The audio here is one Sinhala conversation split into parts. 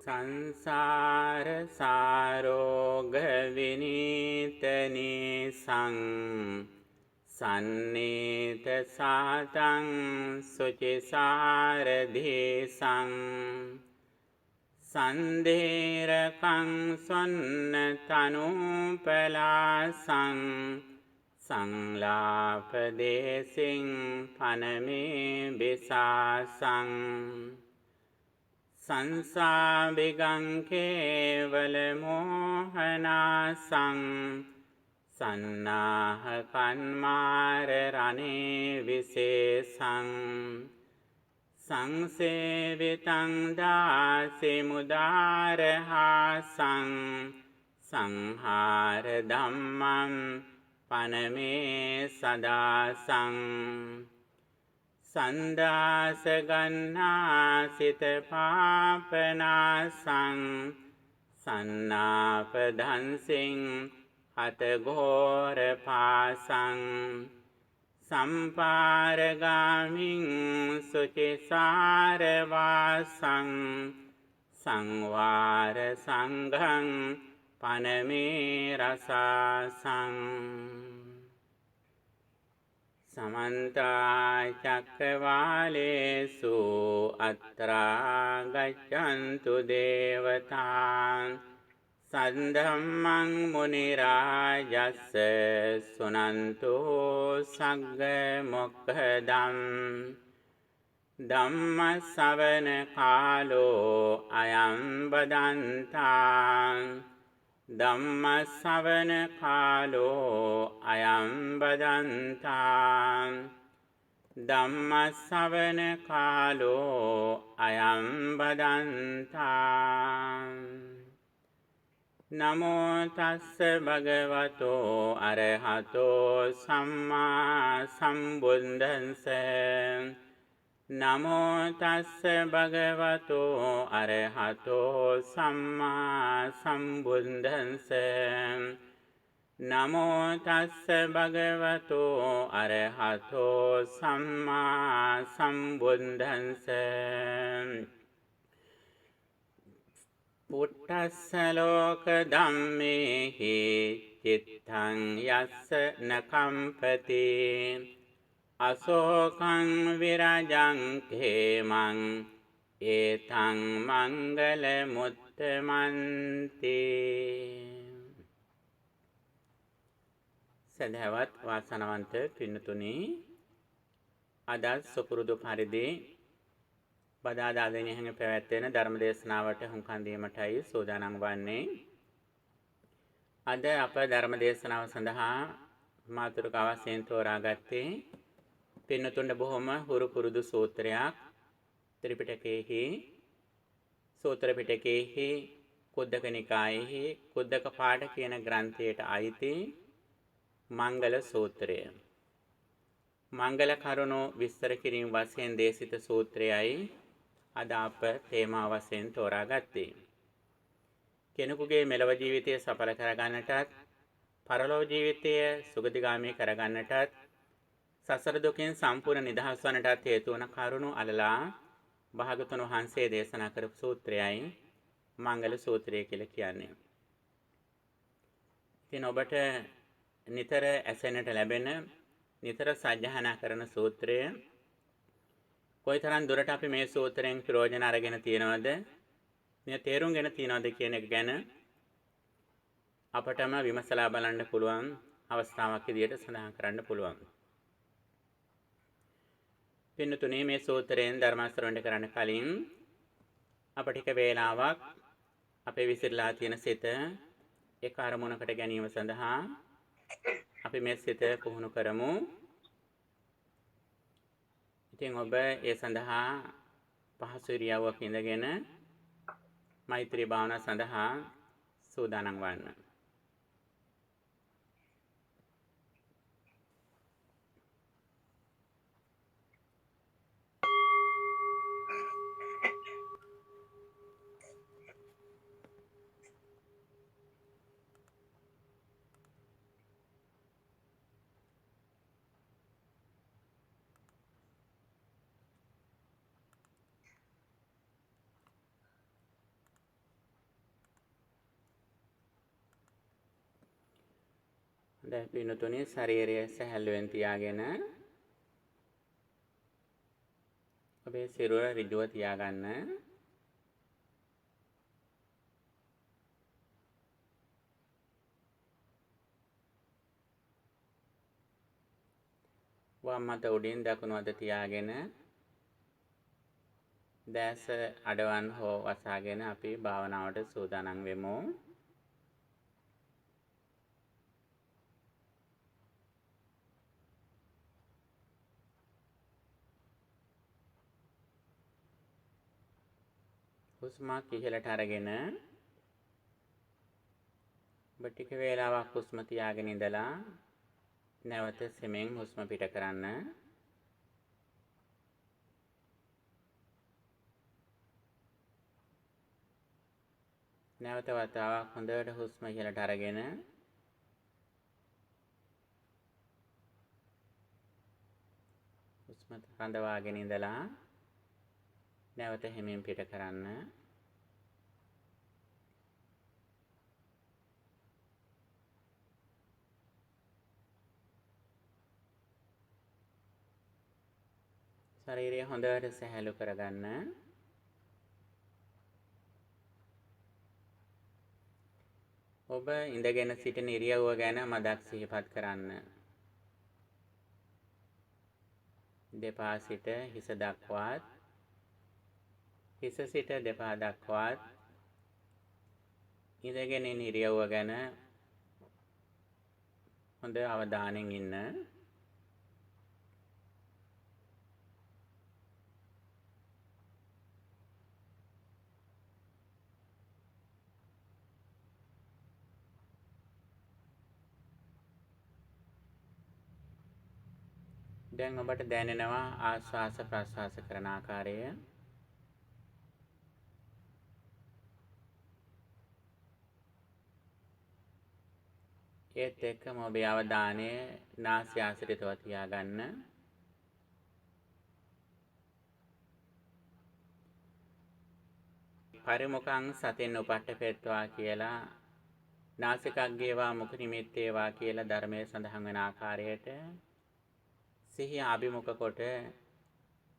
සංසාර සාරෝග විනීතනී සං සන්නේත සාතං සුචිසාරදී සං සන්දේරකං සොන්න තනුපලාසං සංලාපදේසින් පනමේ බිසාසං සංසාබිගං කේවල මෝහනාසං සන්නාහ කන්මාර රණේ විශේෂං සංසේවිතං දාසි මුදාරහාසං සංහාර ධම්මං පනමේ සදාසං සන්දාස ගන්නාසිත පාපනාසං සන්නාපදන්සින් හතඝෝර පාසං සම්පාරගාමින් සුචිසාරවාසං සංවාර සංඝං පනමේ රසාසං සමන්තා චක්කවාලේසු අත්‍රා ගච්ඡන්තු දේවතාන් සද්ධම්මං මුනි රාජස්ස සුනන්තු සග්ග මොක්ඛදම් ධම්ම ශ්‍රවණ කාලෝ අයං බදන්තා ධම්ම ශ්‍රවණ කාලෝ අයං බදන්තා ධම්ම ශ්‍රවණ කාලෝ අයං බදන්තා නමෝ තස්ස භගවතෝ අරහතෝ සම්මා සම්බුද්දස්ස නමෝ තස්ස භගවතෝ අරහතෝ සම්මා සම්බුද්දස්ස නමෝ තස්ස භගවතෝ අරහතෝ සම්මා සම්බුද්දස්ස පුට්ඨස්ස ලෝක ධම්මේහි චිත්තං යස්ස නකම්පති අශෝකං විරජං khemං ඒතං මංගල මුත්තමන්ති. සදහවත් වාසනාවන්ත පින්නතුනි, අද සුපුරුදු පරිදි බදාදා දිනෙහිම පැවැත්වෙන ධර්ම දේශනාවට හුම්කන් දීමටයි සූදානම් වන්නේ. අද අප ධර්ම දේශනාව සඳහා මාතෘකාව වශයෙන් තෝරාගත්තේ පින්නතුන්ට බොහොම හුරු පුරුදු සූත්‍රයක්. ත්‍රිපිටකයේහි සූත්‍ර පිටකයේහි කුද්දක නිකායේහි කුද්දක පාඨ කියන ග්‍රන්ථයට අයිති මංගල සූත්‍රය. මංගල කරුණු විස්තර කිරීම වශයෙන් දේශිත සූත්‍රයයි අද අප තේමා වශයෙන් තෝරාගත්තේ. කෙනෙකුගේ මෙලව ජීවිතය සඵල කරගන්නටත් පරලොව ජීවිතය සුගතිගාමී කරගන්නටත් සසර දුකින් සම්පූර්ණ නිදහස් වන්නටත් හේතු වන කරුණු අලලා භාගතුන් වහන්සේ දේශනා කරපු සූත්‍රයයි මංගල සූත්‍රය කියලා කියන්නේ. ඉතින් ඔබට නිතර ඇසෙන්නට ලැබෙන, නිතර සජ්ජහානා කරන සූත්‍රය කොයිතරම් දුරට අපි මේ සූත්‍රයෙන් ප්‍රයෝජන අරගෙන තියනවද, මේ තේරුම්ගෙන තියනවද කියන එක ගැන අපටම විමසලා බලන්න පුළුවන් අවස්ථාවක් විදියට සඳහන් කරන්න පුළුවන්. පින්නතුනේ, මේ සූත්‍රයෙන් ධර්ම ශ්‍රවණය කරන්න කලින් අප ටික වේලාවක් අපේ විසිරලා තියෙන සිත එක අරමුණකට ගැනීම සඳහා අපි මේ සිත පුහුණු කරමු. ඉතින් ඔබ ඒ සඳහා පහසු ඉරියව්වක ඉඳගෙන මෛත්‍රී භාවනාව සඳහා සූදානම් වන්න. දැන් පින්නතුනේ ශරීරය සැහැල්ලුවෙන් තියාගෙන ඔබේ සිරුර ඍජුව තියාගන්න. වම් අත උඩින් දකුණු අත තියාගෙන දැස අඩවන් හෝ වසාගෙන අපි භාවනාවට සූදානම් වෙමු. හුස්මක් ඉහළට අරගෙන ඔබ ටික වේලාවක් හුස්ම තියාගෙන ඉඳලා නැවත සෙමෙන් හුස්ම පිට කරන්න. නැවත වතාවක් හොඳට හුස්ම ඉහළට අරගෙන හුස්ම රඳවාගෙන ඉඳලා නැවත හිමින් පිට කරන්න. ශරීරය හොඳට සැහැල්ලු කරගන්න. ඔබ ඉඳගෙන සිටින ඉරියව්ව ගැන මදක් සිහිපත් කරන්න. දෙපා සිට හිස දක්වාත් හිස සිට දෙපා දක්වාත් ඉඳගෙන ඉන්න ඉරියව්ව ගැන හොඳ අවධානයෙන් ඉන්න. දැන් ඔබට දැනෙනවා ආශ්වාස ප්‍රශ්වාස කරන ආකාරය. ඒත් එක්කම ඔබේ අවධානය නාසය ආශ්‍රිතව තියාගන්න. පරිමුඛං සතෙන් උපට්ඨපෙත්වා කියලා නාසිකග්ගේවා මුඛ නිමිත්තේවා කියලා ධර්මයේ සඳහන් වෙන ආකාරයට සිහිය අභිමුඛ කොට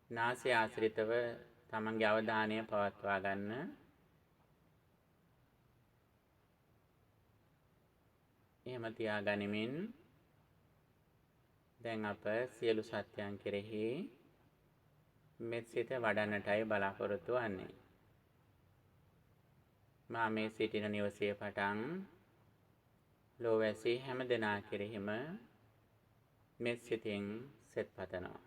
නාසය ආශ්‍රිතව තමන්ගේ අවධානය පවත්වා ගන්න. එහෙම තියාගනිමින් දැන් අප සියලු සත්‍යයන් කෙරෙහි මෙත් සිත වඩන්නටයි බලාපොරොත්තු වන්නේ. මා මේ සිටින නිවසේ පටන් ලෝවැසි හැම දෙනා කෙරෙහිම මෙත් සිතින් සෙත් පතනවා.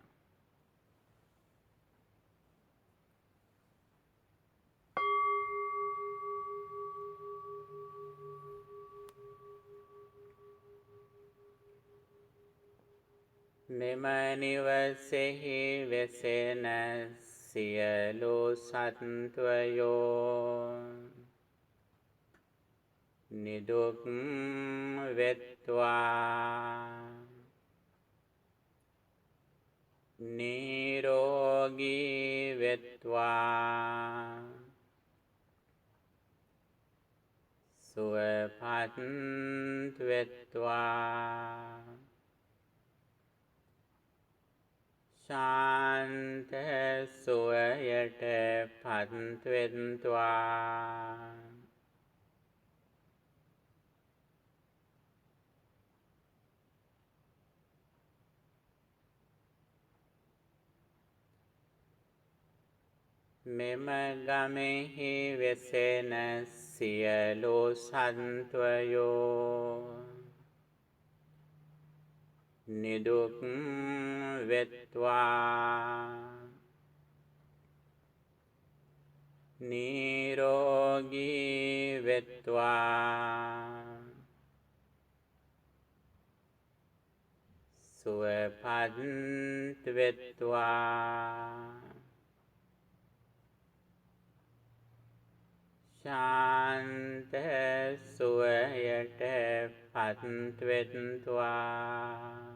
මෙම නිවසෙහි වෙසෙන සියලු සත්වයෝ නිදුක් වෙත්වා නිරෝගී වෙත්වා සුවපත් වෙත්වා ශාන්ත සුවයට පත් වෙත්වා මෙම ගමෙහි වෙසෙන සියලු සත්වයෝ නිදුක් වෙත්වා නිරෝගී වෙත්වා සුවපත් වෙත්වා ශාන්ත සුවයට පත් වෙත්වා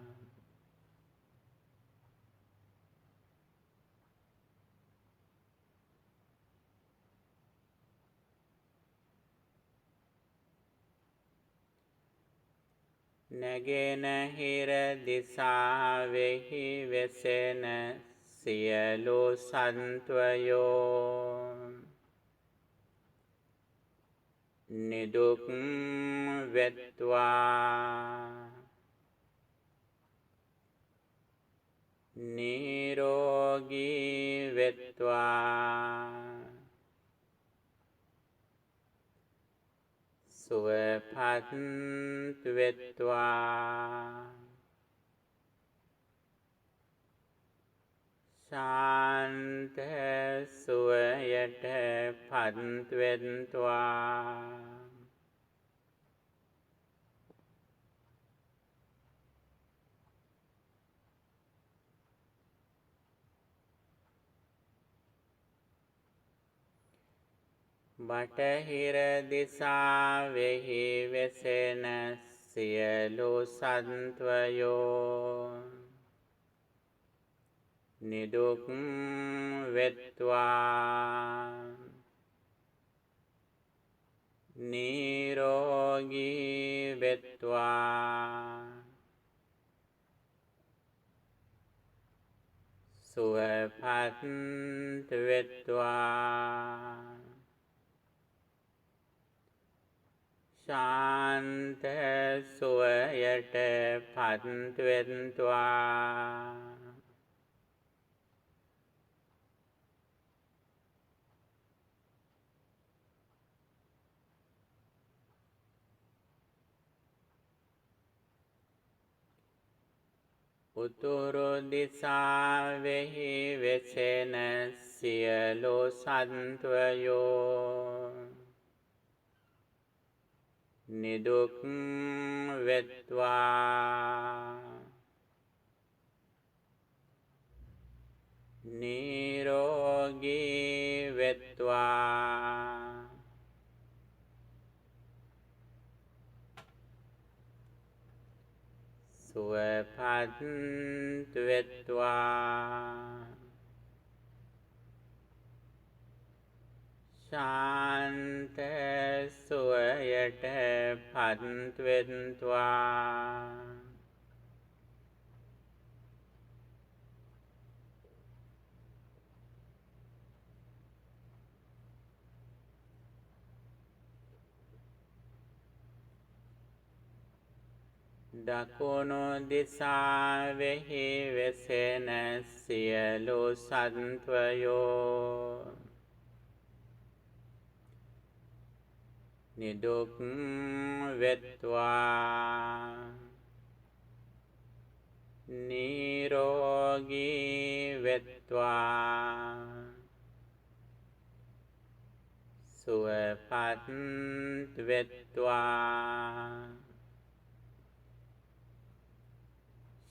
නැගෙනහිර දිසාවෙහි වෙසෙන සියලු සත්වයෝ නිදුක් වෙත්වා නිරෝගී වෙත්වා සුවපත් වෙත්වා ශාන්ත සුවයට පත් වෙත්වා බටහිර දිසාවෙහි වෙසෙන සියලු සත්වයෝ නිදුක් වෙත්වා නිරෝගී වෙත්වා සුවපත් වෙත්වා ශාන්ත සුවයට පත් වෙත්වා උතුරු දිසාවෙහි වෙසෙන සියලු සත්වයෝ නිදුක් වෙත්වා නිරෝගී වෙත්වා සුවපත් වෙත්වා ශාන්ත සුවයට පත් වෙත්වා දකුණු දිසාවෙහි වෙසෙන සියලු සත්වයෝ නිදුක් වෙත්වා නිරෝගී වෙත්වා සුවපත් වෙත්වා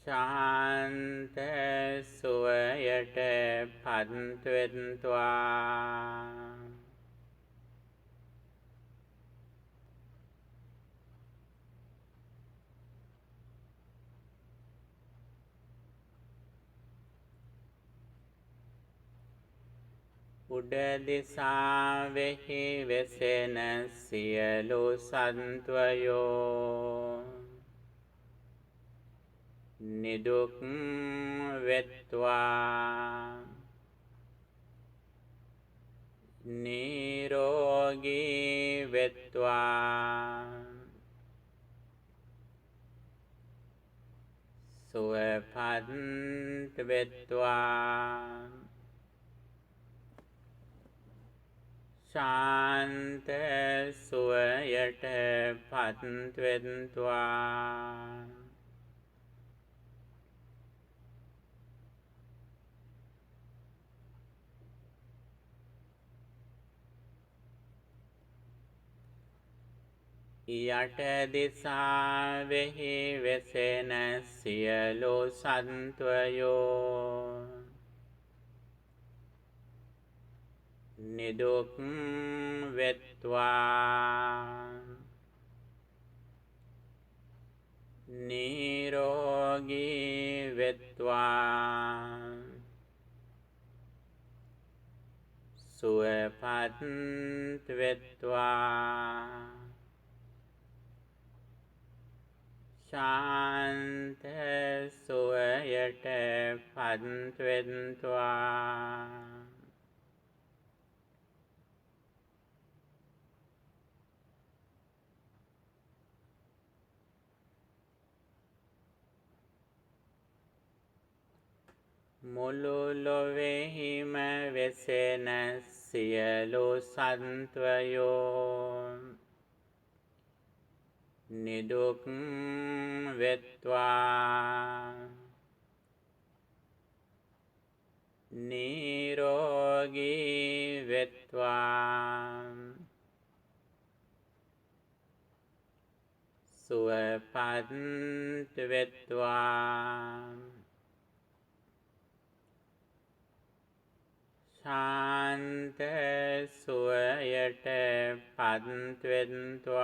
ශාන්ත සුවයට පත් වෙත්වා උඩ දිසාවෙහි වෙසෙන සියලු සත්වයෝ නිදුක් වෙත්වා නිරෝගී වෙත්වා සුවපත් වෙත්වා ශාන්ත සුවයට පත් වෙත්වා යට දිසාවෙහි වෙසෙන සියලු සත්වයෝ නිදුක් වෙත්වා නිරෝගී වෙත්වා සුවපත් වෙත්වා ශාන්ත සුවයට පත්වෙත්වා. මුළු ලොවෙහිම වෙසෙන සියලු සත්වයෝ නිදුක් වෙත්වා. නිරෝගී වෙත්වා. සුවපත් වෙත්වා. ශාන්ත සුවයට පත්වෙත්වා.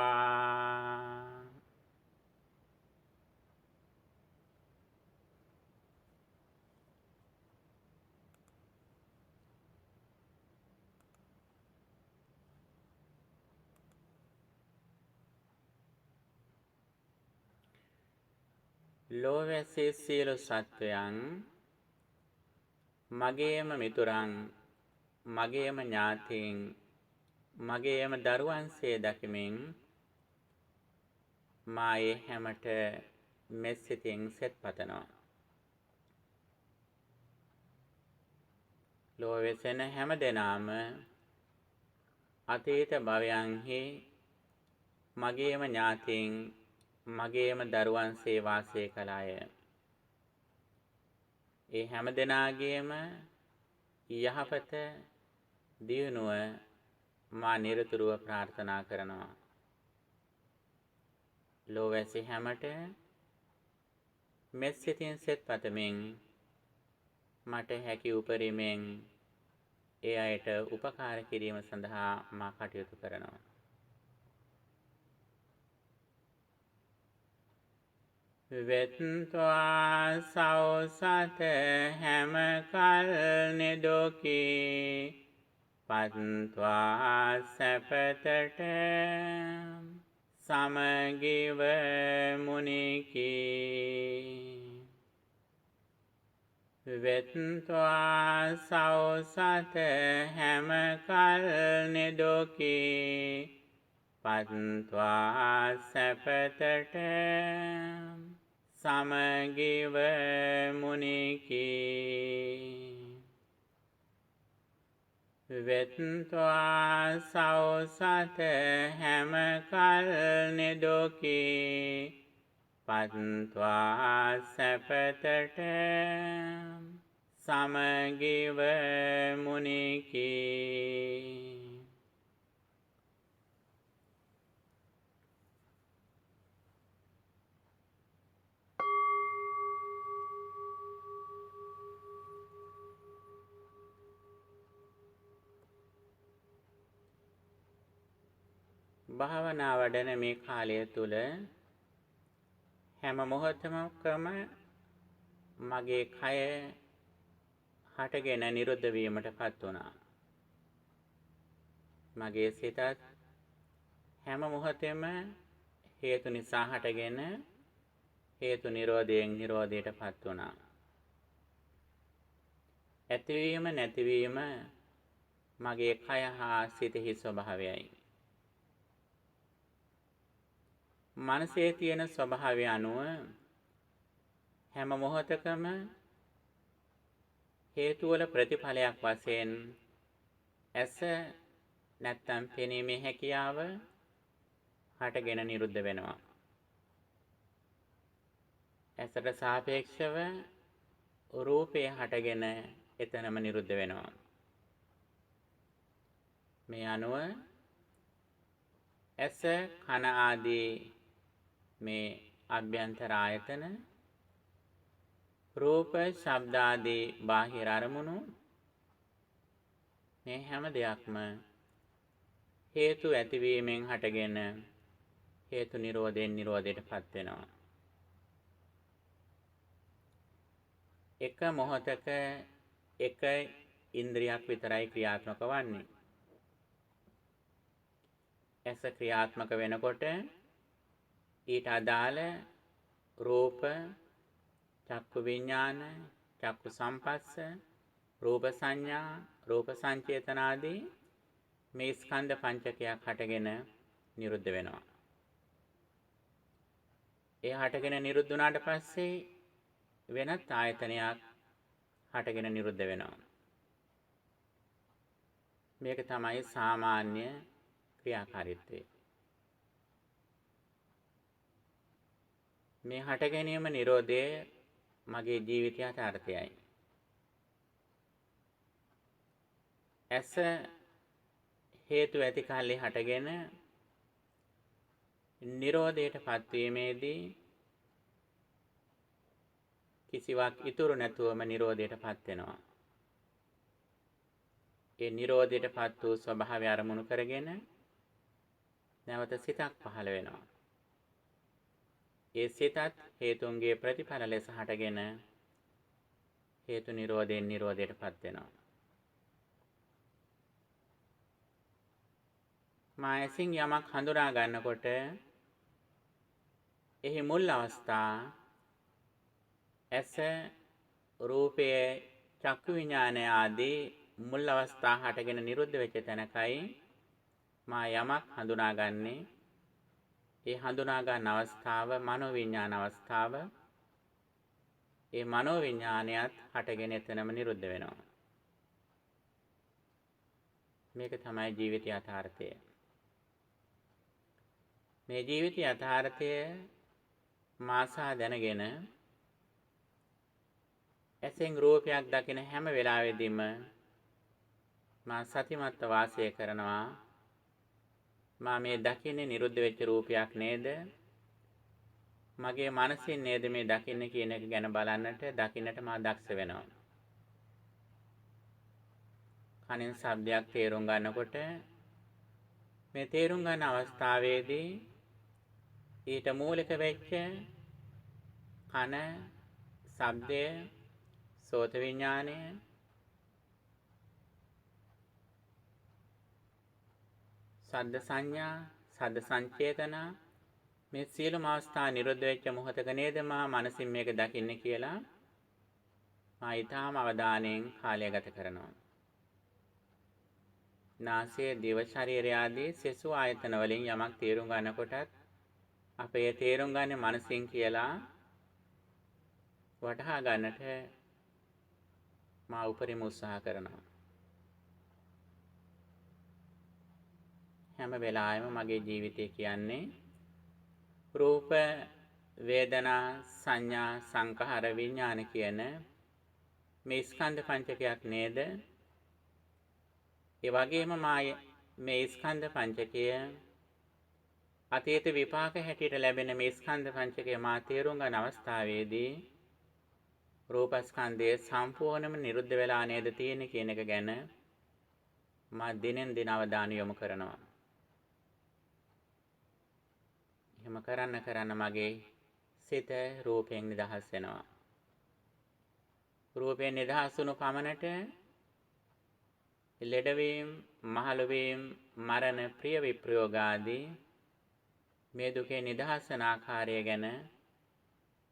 ලෝවැසි සියලු සත්වයන් මගේම මිතුරන්, මගේම ඥාතීන්, මගේම දරුවන්සේ දකිමින් මා ඒ හැමට මෙත් සිතින් සෙත් පතනවා. ලෝවෙසෙන හැම දෙනාම අතීත භවයන්හි මගේම ඥාතීන්, මගේම දරුවන්සේ වාසය කළාය. ඒ හැම දෙනාගේම යහපත දියුණුව මා නිරතුරුව ප්‍රාර්ථනා කරනවා. ලෝවැසි හැමට මෙත් සිතින් සෙත් පතමින් මට හැකි උපරිමෙන් ඒ අයට උපකාර කිරීම සඳහා මා කටයුතු කරනවා. වෙත්වා සෞසත හැම කල් නිදුකී පත්වා සැපතට සමගිව මුනිකී. වෙත්වා සෞසත හැම කල් නිදුකී පත්වා සැපතට සමගිව මුනිකී. වෙත්වා සෞසත හැම කල් නිදුකී පත්වා සැපතට සමගිව මුනිකී. භාවනා වඩන මේ කාලය තුල හැම මොහොතකම මගේ කය හටගෙන නිරුද්ධ වීමටපත් වුණා. මගේ සිතත් හැම මොහොතෙම හේතු නිසා හටගෙන හේතු නිරෝධයෙන් නිරෝධයටපත් වුණා. ඇතිවීම නැතිවීම මගේ කය හා සිතෙහි ස්වභාවයයි. මනසේ තියෙන ස්වභාවය අනුව හැම මොහොතකම හේතු වල ප්‍රතිඵලයක් වශයෙන් ඇස නැත්තම් පෙනීමේ හැකියාව හටගෙන නිරුද්ධ වෙනවා. ඇසට සාපේක්ෂව රූපය හටගෙන එතනම නිරුද්ධ වෙනවා. මේ අනුව ඇස කන ආදී මේ අභ්‍යන්තර ආයතන, රූප ශබ්ද ආදී බාහිර අරමුණු, මේ හැම දෙයක්ම හේතු ඇතිවීමෙන් හටගෙන හේතු නිරෝධයෙන් නිරෝධයටපත් වෙනවා. එක මොහොතක එක ඉන්ද්‍රියක් විතරයි ක්‍රියාත්මක වන්නේ. ඇස ක්‍රියාත්මක වෙනකොට ඊට අදාළ රූප, චක්කු විඥාන, චක්කු සම්පස්ස, රූප සංඥා, රූප සංචේතන ආදී මේ ස්කන්ධ පංචකයක් හටගෙන නිරුද්ධ වෙනවා. ඒ හටගෙන නිරුද්ධ වුණාට පස්සේ වෙනත් ආයතනයක් හටගෙන නිරුද්ධ වෙනවා. මේක තමයි සාමාන්‍ය ක්‍රියාකාරීත්වය. මේ හට ගැනීම නිරෝධය මගේ ජීවිතය යථාර්ථයයි. ඇස හේතු ඇති කල්ලි හටගෙන නිරෝධයට පත්වීමේදී කිසිවක් ඉතුරු නැතුවම නිරෝධයට පත් වෙනවා. ඒ නිරෝධයට පත් වූ ස්වභාවය අරමුණු කරගෙන නැවත සිතක් පහළ වෙනවා. ඒ සිතත් හේතුන්ගේ ප්‍රතිඵල ලෙස හටගෙන හේතු නිරෝධයෙන් නිරෝධයට පත් වෙනවා. මා ඇසින් යමක් හඳුනා ගන්නකොට එහි මුල් අවස්ථා ඇස, රූපය, චක්කු විඥානය ආදී මුල් අවස්ථා හටගෙන නිරුද්ධ වෙච්ච තැනකයි මා යමක් හඳුනාගන්නේ. ඒ හඳුනා ගන්න අවස්ථාව මනෝ විඥාන අවස්ථාව. ඒ මනෝ විඥානයත් හටගෙන එතනම නිරුද්ධ වෙනවා. මේක තමයි ජීවිත යථාර්ථය. මේ ජීවිත යථාර්ථය මාසා දැනගෙන ඇසෙන් රූපයක් දකින හැම වෙලාවෙදීම මා සතිමත්ව වාසය කරනවා. මා මේ දකින්නේ නිරුද්ධ වෙච්ච රූපයක් නේද? මගේ මනසින් නේද මේ දකින්නේ කියන එක ගැන බලන්නට, දකින්නට මා දක්ෂ වෙනවා. කනින් ශබ්දයක් තේරුම් ගන්නකොට මේ තේරුම් ගන්න අවස්ථාවේදී ඊට මූලික වෙච්ච කන, ශබ්දය, සෝත විඥානය, සද්ද සංඥා, සද්ද සංචේතන මේ සියලුම අවස්ථා නිරුද්ධ වෙච්ච මොහොතක නේද මා මනසින් මේක දකින්නේ කියලා මා ඊටාම අවධානයෙන් කාලය ගත කරනවා. නාසය, දිව, ශරීරය ආදී සෙසු ආයතන වලින් යමක් තේරුම් ගන්නකොටත් අපේ තේරුම් ගන්නේ මනසින් කියලා වටහා ගන්නට මා උපරිම උත්සාහ කරනවා. හැම වෙලාවෙම මගේ ජීවිතය කියන්නේ රූප, වේදනා, සංඥා, සංඛාර, විඥාන කියන මේ ස්කන්ධ පංචකයක් නේද? ඒ වගේම මේ ස්කන්ධ පංචකය අතීත විපාක හැටියට ලැබෙන මේ ස්කන්ධ පංචකය මා තේරුම් ගන්න අවස්ථාවේදී රූපස්කන්ධයේ සම්පූර්ණයෙන්ම නිරුද්ධ වෙලා නේද තියෙන්නේ කියන එක ගැන මා දිනෙන් දින අවධානය යොමු කරනවා. එහෙම කරන්න මගේ සිත රූපයෙන් නිදහස් වෙනවා. රූපයෙන් නිදහස් වුණු පමණට ලෙඩවීම, මහලුවීම, මරණ, ප්‍රිය විප්‍රයෝග ආදී මේ දුකේ නිදහස් වන ආකාරය ගැන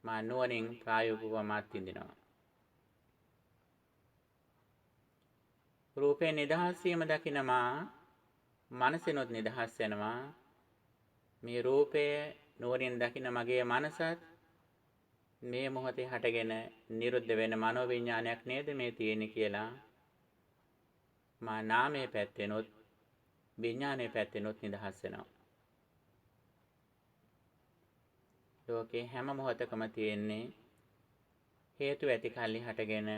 මා නුවණින් ප්‍රායෝගිකව මාත් විඳිනවා. රූපේ නිදහස් වීම දකින මා මනසිනුත් නිදහස් වෙනවා. මේ රූපය නුවණින් දකින මගේ මනසත් මේ මොහොතේ හටගෙන නිරුද්ධ වෙන මනෝ විඥානයක් නේද මේ තියෙන්නේ කියලා මා නාමයේ පැත්තෙනුත් විඥානයේ පැත්තෙනුත් නිදහස් වෙනවා. ලෝකේ හැම මොහොතකම තියෙන්නේ හේතු ඇති කල්ලි හටගෙන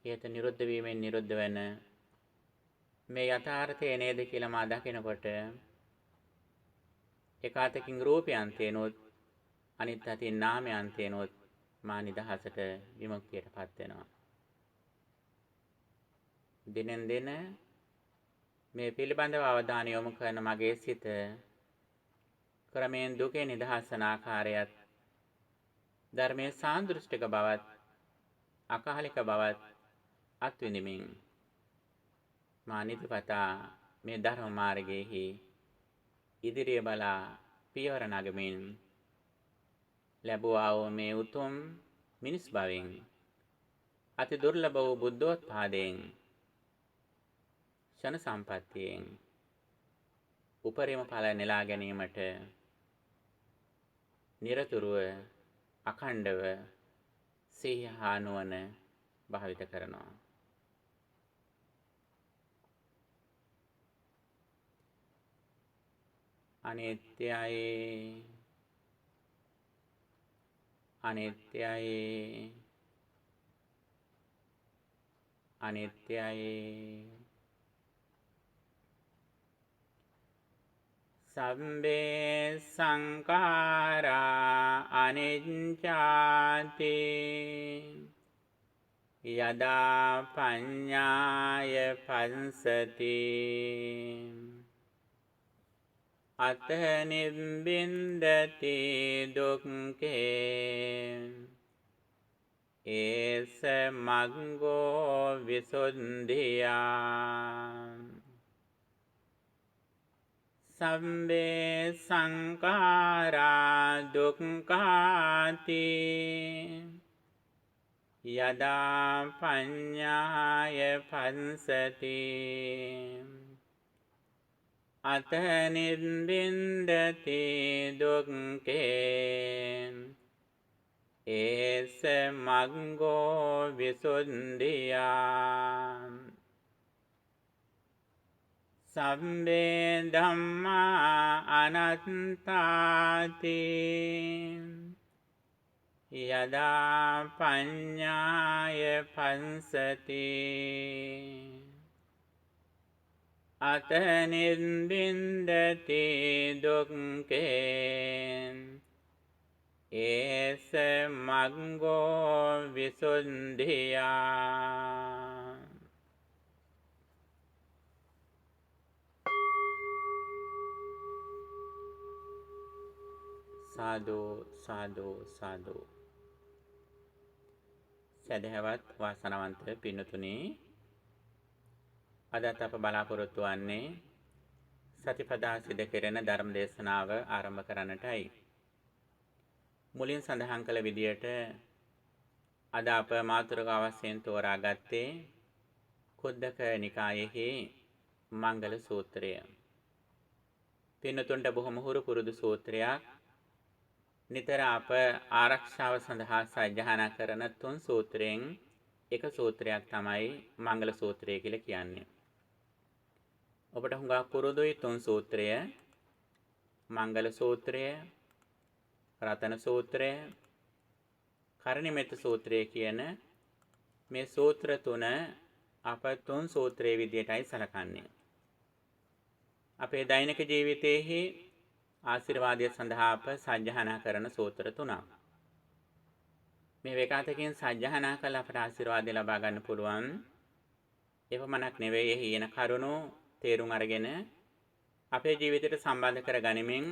හේතු නිරුද්ධ වීමෙන් නිරුද්ධ වෙන මේ යථාර්ථය නේද කියලා මා දකිනකොට එක අතකින් රූපයන් තේනොත් අනිත් අතින් නාමයන් තේනොත් මා නිදහසට විමුක්තියටපත් වෙනවා. දිනෙන් දින මේ පිළිබඳව අවධානය යොමු කරන මගේ සිත ක්‍රමයෙන් දුකේ නිදහස් වන ආකාරයත් ධර්මයේ සාන්දෘෂ්ටික බවත් අකාලික බවත් අත්විඳිමින් මා නිතිපතා මේ ධර්ම මාර්ගයේහි ඉදිරිය බලා පියවර නගමින් ලැබුවා වූ මේ උතුම් මිනිස් භවෙන් අති දුර්ලභ වූ බුද්ධෝත්පාදයෙන් ෂණ සම්පත්තියෙන් උපරිම ඵල නෙලා ගැනීමට නිරතුරුව අඛණ්ඩව සිහිය හා නුවණ භාවිත කරනවා. අනිත්‍යයි අනිත්‍යයි අනිත්‍යයි සම්බේ සංඛාරා අනිච්ඡාති යදා පඤ්ඤාය පස්සති අත නිබ්බින්දති දුක්ඛේ ඒස මග්ගෝ විසුද්ධියා සම්බේ සංඛාරා දුක්ඛාති යදා පඤ්ඤාය පස්සති අත නිබ්බින්දති දුක්ඛේ ඒස මග්ගෝ විසුද්ධියා සම්බේ ධම්මා අනාත්තාති යදා පඤ්ඤාය පස්සති අත නිබ්බින්දති දුක්ඛේ ඒස මග්ගෝ විසුද්ධියා සාදු සාදු සාදු. සදහවත් වාසනාවන්ත පින්නතුනි, අදත් අප බලාපොරොත්තු වන්නේ සතිපදා සිද කෙරෙන ධර්ම දේශනාව ආරම්භ කරන්නටයි. මුලින් සඳහන් කළ විදියට අද අප මාතෘකාව වශයෙන් තෝරාගත්තේ කුද්දක නිකායෙහි මංගල සූත්‍රය. පින්නතුන්ට බොහොම හුරු පුරුදු සූත්‍රයක්. නිතර අප ආරක්ෂාව සඳහා සජ්ජහානා කරන 3 සූත්‍රයෙන් එක සූත්‍රයක් තමයි මංගල සූත්‍රය කියලා කියන්නේ. ඔබට හුඟක් පුරුදුයි 3 සූත්‍රය. මංගල සූත්‍රය, රතන සූත්‍රය, කරණිමෙත්ත සූත්‍රය කියන මේ සූත්‍ර 3 අප 3 සූත්‍රයේ විදියටයි සලකන්නේ. අපේ දෛනික ජීවිතයේහි ආශිර්වාදය සඳහා අප සජ්ජහානා කරන සූත්‍ර 3ක්. මේ වේකාතකින් සජ්ජහානා කළ අපට ආශිර්වාදය ලබා ගන්න පුළුවන්. එපමණක් නෙවෙයි, එහි එන කරුණු තේරුම් අරගෙන අපේ ජීවිතයට සම්බන්ධ කර ගනිමින්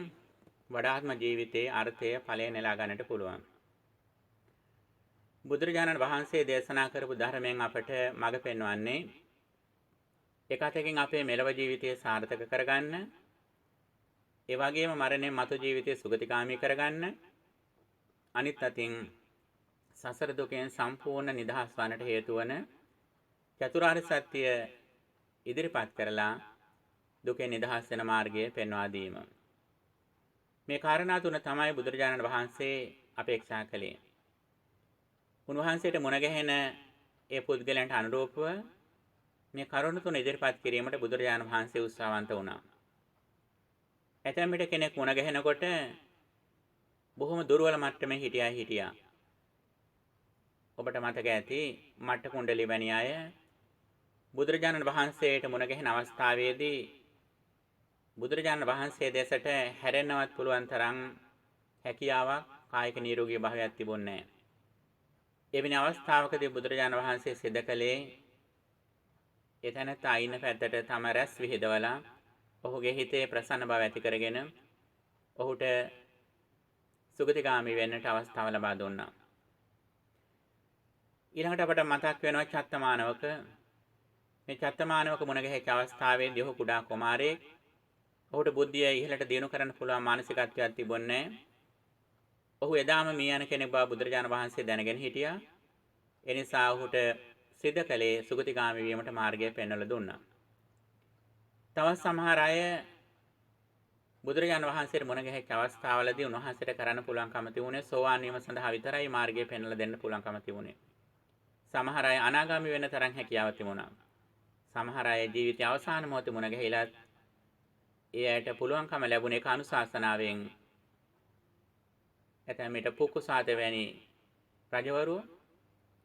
වඩාත්ම ජීවිතයේ අර්ථය ඵලය නෙලා ගන්නට පුළුවන්. බුදුරජාණන් වහන්සේ දේශනා කරපු ධර්මයෙන් අපට මඟ පෙන්වන්නේ එකතකින් අපේ මෙලව ජීවිතය සාර්ථක කරගන්න, ඒ වගේම මරණයෙන් මතු ජීවිතය සුගතිගාමී කරගන්න, අනිත් අතින් සසර දුකෙන් සම්පූර්ණ නිදහස් වන්නට හේතු වන චතුරාර්ය සත්‍ය ඉදිරිපත් කරලා දුකෙන් නිදහස් වෙන මාර්ගය පෙන්වා දීම. මේ කාරණා තුන තමයි බුදුරජාණන් වහන්සේ අපේක්ෂා කළේ. උන්වහන්සේට මුණ ගැහෙන ඒ පුද්ගලයන්ට අනුරූපව මේ කරුණු තුන ඉදිරිපත් කිරීමට බුදුරජාණන් වහන්සේ උත්සාහවන්ත වුණා. ඇතැම් විට කෙනෙක් මුණ ගැහෙනකොට බොහොම දුර්වල මට්ටමේ හිටියා. ඔබට මතක ඇති මට්ට කුණ්ඩලී වැනි අය බුදුරජාණන් වහන්සේට මුණ ගැහෙන අවස්ථාවේදී බුදුරජාණන් වහන්සේ දෙසට හැරෙන්නවත් පුළුවන් තරම් හැකියාවක්, කායික නිරෝගී භාවයක් තිබුණේ නැහැ. එවැනි අවස්ථාවකදී බුදුරජාණන් වහන්සේ සිද්ධ කළේ එතනත් ආයින පැත්තට තම රැස් විහිදවලා ඔහුගේ හිතේ ප්‍රසන්න බව ඇති කරගෙන ඔහුට සුගතිගාමී වෙන්නට අවස්ථාව ලබා දුන්නා. ඊළඟට අපට මතක් වෙනවා චත්තමානවක. මේ චත්තමානවක මුණ ගැහිච්ච අවස්ථාවේදී ඔහු කුඩා කුමාරයෙක්. ඔහුට බුද්ධිය ඉහළට දියුණු කරන්න පුළුවන් මානසිකත්වයක් තිබුණේ නැහැ. ඔහු එදාම මිය යන කෙනෙක් බව බුදුරජාණන් වහන්සේ දැනගෙන හිටියා. ඒ නිසා ඔහුට සිද්ධ කළේ සුගතිගාමී වීමට මාර්ගය පෙන්වලා දුන්නා. තවත් සමහර අය බුදුරජාණන් වහන්සේට මුණ ගැහිච්ච අවස්ථාවලදී උන්වහන්සේට කරන්න පුළුවන්කම තිබුණේ සෝවාන් වීම සඳහා විතරයි මාර්ගය පෙන්වලා දෙන්න පුළුවන්කම තිබුණේ. සමහර අය අනාගාමී වෙන්න තරම් හැකියාව තිබුණා. සමහර අය ජීවිතයේ අවසාන මොහොතේ මුණ ගැහිලා ඒ ඇයට පුළුවන්කම ලැබුණේ කානුශාසනාවෙන්. එතැමිට පුකුසාද වැනි රජවරු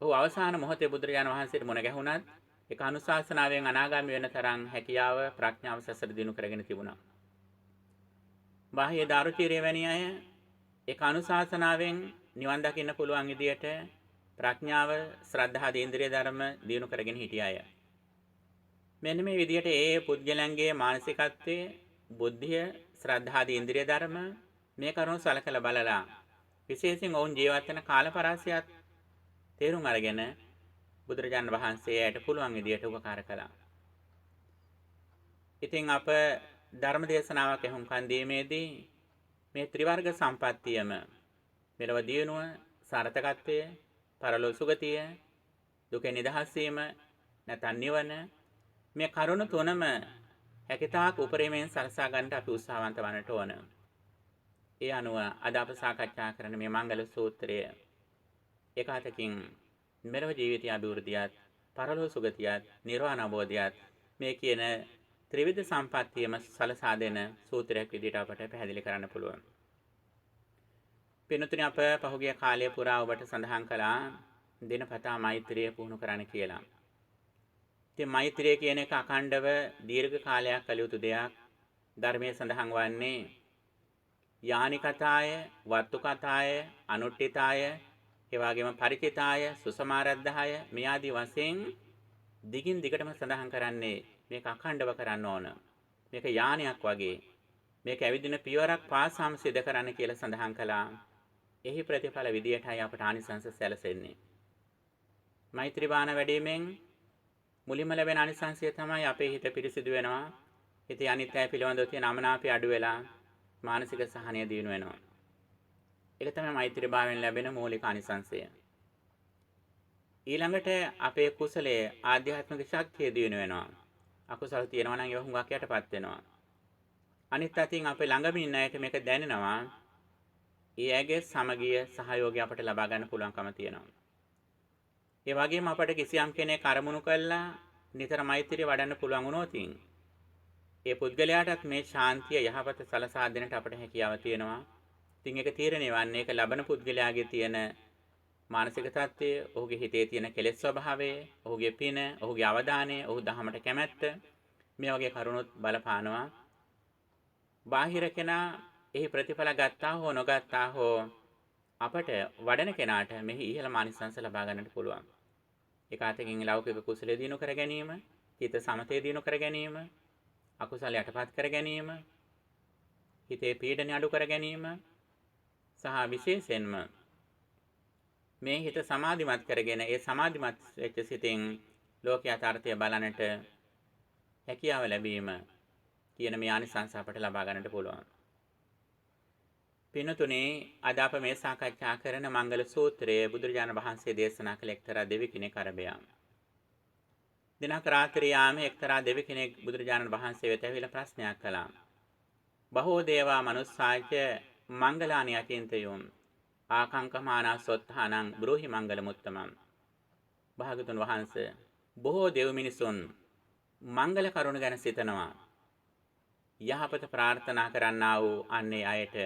ඔහු අවසාන මොහොතේ බුදුරජාණන් වහන්සේට මුණ ගැහුණත් ඒ කානුශාසනාවෙන් අනාගාමී වෙන්න තරම් හැකියාව ප්‍රඥාව සසර දිනු කරගෙන තිබුණා. බාහ්‍ය දාරුචීරිය වැනි අය ඒ කානුශාසනාවෙන් නිවන් දකින්න පුළුවන් විදියට ප්‍රඥාව ශ්‍රද්ධා දේන්ද්‍රිය ධර්ම දිනු කරගෙන හිටිය අය. මෙන්න මේ විදියට ඒ පුද්ගලයන්ගේ මානසිකත්වයේ බුද්ධිය ශ්‍රද්ධාදී ඉන්ද්‍රිය ධර්ම මේ කරුණු සලකලා බලලා විශේෂයෙන් ඔවුන් ජීවත් වෙන කාලපරාසයත් තේරුම් අරගෙන බුදුරජාණන් වහන්සේට පුළුවන් විදියට උපකාර කළා. ඉතින් අප ධර්ම දේශනාවක් ඇහුම්කන් දීමේදී මේ ත්‍රිවර්ග සම්පත්තියම මෙලව දියුණුව, සාර්ථකත්වය, පරලෝ සුගතිය, දුකෙන් නිදහස් වීම, නැත්නම් නිවන මේ කරුණු තුනම හැකිතාක් උපරිමයෙන් සලසා ගන්නට අපි උත්සාහවන්ත වන්නට ඕන. ඒ අනුව අද අප සාකච්ඡා කරන මේ මංගල සූත්‍රය ඒකාතකින් මෙලොව ජීවිතය අභිවෘද්ධියත්, පරලෝ සුගතියත්, නිර්වාණ අවබෝධයත් මේ කියන ත්‍රිවිධ සම්පත්තියම සලසා දෙන සූත්‍රයක් විදිහට අපට පැහැදිලි කරන්න පුළුවන්. පින්තුනි අප පහුගිය කාලය පුරා ඔබට සඳහන් කළා දිනපතා මෛත්‍රිය පුහුණු කරන්න කියලා. ඉතින් මෛත්‍රිය කියන එක අඛණ්ඩව දීර්ඝ කාලයක් කළ යුතු දෙයක්. ධර්මයේ සඳහන් වන්නේ යානි කතාය, වත්තු කතාය, අනුට්ඨිතාය, ඒ වගේම පරිචිතාය, සුසමාරද්ධාය මේ ආදී වශයෙන් දිගින් දිගටම සඳහන් කරන්නේ මේක අඛණ්ඩව කරන්න ඕන. මේක යානයක් වගේ. මේක ඇවිදින පියවරක් පාසාම සිදු කරන්න කියලා සඳහන් කළා. එහි ප්‍රතිඵල විදියටයි අපට ආනිසංස සැලසෙන්නේ. මෛත්‍රී බාන වැඩිමෙන් මුලින්ම ලැබෙන ආනිසංසය තමයි අපේ හිත පිරිසිදු වෙනවා. හිතේ අනිත්‍යය පිළිබඳව තියෙන අමනාපය අඩු වෙලා මානසික සහනය දිනු වෙනවා. ඒක තමයි මෛත්‍රී භාවයෙන් ලැබෙන මූලික ආනිසංසය. ඊළඟට අපේ කුසලයේ ආධ්‍යාත්මික ශක්තිය දිනු වෙනවා. අකුසල තියෙනවා නම් ඒවා හුඟක් යටපත් වෙනවා. අනිත් අතින් අපේ ළඟම ඉන්න අයට මේක දැනෙනවා. ඒ අයගේ සමගිය සහයෝගය අපට ලබා ගන්න පුළුවන්කම තියෙනවා. ඒ වගේම අපට කිසියම් කෙනෙක් අරමුණු කළා නිතර මෛත්‍රිය වඩන්න පුළුවන් වුණොත් ඒ පුද්ගලයාටත් මේ ශාන්තිය යහපත සලසා දෙන්නට අපට හැකියාව තියෙනවා. ඉතින් ඒක තීරණය වන්නේ ඒක ලබන පුද්ගලයාගේ තියෙන මානසික තත්ත්වය, ඔහුගේ හිතේ තියෙන කෙලෙස් ස්වභාවය, ඔහුගේ පින, ඔහුගේ අවධානය, ඔහු දහමට කැමැත්ත මේ වගේ කරුණුත් බලපානවා. බාහිර කෙනා එහි ප්‍රතිඵල ගත්තා හෝ නොගත්තා හෝ අපට වඩන කෙනාට මෙහි ඉහළ මානසිකංශ ලබා ගන්නට පුළුවන්. ඒක අතකින් ලෞකික කුසලයේ දිනු කර ගැනීම, හිත සමතේ දිනු කර ගැනීම, අකුසල යටපත් කර ගැනීම, හිතේ පීඩන අඩු කර ගැනීම සහ විශේෂයෙන්ම මේ හිත සමාධිමත් කරගෙන ඒ සමාධිමත් වෙච්ච සිතින් ලෝක යථාර්ථය බලන්නට හැකියාව ලැබීම කියන මේ ආනිසංස අපට ලබා ගන්නට පුළුවන්. පින්තුනේ අද අප මේ සාකච්ඡා කරන මංගල සූත්‍රයේ බුදුරජාණන් වහන්සේ දේශනා කළ එක්තරා දෙවි කෙනෙක් අරබයා. දිනක් රාත්‍රියේ යාමේ එක්තරා දෙවි කෙනෙක් බුදුරජාණන් වහන්සේ වෙත ඇවිල්ලා ප්‍රශ්නයක් කළා. බහෝ දේවා මනුස්සාච මංගලානි අචින්තයොම් ආකංකමානා සොත්තානං බ්‍රෝහි මංගල මුත්තමං. භාගතුන් වහන්සේ බොහෝ දෙව් මිනිසුන් මංගල කරුණ ගැන සිතනවා. යහපත ප්‍රාර්ථනා කරන්නා වූ අන්නේ අයට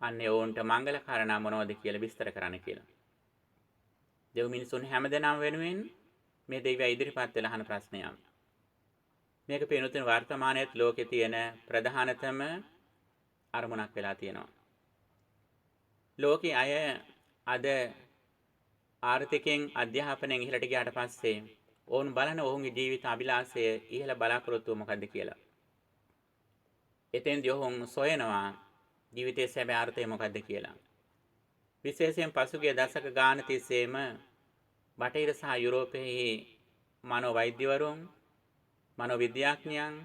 අන්නේ ඔවුන්ට මංගල කාරණා මොනවද කියලා විස්තර කරන්න කියලා. දෙව් මිනිසුන් හැමදෙනාම වෙනුවෙන් මේ දෙවියා ඉදිරිපත් වෙලා අහන ප්‍රශ්නයක්. මේක පිනුතුන් වර්තමානයේත් ලෝකේ තියෙන ප්‍රධානතම අරමුණක් වෙලා තියෙනවා. ලෝකයේ අය අද ආර්ථිකයෙන් අධ්‍යාපනයෙන් ඉහළට ගියාට පස්සේ ඔවුන් බලන ඔවුන්ගේ ජීවිත අභිලාෂය ඉහළ බලාපොරොත්තුව මොකද්ද කියලා. එතෙන්දී ඔවුන් සොයනවා ජීවිතයේ සැබෑ අර්ථය මොකද්ද කියලා. විශේෂයෙන් පසුගිය දශක ගාන තිස්සේම බටහිර සහ යුරෝපයේ මනෝවෛද්‍යවරුන්, මනෝවිද්‍යාඥයන්,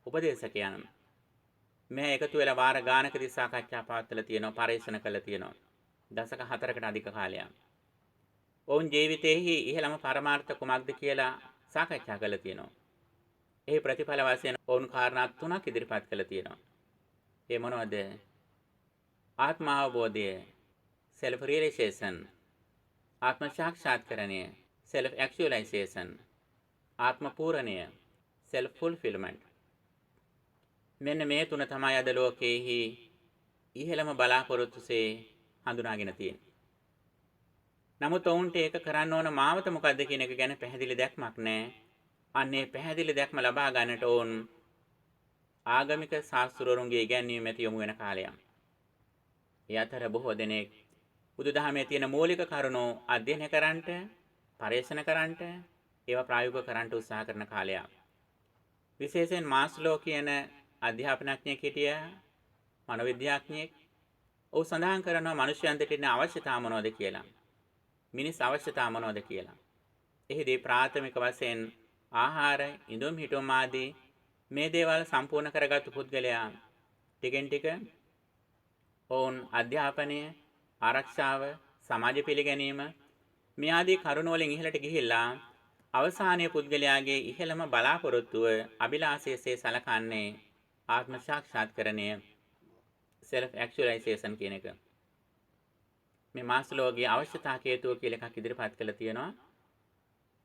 උපදේශකයන් මේ එකතු වෙලා වාර ගානකදී සාකච්ඡා පවත්වලා තියෙනවා, පරිශන කළා තියෙනවා. දශක 4කට අධික කාලයක්. ඔවුන් ජීවිතයේහි ඉහළම පරමාර්ථ කුමක්ද කියලා සාකච්ඡා කළා තියෙනවා. එහි ප්‍රතිඵල වශයෙන් ඔවුන් කාරණා 3ක් ඉදිරිපත් කළා තියෙනවා. ඒ මොනවද? ආත්ම අවබෝධය, self realization, ආත්ම සාක්ෂාත්කරණය, self actualization, ආත්ම පූර්ණය, self fulfillment. මෙන්න මේ තුන තමයි අද ලෝකයේහි ඉහළම බලාපොරොත්තුසේ හඳුනාගෙන තියෙන්නේ. නමුත් ඔවුන්ට ඒක කරන්න ඕන මාවත මොකද්ද කියන එක ගැන පැහැදිලි දැක්මක් නැහැ. අන්නේ පැහැදිලි දැක්ම ලබා ගන්නට ඕන ආගමික ශාස්ත්‍රවරුන්ගේ ඉගැන්වීම ඇති යොමු වෙන කාලයක්. ඒ අතර බොහෝ දෙනෙක් බුදුදහමේ තියෙන මූලික කරුණු අධ්‍යයනය කරන්නට, පරිශන කරන්නට, ඒවා ප්‍රායෝගික කරන්නට උත්සාහ කරන කාලයක්. විශේෂයෙන් මාස්ලෝ කියන අධ්‍යාපනඥයෙක් හිටියා, මනෝවිද්‍යාඥයෙක්. ඔහු සඳහන් කරනවා මිනිස්යන්ට තියෙන අවශ්‍යතාව මොනවද කියලා. මිනිස් අවශ්‍යතාව මොනවද කියලා. එහිදී ප්‍රාථමික වශයෙන් ආහාර, ඉඳුම් හිටුම් ආදී මේ දේවල් සම්පූර්ණ කරගත්තු පුද්ගලයා ටිකෙන් ටික ඔවුන් අධ්‍යාපනය, ආරක්ෂාව, සමාජ පිළිගැනීම මේ ආදී කරුණු වලින් ඉහළට ගිහිල්ලා අවසානයේ පුද්ගලයාගේ ඉහළම බලාපොරොත්තුව අභිලාෂයසේ සලකන්නේ ආත්ම සාක්ෂාත්කරණය, self actualization කියන එක. මේ මාස්ලෝගේ අවශ්‍යතා හේතුව කියලා එකක් ඉදිරිපත් කළා තියෙනවා.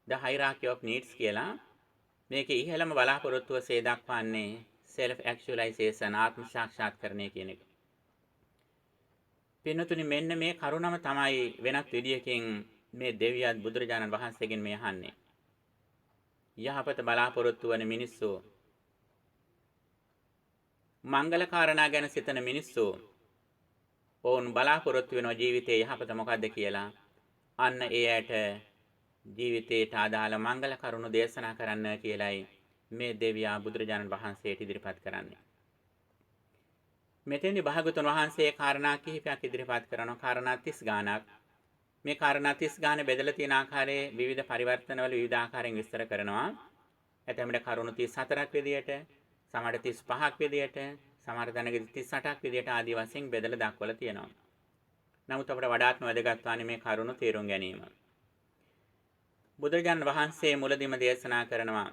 The hierarchy of needs කියලා. මේකේ ඉහළම බලාපොරොත්තුවසේ දක්වන්නේ self actualization, ආත්ම සාක්ෂාත්කරණය කියන එක. පින්නතුනි මෙන්න මේ කරුණම තමයි වෙනත් විදියකින් මේ දෙවියන් බුදුරජාණන් වහන්සේගෙන් මේ අහන්නේ. යහපත බලාපොරොත්තු වන මිනිස්සු, මංගල කාරණා ගැන සිතන මිනිස්සු, ඔවුන් බලාපොරොත්තු වෙන ජීවිතයේ යහපත මොකද්ද කියලා අන්න ඒ ඇයට ජීවිතයට අදාළ මංගල කරුණු දේශනා කරන්න කියලයි මේ දෙවියා බුදුරජාණන් වහන්සේට ඉදිරිපත් කරන්නේ. මෙතෙන්දි භාගතුන් වහන්සේ කාරණා කිහිපයක් ඉදිරිපත් කරනවා. කාරණා 30 ගාණක්. මේ කාරණා 30 ගාණ බෙදලා තියෙන ආකාරයේ විවිධ පරිවර්තනවල විවිධ ආකාරයෙන් විස්තර කරනවා. ඇතැම්මට කරුණු 34ක් විදියට, සමහරට 35ක් විදියට, සමහර තැනකදී 38ක් විදියට ආදී වශයෙන් බෙදලා දක්වලා තියෙනවා. නමුත් අපිට වඩාත්ම වැදගත් වන්නේ මේ කරුණු තේරුම් ගැනීම. බුදුරජාණන් වහන්සේ මුලදීම දේශනා කරනවා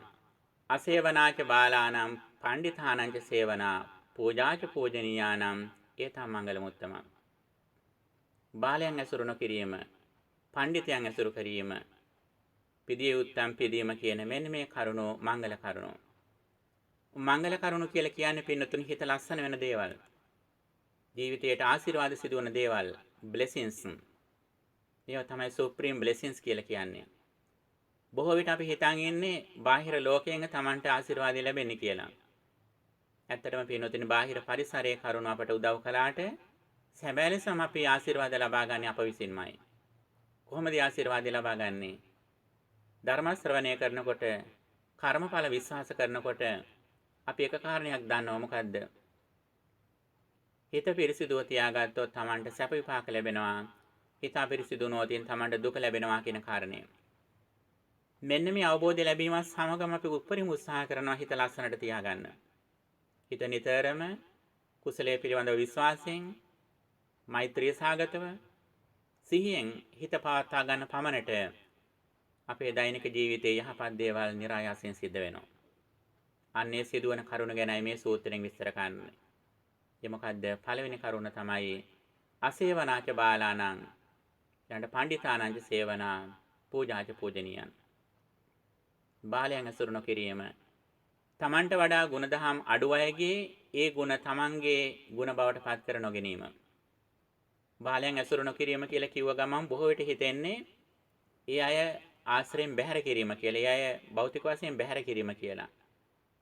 අසේවනාච බාලානම් පණ්ඩිතානංච සේවනා පූජාච පූජනීයානම් ඒතා මංගලමුත්තම. බාලයන් ඇසුරු නොකිරීම, පණ්ඩිතයන් ඇසුරු කිරීම, පිදිය උත්තම් පිදීම කියන මෙන්න මේ කරුණෝ මංගල කරුණෝ. මංගල කරුණු කියලා කියන්නේ පින්නතුනි හිත ලස්සන වෙන දේවල්. ජීවිතයට ආශිර්වාද සිදුවන දේවල්, blessings. මේවා තමයි supreme blessings කියලා කියන්නේ. බොහෝ විට අපි හිතන් ඉන්නේ බාහිර ලෝකයෙන් Tamanට ආශිර්වාද ලැබෙන්නේ කියලා. ඇත්තටම පින්නතුනි බාහිර පරිසරයේ කරුණ අපට උදව් කළාට සැබෑ ලෙසම අපි ආශිර්වාද ලබා ගන්න අප විසින්මයි. කොහොමද ආශිර්වාද ලබා ගන්නේ? ධර්ම ශ්‍රවණය කරනකොට, කර්මඵල විශ්වාස කරනකොට අපි එක කාරණයක් දන්නවා. මොකද්ද? හිත පිරිසිදුව තියාගත්තොත් Tamanට සැප විපාක ලැබෙනවා. හිත අපිරිසිදු නොවතින් Tamanට දුක ලැබෙනවා කියන කාරණය. මෙන්න මේ අවබෝධය ලැබීමත් සමගම අපි උපරිම උත්සාහ කරනවා හිත ලස්සනට තියාගන්න. හිත නිතරම කුසලයේ පිළිබඳව විශ්වාසයෙන්, මෛත්‍රිය සාගතව, සිහියෙන් හිත පවත්වා ගන්න පමණට අපේ දෛනික ජීවිතයේ යහපත් දේවල් નિરાයාසයෙන් සිද්ධ වෙනවා. අන්නේ සිදුවන කරුණ ගැනයි මේ සූත්‍රයෙන් විස්තර කරන්නේ. ඒ මොකද්ද? පළවෙනි කරුණ තමයි අසේවනාච බාලානං ඊළඟ පණ්ඩිතානංච සේවනා පූජාච පූජනීයං. බාලයන් ඇසුරු නොකිරීම. තමන්ට වඩා ගුණදහම් අඩු අයගේ ඒ ගුණ තමන්ගේ ගුණ බවට පත් කර නොගැනීම. බාලයන් ඇසුරු නොකිරීම කියලා කිව්ව ගමන් බොහෝ විට හිතෙන්නේ ඒ අය ආශ්‍රයෙන් බැහැර කිරීම කියලා. ඒ අය භෞතික වශයෙන් බැහැර කිරීම කියලා.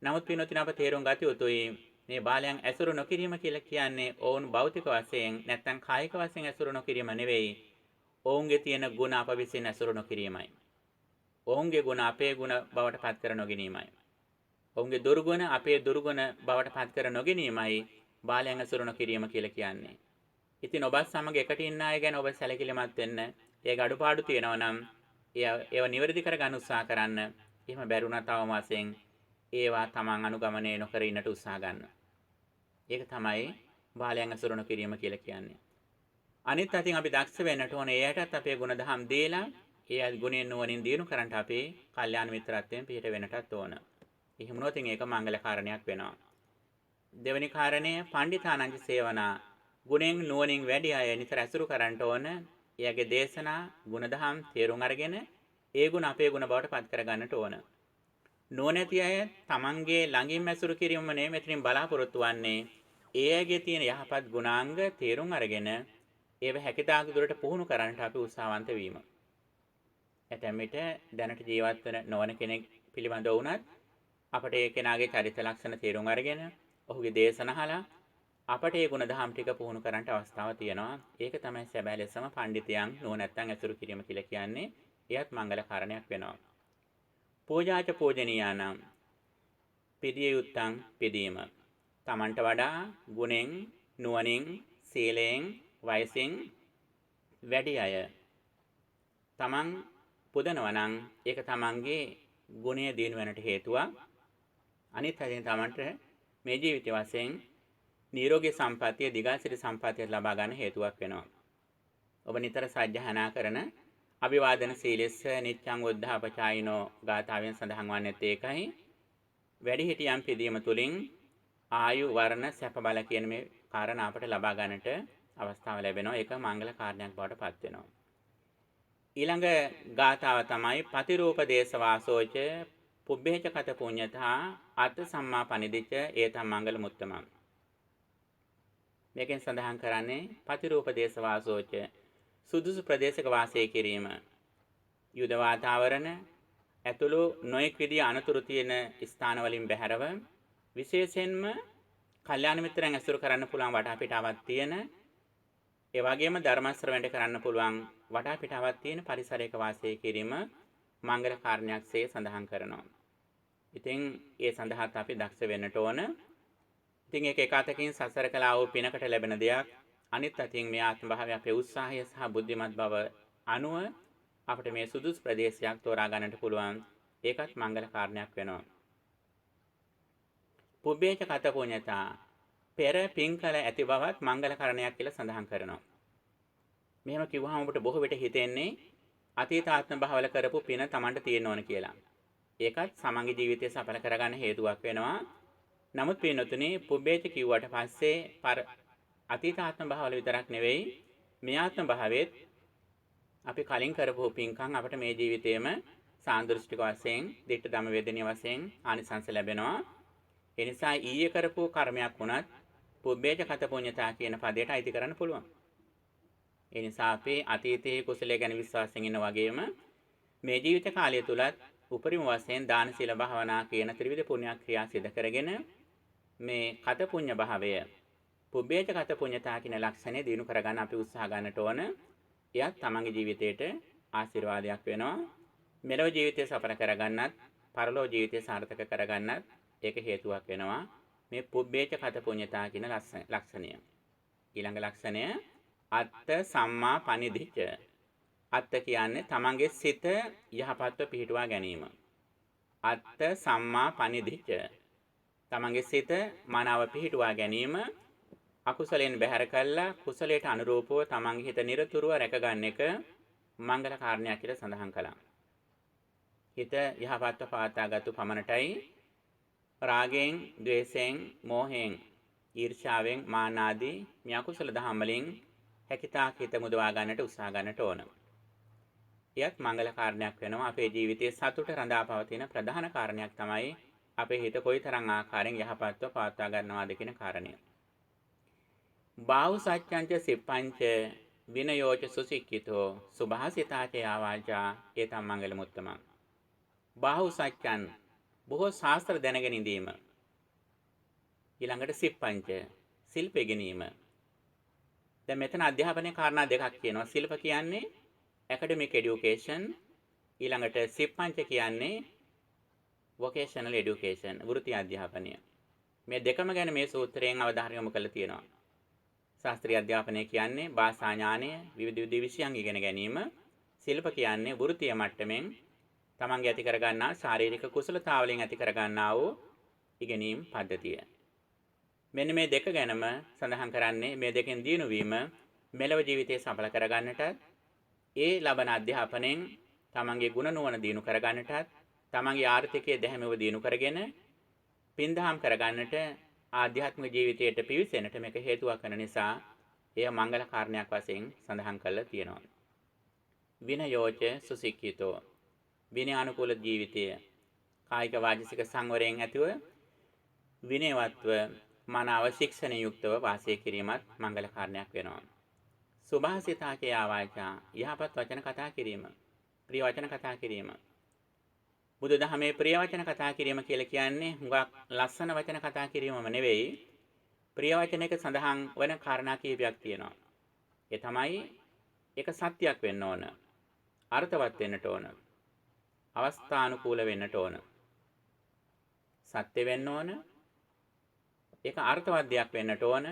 නමුත් පින්වත්නි අප තේරුම් ගත යුතුයි මේ බාලයන් ඇසුරු නොකිරීම කියලා කියන්නේ ඔවුන් භෞතික වශයෙන් නැත්නම් කායික වශයෙන් ඇසුරු නොකිරීම නෙවෙයි. ඔවුන්ගේ තියෙන ගුණ අප විසින් ඇසුරු නොකිරීමයි. ඔවුන්ගේ ගුණ අපේ ගුණ බවට පත් කර නොගැනීමයි. ඔවුන්ගේ දුර්ගුණ අපේ දුර්ගුණ බවට පත් කර නොගැනීමයි බාලයන් ඇසුරු නොකිරීම කියලා කියන්නේ. ඉතින් ඔබත් සමග එකට ඉන්න අය ගැන ඔබ සැලකිලිමත් වෙන්න. ඒ අඩුපාඩු තියෙනවා නම් ඒව නිවැරදි කරගන්න උත්සාහ කරන්න. එහෙම බැරුණා තවම වශයෙන් ඒවා තමන් අනුගමනය නොකර ඉන්නට උත්සාහ ගන්න. ඒක තමයි බාලයන් අසුරන කිරීම කියලා කියන්නේ. අනිත් අතින් අපි දක්ෂ වෙන්නට ඕනේ එයටත් අපේ ගුණධම් දීලා ඒ ගුණයෙන් නුවණින් දිනු කරන්ට අපි කල්යාණ මිත්‍රත්වයෙන් පිට වෙන්නටත් ඕන. එහෙම වුණොත් ඒක මංගල කාරණයක් වෙනවා. දෙවෙනි කාරණය පණ්ඩිතානංච සේවනා ගුණෙන් නුවණින් වැඩි අය නිතර ඇසුරු කරන්නට ඕන. එයාගේ දේශනා ගුණධම් තේරුම් අරගෙන ඒ ගුණ අපේ ගුණ බවට පත් කර ගන්නට ඕන. නුවණැති අය තමන්ගේ ළඟින් ඇසුරු කිරීම නෙමෙයි මෙතනින් බලාපොරොත්තු වෙන්නේ. ඒ අයගේ තියෙන යහපත් ගුණාංග තේරුම් අරගෙන ඒව හැකිතාක් දුරට පුහුණු කරන්නට අපි උත්සාහවන්ත වීම. ඇතැම් විට දැනට ජීවත් වෙන නොවන කෙනෙක් පිළිබඳව වුණත් අපට ඒ කෙනාගේ චරිත ලක්ෂණ තේරුම් අරගෙන ඔහුගේ දේශන අහලා අපට ඒ ගුණධම් ටික පුහුණු කරන්නට අවස්ථාවක් තියෙනවා. ඒක තමයි සැබෑ ලෙසම පඬිතයන් නුවණැත්තන් ඇසුරු කිරීම කියලා කියන්නේ. එයත් මංගල කාරණයක් වෙනවා. පූජාච පූජනීයානම් පිළිය යුත්තන් පිළීම. තමන්ට වඩා ගුණෙන් නුවණින් සීලයෙන් වයසින් වැඩි අය තමන් පුදනවා නම් ඒක තමන්ගේ ගුණය දිනු වෙනට හේතුවක්. අනිත් අතින් තමන්ට මේ ජීවිත වශයෙන් නිරෝගී සම්පත්තිය දිගාසිරි සම්පත්තිය ලබා ගන්න හේතුවක් වෙනවා. ඔබ නිතර සජ්ජහනා කරන අභිවාදන සීලෙස්ස නිච්ඡං උද්ධාපචායිනෝ ගාථාවෙන් සඳහන් වන්නේ ඒකයි. වැඩිහිටියන් පිදීම තුලින් ආයු වර්ණ සැප බල කියන මේ කාරණා අපට ලබා ගන්නට අවස්ථාව ලැබෙනවා. ඒක මංගල කාරණයක් බවට පත් වෙනවා. ඊළඟ ගාථාව තමයි පතිරූප දේශ වාසෝච පුබ්බේච කත පුඤ්ඤතා අත් සම්මා පනිදිච ඒතම් මංගල මුත්තමං. මේකෙන් සඳහන් කරන්නේ පතිරූප දේශ වාසෝච සුදුසු ප්‍රදේශක වාසය කිරීම. යුද වාතාවරණ ඇතුළු නොයෙක් විදිය අනතුරු තියෙන ස්ථාන වලින් බැහැරව විශේෂයෙන්ම කල්යාණ මිත්‍රයන් ඇසුරු කරන්න පුළුවන් වටා පිටාවක් තියෙන ඒ වගේම ධර්ම ශ්‍රවණය කරන්න පුළුවන් වටා පිටාවක් තියෙන පරිසරයක වාසය කිරීම මංගල කාරණයක්සේ සඳහන් කරනවා. ඉතින් ඒ සඳහාත් අපි දක්ෂ වෙන්නට ඕන. ඉතින් ඒක එකතකින් සසර කළා වූ පිනකට ලැබෙන දෙයක්. අනිත් අතින් මේ ආත්ම භාවය අපේ උත්සාහය සහ බුද්ධිමත් බව අනුව අපිට මේ සුදුසු ප්‍රදේශයක් තෝරා ගන්නට පුළුවන්. ඒකත් මංගල කාරණයක් වෙනවා. පුබ්බේච කත පුඤ්ඤතා පෙර පින්කල ඇති බවත් මංගල කරණයක් කියලා සඳහන් කරනවා. මෙහෙම කිව්වහම ඔබට බොහෝ විට හිතෙන්නේ අතීත ආත්ම භාවවල කරපු පින Tamanට තියෙන්න ඕන කියලා. ඒකත් සමන්ගේ ජීවිතය සඵල කරගන්න හේතුවක් වෙනවා. නමුත් පින්නතුනේ පුබ්බේච කිව්වට පස්සේ අතීත ආත්ම භාවවල විතරක් නෙවෙයි මේ ආත්ම භාවයේත් අපි කලින් කරපු පින්කම් අපිට මේ ජීවිතේම සාන්දෘෂ්ටික වශයෙන්, දිට්ඨ ධම්ම වේදනීය වශයෙන් ආනිසංස ලැබෙනවා. ඒ නිසා ඊයේ කරපු කර්මයක් වුණත් පුබ්බේච කත පුඤ්ඤතා කියන පදයට අයිති කරන්න පුළුවන්. ඒ නිසා අපේ අතීතයේ කුසලයේ ගැන විශ්වාසයෙන් ඉන්න වගේම මේ ජීවිත කාලය තුලත් උපරිම වශයෙන් දාන සීල භාවනා කියන ත්‍රිවිධ පුණ්‍ය ක්‍රියා සිදු කරගෙන මේ කත පුඤ්ඤ භාවය පුබ්බේච කත පුඤ්ඤතා කියන ලක්ෂණය දිනු කරගන්න අපි උත්සාහ ගන්නට ඕන. එයත් තමන්ගේ ජීවිතයට ආශිර්වාදයක් වෙනවා. මෙලොව ජීවිතය සඵල කරගන්නත්, පරලොව ජීවිතය සාර්ථක කරගන්නත් ඒක හේතුවක් වෙනවා. මේ පුබ්බේච කත පුඤ්ඤතා කියන ලක්ෂණය. ඊළඟ ලක්ෂණය අත්ත සම්මා පනිදිච. අත්ත කියන්නේ තමන්ගේ සිත යහපත්ව පිහිටුවා ගැනීම. අත්ත සම්මා පනිදිච. තමන්ගේ සිත මනාව පිහිටුවා ගැනීම අකුසලයෙන් බැහැර කළා කුසලයට අනුරූපව තමන්ගේ හිත නිරතුරුව රැකගන්න එක මංගල කාරණයක් කියලා සඳහන් කළා. හිත යහපත්ව පවත්වාගත්තු පමණටයි රාගයෙන්, ද්වේෂයෙන්, මෝහයෙන්, ඊර්ෂ්‍යාවෙන්, මාන ආදී මේ අකුසල දහම් වලින් හැකිතාක් හිත මුදවා ගන්නට උත්සාහ ගන්නට ඕන. එයත් මංගල කාරණයක් වෙනවා. අපේ ජීවිතයේ සතුට රඳා පවතින ප්‍රධාන කාරණයක් තමයි අපේ හිත කොයිතරම් ආකාරයෙන් යහපත්ව පවත්වා ගන්නවාද කියන කාරණය. බාහු සත්‍යංච සිප්පංච විනයෝච සුසික්ඛිතෝ සුභාසිතාච යාවාචා ඒතම් මංගල මුත්තමං. බාහු සත්‍යං බොහෝ ශාස්ත්‍ර දැනගෙන ඉඳීම. ඊළඟට සිප්පංච ශිල්ප ඉගෙනීම. දැන් මෙතන අධ්‍යාපනයේ කාරණා දෙකක් කියනවා. ශිල්ප කියන්නේ academic education, ඊළඟට සිප්පංච කියන්නේ vocational education, වෘත්ති අධ්‍යාපනය. මේ දෙකම ගැන මේ සූත්‍රයෙන් අවධානය යොමු කරලා තියෙනවා. ශාස්ත්‍රීය අධ්‍යාපනය කියන්නේ භාෂා ඥානය, විවිධ විෂයන් ඉගෙන ගැනීම. ශිල්ප කියන්නේ වෘත්තීය මට්ටමින් තමන්ගේ ඇති කරගන්නා ශාරීරික කුසලතාවලින් ඇති කරගන්නා වූ ඉගෙනීම් පද්ධතිය. මෙන්න මේ දෙක ගැනම සඳහන් කරන්නේ මේ දෙකෙන් දිනු වීම මෙලව ජීවිතය සඵල කරගන්නටත් ඒ ලබන අධ්‍යාපනයෙන් තමන්ගේ ගුණ නුවණ දිනු කරගන්නටත් තමන්ගේ ආර්ථිකය දැහැමිව දිනු කරගෙන පින්දහම් කරගන්නට ආධ්‍යාත්මික ජීවිතයට පිවිසෙන්නට මේක හේතුවක් වෙන නිසා එය මංගල කාරණයක් වශයෙන් සඳහන් කරලා තියෙනවා. විනයෝච සුසික්ඛිතෝ විනයානුකූල ජීවිතය කායික වාචික සංවරයෙන් ඇතිව විනයවත්ව මනාව ශික්ෂණ යුක්තව වාසය කිරීමත් මංගල කාරණයක් වෙනවා. සුභාසිතාකේ ආවාචා යහපත් වචන කතා කිරීම, ප්‍රිය වචන කතා කිරීම. බුදුදහමේ ප්‍රිය වචන කතා කිරීම කියලා කියන්නේ හුඟක් ලස්සන වචන කතා කිරීමම නෙවෙයි. ප්‍රිය වචනයක සඳහන් වන කාරණා කීපයක් තියෙනවා. ඒ තමයි ඒක සත්‍යයක් වෙන්න ඕන. අර්ථවත් වෙන්නට ඕන. අවස්ථානුකූල වෙන්නට ඕන. සත්‍ය වෙන්න ඕන. ඒක අර්ථවත් දෙයක් වෙන්නට ඕන.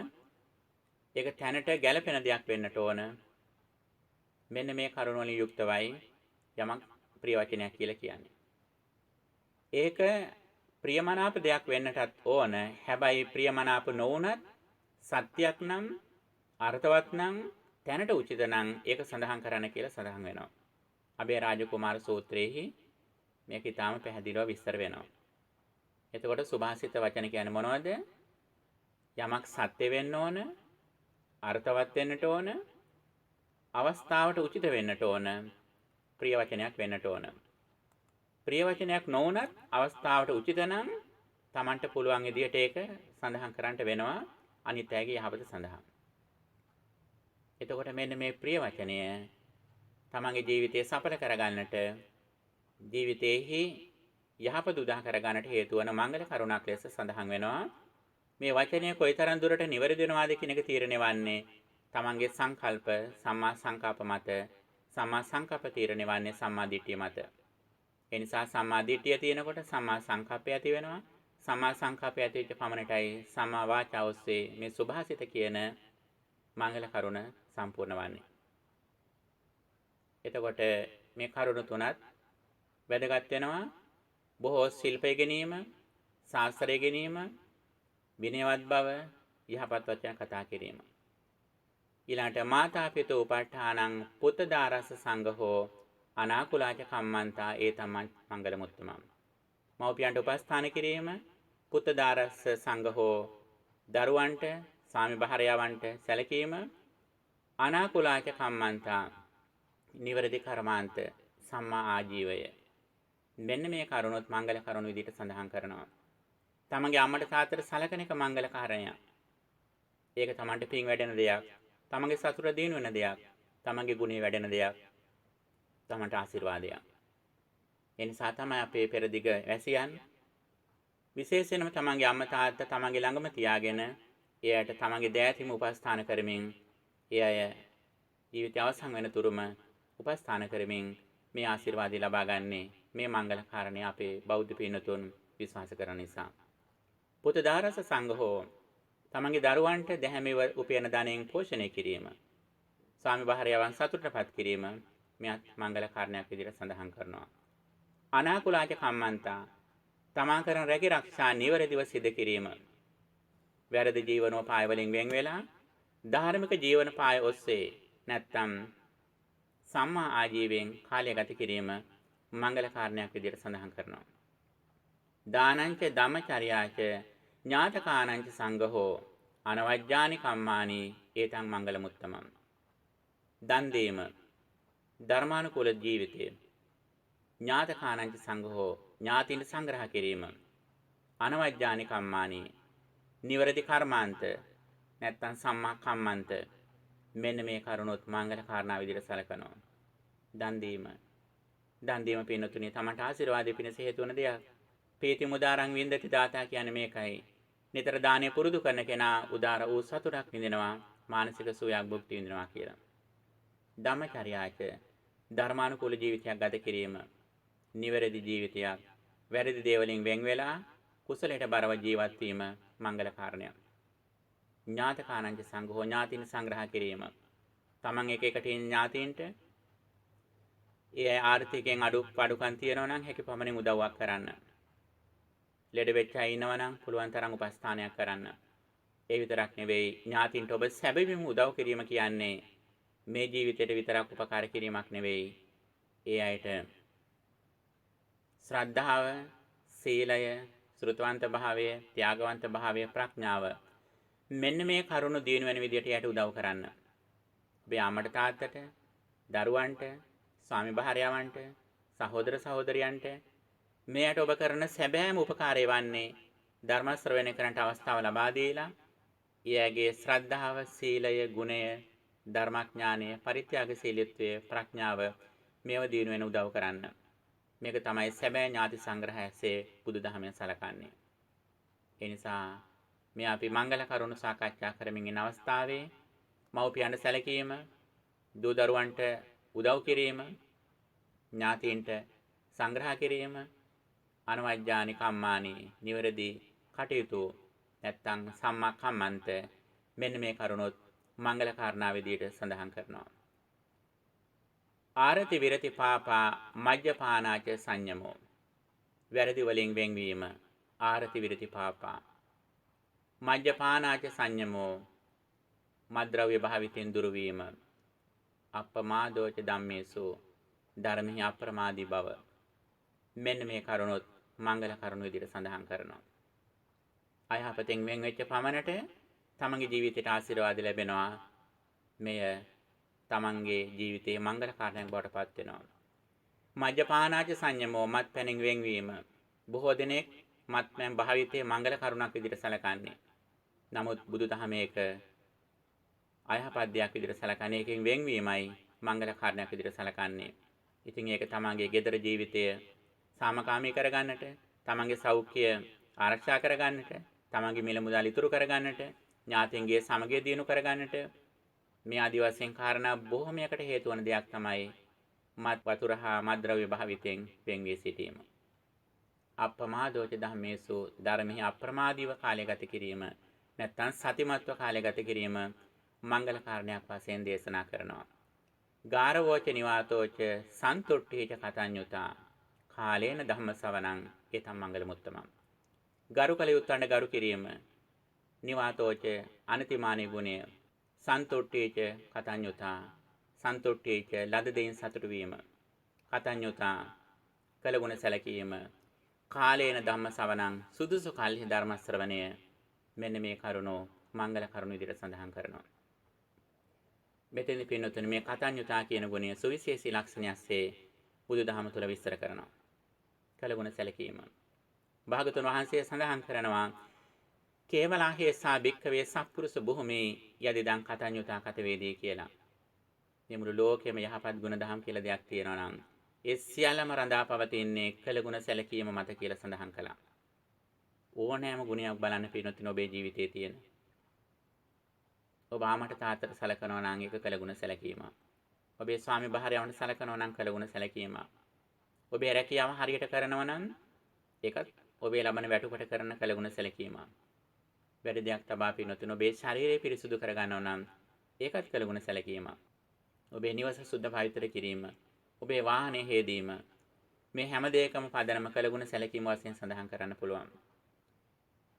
ඒක තැනට ගැළපෙන දෙයක් වෙන්නට ඕන. මෙන්න මේ කරුණ වලින් යුක්තවයි යමක් ප්‍රිය වචනයක් කියලා කියන්නේ. ඒක ප්‍රියමනාප දෙයක් වෙන්නටත් ඕන. හැබැයි ප්‍රියමනාප නොවුනත් සත්‍යයක් නම් අර්ථවත් නම් තැනට උචිත නම් ඒක සඳහන් කරන්න කියලා සඳහන් වෙනවා. අබේ රාජකුමාර සූත්‍රයේහි මේක ඊටාම පැහැදිලිව විස්තර වෙනවා. එතකොට සුභාසිත වචන කියන්නේ මොනවද? යමක් සත්‍ය වෙන්න ඕන, අර්ථවත් වෙන්නට ඕන, අවස්ථාවට උචිත වෙන්නට ඕන, ප්‍රිය වචනයක් වෙන්නට ඕන. ප්‍රිය වචනයක් නොවුනත් අවස්ථාවට උචිත නම් Tamanට පුළුවන් විදියට ඒක සඳහන් කරන්නට වෙනවා අනිත් අයගේ යහපත සඳහා. එතකොට මෙන්න මේ ප්‍රිය වචනය තමන්ගේ ජීවිතය සඵල කරගන්නට ජීවිතයේහි යහපත උදා කරගන්නට හේතු වන මංගල කරුණක් ලෙස සඳහන් වෙනවා. මේ වචනය කොයිතරම් දුරට නිවැරදි වෙනවාද කියන එක තීරණය වන්නේ තමන්ගේ සංකල්ප සම්මා සංකල්ප මත. සම්මා සංකල්ප තීරණය වන්නේ සම්මා දිට්ඨිය මත. ඒ නිසා සම්මා දිට්ඨිය තියෙනකොට සම්මා සංකල්පය ඇති වෙනවා. සම්මා සංකල්පය ඇති වෙච්ච පමණටයි සම්මා වාචා ඔස්සේ මේ සුභාසිත කියන මංගල කරුණ සම්පූර්ණ වන්නේ. එතකොට මේ කරුණ තුනත් වැදගත් වෙනවා. බොහෝ ශිල්පය ගැනීම, ශාස්ත්‍රය ගැනීම, විනයවත් බව, යහපත් වචන කතා කිරීම. ඊළඟට මාතා පිතෝ උපට්ඨානං පුත්තදාරස සංඝෝ අනාකුලාච කම්මන්තා ඒ තමයි මංගල මුත්තමම්. මව්පියන්ට උපස්ථාන කිරීම, පුත්තදාරස සංඝෝ දරුවන්ට, ස්වාමි භාර්යාවන්ට සැලකීම, අනාකුලාච කම්මන්තා නිවැරදි කර්මාන්ත, සම්මා ආජීවය. මෙන්න මේ කරුණොත් මංගල කරුණු විදිහට සඳහන් කරනවා. තමන්ගේ අම්මට තාත්තට සලකන එක මංගල කාරණයක්. ඒක තමන්ට පින් වැඩෙන දෙයක්. තමන්ගේ සතුට දිනු වෙන දෙයක්. තමන්ගේ ගුණය වැඩෙන දෙයක්. තමන්ට ආශිර්වාදයක්. ඒ නිසා තමයි අපේ පෙරදිග වැසියන් විශේෂයෙන්ම තමන්ගේ අම්මා තාත්තා තමන්ගේ ළඟම තියාගෙන එයාට තමන්ගේ දෑතිම උපස්ථාන කරමින් ඒ අය ජීවිතය අවසන් වෙන තුරුම උපස්ථාන කරමින් මේ ආශිර්වාදය ලබා ගන්නේ මේ මංගල කාරණේ අපේ බෞද්ධ පින්නතුන් විශ්වාස කරන නිසා. පුතදාරස සංඝෝ තමන්ගේ දරුවන්ට දැහැමිව උපයන ධනයෙන් පෝෂණය කිරීම, ස්වාමි භාර්යාවන් සතුටටපත් කිරීම මෙයත් මංගල කාරණයක් විදිහට සඳහන් කරනවා. අනාකුලාච කම්මන්තා තමා කරන රැකී ආරක්ෂා නිවැරදිව සිදු කිරීම, වැරදි ජීවනෝපාය වලින් වෙන් වෙලා ධාර්මික ජීවන පාය ඔස්සේ නැත්තම් සම්මා ආජීවයෙන් කාලය ගත කිරීම මංගල කාරණයක් විදිහට සඳහන් කරනවා. දානංච ධම්මචර්යාච ඥාතකානංච සංඝෝ අනවජ්ජානි කම්මානි ඒතං මංගල මුත්තමං. දන් දීම, ධර්මානුකූල ජීවිතය, ඥාතකානංච සංඝෝ ඥාතින් සංග්‍රහ කිරීම, අනවජ්ජානි කම්මානි නිවැරදි කර්මාන්ත නැත්තම් සම්මා කම්මන්ත. මෙන්න මේ කරුණොත් මංගල කාරණා විදිහට සැලකනවා. දන් දීම. දන් දීම පින්නතුනේ තමන්ට ආශිර්වාදෙ පිණිස හේතු වන දෙයක්. පීති මුදාරං වින්දති දාතා කියන්නේ මේකයි. නිතර දානය පුරුදු කරන කෙනා උදාර වූ සතුටක් විඳිනවා, මානසික සුවයක් භුක්ති විඳිනවා කියලා. ධම්මචර්යාච ධර්මානුකූල ජීවිතයක් ගත කිරීම, නිවැරදි ජීවිතයක්, වැරදි දේවලින් වෙන් වෙලා කුසලයට බරව ජීවත් වීම මංගල කාරණයක්. ඥාතකානංච සංඝෝ ඥාතින් සංග්‍රහ කිරීම. තමන් එක එකට ඥාතීන්ට ඒ ආර්ථිකයෙන් අඩුපාඩුකම් තියෙනවා නම් හැකි පමණින් උදව්වක් කරන්න. ලෙඩ වෙච්ච අය ඉන්නවා නම් පුළුවන් තරම් උපස්ථානයක් කරන්න. ඒ විතරක් නෙවෙයි ඥාතින්ට ඔබ සැබවින්ම උදව් කිරීම කියන්නේ මේ ජීවිතේට විතරක් උපකාර කිරීමක් නෙවෙයි. ඒ අයට ශ්‍රද්ධාව, සීලය, ශ්‍රුතවන්ත භාවය, ත්‍යාගවන්ත භාවය, ප්‍රඥාව මෙන්න මේ කරුණු දිනු වෙන විදියට යට උදව් කරන්න. ඔබේ අම්මට තාත්තට, දරුවන්ට, ස්වාමි භාර්යාවන්ට, සහෝදර සහෝදරියන්ට මෙයට ඔබ කරන සැබෑම උපකාරය වන්නේ ධර්ම ශ්‍රවණය කරන්නට අවස්ථාව ලබා දීලා එයාගේ ශ්‍රද්ධාව, සීලය, ගුණය, ධර්මඥානය, පරිත්‍යාගශීලීත්වය, ප්‍රඥාව මේව දිනු වෙන උදව් කරන්න. මේක තමයි සැබෑ ඥාති සංග්‍රහයසේ බුදුදහමෙන් සලකන්නේ. ඒ නිසා මේ අපි මංගල කරුණු සාකච්ඡා කරමින් ඉන්න අවස්ථාවේ මව්පියන්ට සැලකීම, දූ දරුවන්ට උදව් කිරීම, ඥාතීන්ට සංග්‍රහ කිරීම, අනවජ්ජානි කම්මානි නිවැරදි කටයුතු නැත්තම් සම්මා කම්මන්ත මෙන්න මේ කරුණොත් මංගල කාරණා විදියට සඳහන් කරනවා. ආරති විරති පාපා මජ්ජපානාච සංයමෝ. වැරදි වලින් වෙන්වීම ආරති විරති පාපා. මජ්ජපානාච සංයමෝ මද්ද්‍රව්‍ය භාවිතෙන් දුරු වීම. අප්පමාදෝච ධම්මේසු ධර්මෙහි අප්‍රමාදී බව. මෙන්න මේ කරුණොත් මංගල කරුණු විදියට සඳහන් කරනවා. අයහපතෙන් වෙන් වෙච්ච පමණට තමන්ගේ ජීවිතයට ආශිර්වාද ලැබෙනවා. මෙය තමන්ගේ ජීවිතයේ මංගල කාරණයක් බවට පත් වෙනවා. මජ්ජපානාච සංයමෝ මත්පැනින් වෙන්වීම. බොහෝ දෙනෙක් මත්පැන් භාවිතයේ මංගල කරුණක් විදිහට සැලකන්නේ. නමුත් බුදුදහම ඒක අයහපත් දෙයක් විදිහට සැලකන්නේ. ඒකෙන් වෙන්වීමයි මංගල කාරණයක් විදිහට සැලකන්නේ. ඉතින් ඒක තමන්ගේ ගෙදර ජීවිතය සාමකාමී කරගන්නට, තමන්ගේ සෞඛ්‍යය ආරක්ෂා කරගන්නට, තමන්ගේ මිල මුදල් ඉතුරු කරගන්නට, ඥාතීන්ගේ සමගිය දිනු කරගන්නට මේ ආදි වශයෙන් කාරණා බොහොමයකට හේතු වන දෙයක් තමයි මත් වතුර හා මත්ද්‍රව්‍ය භාවිතයෙන් වෙන් වී සිටීම. අප්‍රමාදෝච ධම්මේසු ධර්මෙහි අප්‍රමාදීව කාලය ගත කිරීම නැත්නම් සතිමත්ව කාලය ගත කිරීම මංගල කාරණයක් වශයෙන් දේශනා කරනවා. ගාරවෝච නිවාතෝච සන්තුට්ඨීච කතඤ්ඤුතා කාලේන ධම්ම ශ්‍රවණං ඒතම් මංගල මුත්තමං. ගරු කළ යුත්තන්ට ගරු කිරීම, නිවාතෝච අනතිමානී ගුණය, සන්තුට්ඨීච කතඤ්ඤුතා සන්තුට්ඨීච ලද දෙයින් සතුටු වීම, කතඤ්ඤුතා කළ ගුණ සැලකීම, කාලේන ධම්ම ශ්‍රවණං සුදුසු කල්හි ධර්ම ශ්‍රවණය මෙන්න මේ කරුණෝ මංගල කරුණු විදිහට සඳහන් කරනවා. මෙතෙන්දී පින්නතුනි මේ කතඤ්ඤුතා කියන ගුණය සුවිශේෂී ලක්ෂණයක්සේ බුදුදහම තුළ විස්තර කරනවා. කළ ගුණ සැලකීම. භාගතුන් වහන්සේ සඳහන් කරනවා කේවලාහේසා භික්ඛවේ සත්පුරුෂ භූමේ යදිදං කතඤ්ඤුතා කතවේදී කියලා. මේ මුළු ලෝකෙම යහපත් ගුණ දහම් කියලා දෙයක් තියෙනවා නම් ඒ සියල්ලම රඳා පවතින්නේ කළ ගුණ සැලකීම මත කියලා සඳහන් කළා. ඕනෑම ගුණයක් බලන්න පින්නතුනි ඔබේ ජීවිතයේ තියෙන. ඔබ ආමට තාත්තට සලකනවා නම් ඒක කළ ගුණ සැලකීම. ඔබේ ස්වාමි භාර්යාවන්ට සලකනවා නම් කළ ගුණ සැලකීම. ඔබේ රැකියාව හරියට කරනවා නම් ඒකත් ඔබේ ලබන වැටුපට කරන කළ ගුණ සැලකීම. වැඩි දෙයක් තබා පින්නතුනි ඔබේ ශරීරය පිරිසුදු කර ගන්නවා නම් ඒකත් කළ ගුණ සැලකීම. ඔබේ නිවස සුද්ධ පවිත්‍ර කිරීම, ඔබේ වාහනේ හේදීම මේ හැම දෙයකම පදනම කළ ගුණ සැලකීම වශයෙන් සඳහන් කරන්න පුළුවන්.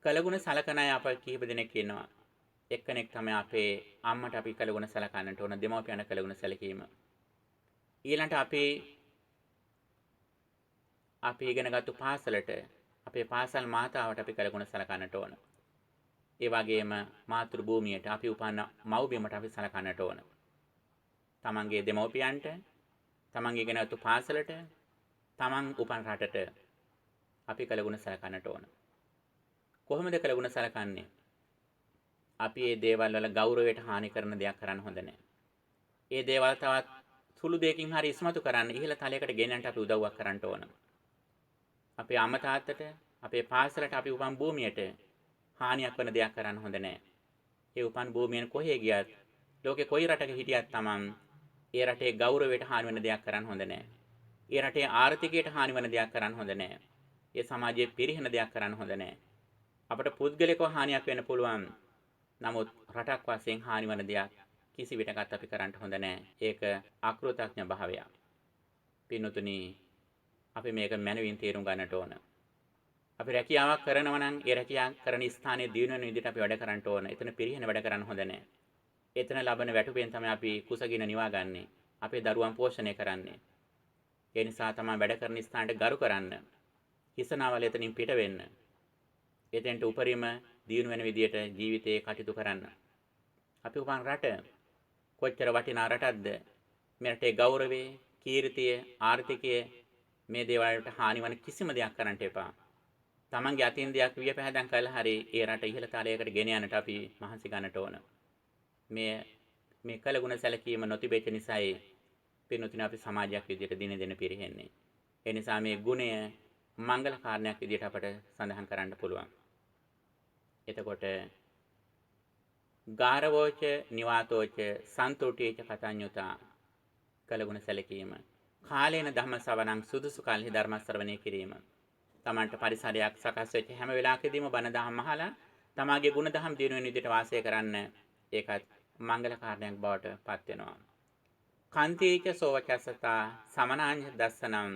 කළ ගුණ සලකන අය අප කිහිප දෙනෙක් ඉන්නවා. එක්කෙනෙක් තමයි අපේ අම්මට අපි කළ ගුණ සලකන්නට ඕන, දෙමව්පියන්ට කළ ගුණ සැලකීම. ඊළඟට අපි ඉගෙනගත්තු පාසලට අපේ පාසල් මාතාවට අපි කළ ගුණ සලකන්නට ඕන. ඒ වගේම මාතෘ භූමියට අපි උපන්න මව්බිමට අපි සලකන්නට ඕන. තමන්ගේ දෙමව්පියන්ට, තමන්ගේ ඉගෙනගත්තු පාසලට, තමන් උපන් රටට අපි කළ ගුණ සලකන්නට ඕන. කොහොමද කළ ගුණ සලකන්නේ? අපි මේ දේවල් වල ගෞරවයට හානි කරන දෙයක් කරන්න හොඳ නැහැ. මේ දේවල් තවත් සුළු දෙයකින් හරි ඉස්මතු කරන්න, ඉහළ තලයකට ගෙනියන්න අපි උදව්වක් කරන්න ඕන. අපේ අම්මා තාත්තට, අපේ පාසලට, අපි උපන් භූමියට හානියක් වෙන දෙයක් කරන්න හොඳ නැහැ. ඒ උපන් භූමියෙන් කොහේ ගියත්, ලෝකේ කොයි රටක හිටියත් තමන් ඒ රටේ ගෞරවයට හානි වෙන දෙයක් කරන්න හොඳ නැහැ. ඒ රටේ ආර්ථිකයට හානි වෙන දෙයක් කරන්න හොඳ නැහැ. ඒ සමාජයේ පිරිහෙන දෙයක් කරන්න හොඳ නැහැ. අපට පුද්ගලිකව හානියක් වෙන්න පුළුවන්. නමුත් රටක් වශයෙන් හානි වෙන දෙයක් කිසි විටකත් අපි කරන්න හොඳ නැහැ. ඒක අකෘතඥ භාවයක්. පින්නතුනි අපි මේක මනවින් තේරුම් ගන්නට ඕන. අපි රැකියාවක් කරනවා නම් ඒ රැකියාව කරන ස්ථානයේ දිනු වෙන විදිහට අපි වැඩ කරන්න ඕන. එතන පිරිහෙන වැඩ කරන්න හොඳ නැහැ. එතන ලබන වැටුපෙන් තමයි අපි කුසගින නිවාගන්නේ. අපේ දරුවන් පෝෂණය කරන්නේ. ඒ නිසා තමයි වැඩ කරන ස්ථානට ගරු කරන්න. හිසනාවල එතනින් පිට වෙන්න. එතෙන්ට උපරිම දියුණු වෙන විදියට ජීවිතේ කටයුතු කරන්න. අපි උපන් රට කොච්චර වටිනා රටක්ද? මේ රටේ ගෞරවය, කීර්තිය, ආර්ථිකය මේ දේවල් වලට හානි වන කිසිම දෙයක් කරන්න එපා. තමන්ගේ අතින් දෙයක් වියපැහැදම් කළා හරි ඒ රට ඉහළ තලයකට ගෙන යන්නට අපි මහන්සි ගන්නට ඕන. මේ කළගුණ සැලකීම නොතිබෙච්ච නිසායි පින්වතුනි අපි සමාජයක් විදියට දින දින පිරෙන්නේ. ඒ නිසා මේ ගුණය මංගල කාරණයක් විදියට අපට සඳහන් කරන්න පුළුවන්. එතකොට ගාරවෝච නිවාතෝච සන්තුට්ඨේච කතඤ්ඤුතා කළගුණ සැලකීම. කාලේන ධම්ම ශ්‍රවණං සුදුසු කල්හි ධර්ම ශ්‍රවණය කිරීම. තමන්ට පරිසරයක් සකස් වෙච්ච හැම වෙලාවකදීම බණ දහම් අහලා තමාගේ ගුණ දහම් දිනු වෙන විදිහට වාසය කරන්න ඒකත් මංගල කාරණයක් බවට පත් වෙනවා. කන්තේච සෝවචස්සතා සමනාඤ්ඤ දස්සනම්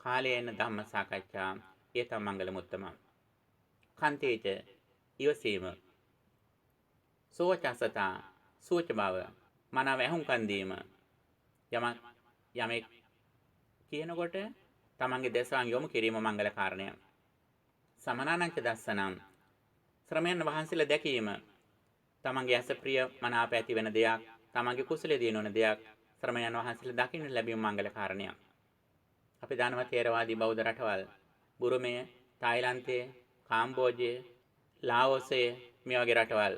කාලේන ධම්ම සාකච්ඡා ඒත මංගල මුත්තම. කන්තේච ඉවසීම. සෝවචස්සතා සෝච බව මනාව ඇහුම්කන් දීම. යමෙක් කියනකොට තමන්ගේ දේශාන් යොමු කිරීම මංගල කාරණය. සමනානංච දස්සනම් ශ්‍රමයන් වහන්සේලා දැකීම. තමන්ගේ ඇස ප්‍රිය මනාප ඇති වෙන දෙයක්, තමන්ගේ කුසලයේ දිනවන දෙයක් ශ්‍රමයන් වහන්සේලා දකින්න ලැබීම මංගල කාරණය. අපි දන්නවා ථේරවාදී බෞද්ධ රටවල් බුරුමය, තායිලන්තය, කාම්බෝජය, ලාओසය මේ වගේ රටවල්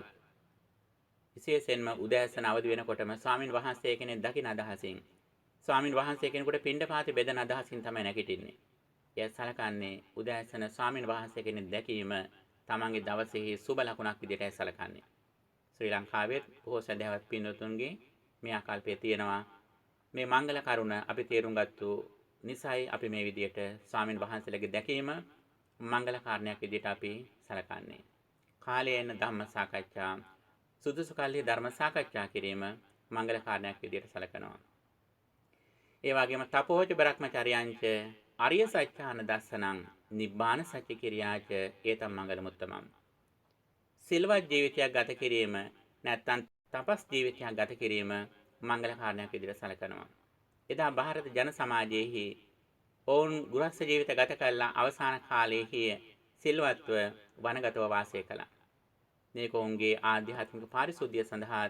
විශේෂයෙන්ම උදෑසන අවදි වෙනකොටම ස්වාමින් වහන්සේ කෙනෙක් දකින අදහසින් ස්වාමින් වහන්සේ කෙනෙකුට පිණ්ඩපාතේ බෙදන අදහසින් තමයි නැගිටින්නේ. එය සලකන්නේ උදෑසන ස්වාමින් වහන්සේ කෙනෙක් දැකීම තමන්ගේ දවසේ සුබ ලකුණක් විදිහටයි සලකන්නේ. ශ්‍රී ලංකාවේ බොහෝ සදහවත් පින්වතුන්ගේ මේ ආකල්පය තියෙනවා. මේ මංගල කරුණ අපි තේරුම් ගත්තු නිසායි අපි මේ විදිහට ස්වාමින් වහන්සේලගේ දැකීම මංගල කාරණයක් විදිහට අපි සලකන්නේ. කාලයෙන් ධම්ම සාකච්ඡා සුදුසු කල්හි ධර්ම සාකච්ඡා කිරීම මංගල කාරණයක් විදිහට සලකනවා. ඒ වගේම තපෝච බ්‍රහ්මචර්යංච ආර්ය සත්‍යාන දස්සනං නිබ්බාන සත්‍ය කිරියාච ඒතම් මංගල මුත්තමම්. සිල්වත් ජීවිතයක් ගත කිරීම නැත්නම් තපස් ජීවිතයක් ගත කිරීම මංගල කාරණයක් විදිහට සලකනවා. එදා ಭಾರತ ජන සමාජයේහි ඔවුන් ගෘහස්ත ජීවිත ගත කළා අවසාන කාලයේහි සිල්වත්ව වනගතව වාසය කළා. මේක ඔවුන්ගේ ආධ්‍යාත්මික පාරිශුද්ධිය සඳහා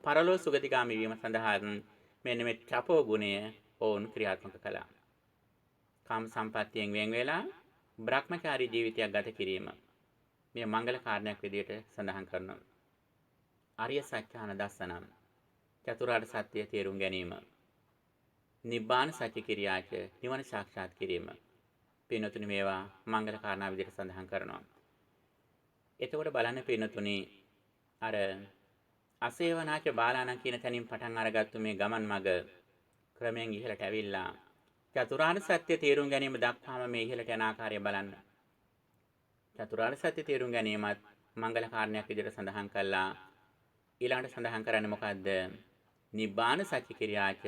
පරලෝ සුගතිගාමී වීම සඳහා මෙන්න මේ තපෝ ගුණය ඔවුන් ක්‍රියාත්මක කළා. කාම සම්පත්තියෙන් වෙන් වෙලා බ්‍රහ්මචාරී ජීවිතයක් ගත කිරීම මේ මංගල කාරණයක් විදිහට සඳහන් කරනවා. ආර්ය සත්‍යාන දස්සනම් චතුරාර්ය සත්‍ය තේරුම් ගැනීම. නිබ්බාන සත්‍ය කිරියාච නිවන සාක්ෂාත් කිරීම. පින්වතුනි මේවා මංගල කාරණා විදිහට සඳහන් කරනවා. එතකොට බලන්න පින්වතුනි අර අසේවනාච බාලාණන් කියන තැනින් පටන් අරගත්තු මේ ගමන් මඟ ක්‍රමයෙන් ඉහළට ඇවිල්ලා චතුරාර්ය සත්‍ය තේරුම් ගැනීම දක්වාම මේ ඉහළට යන ආකාරය බලන්න. චතුරාර්ය සත්‍ය තේරුම් ගැනීමත් මංගල කාරණයක් විදිහට සඳහන් කළා. ඊළඟට සඳහන් කරන්නේ මොකද්ද? නිබ්බාන සත්‍ය කිරියාච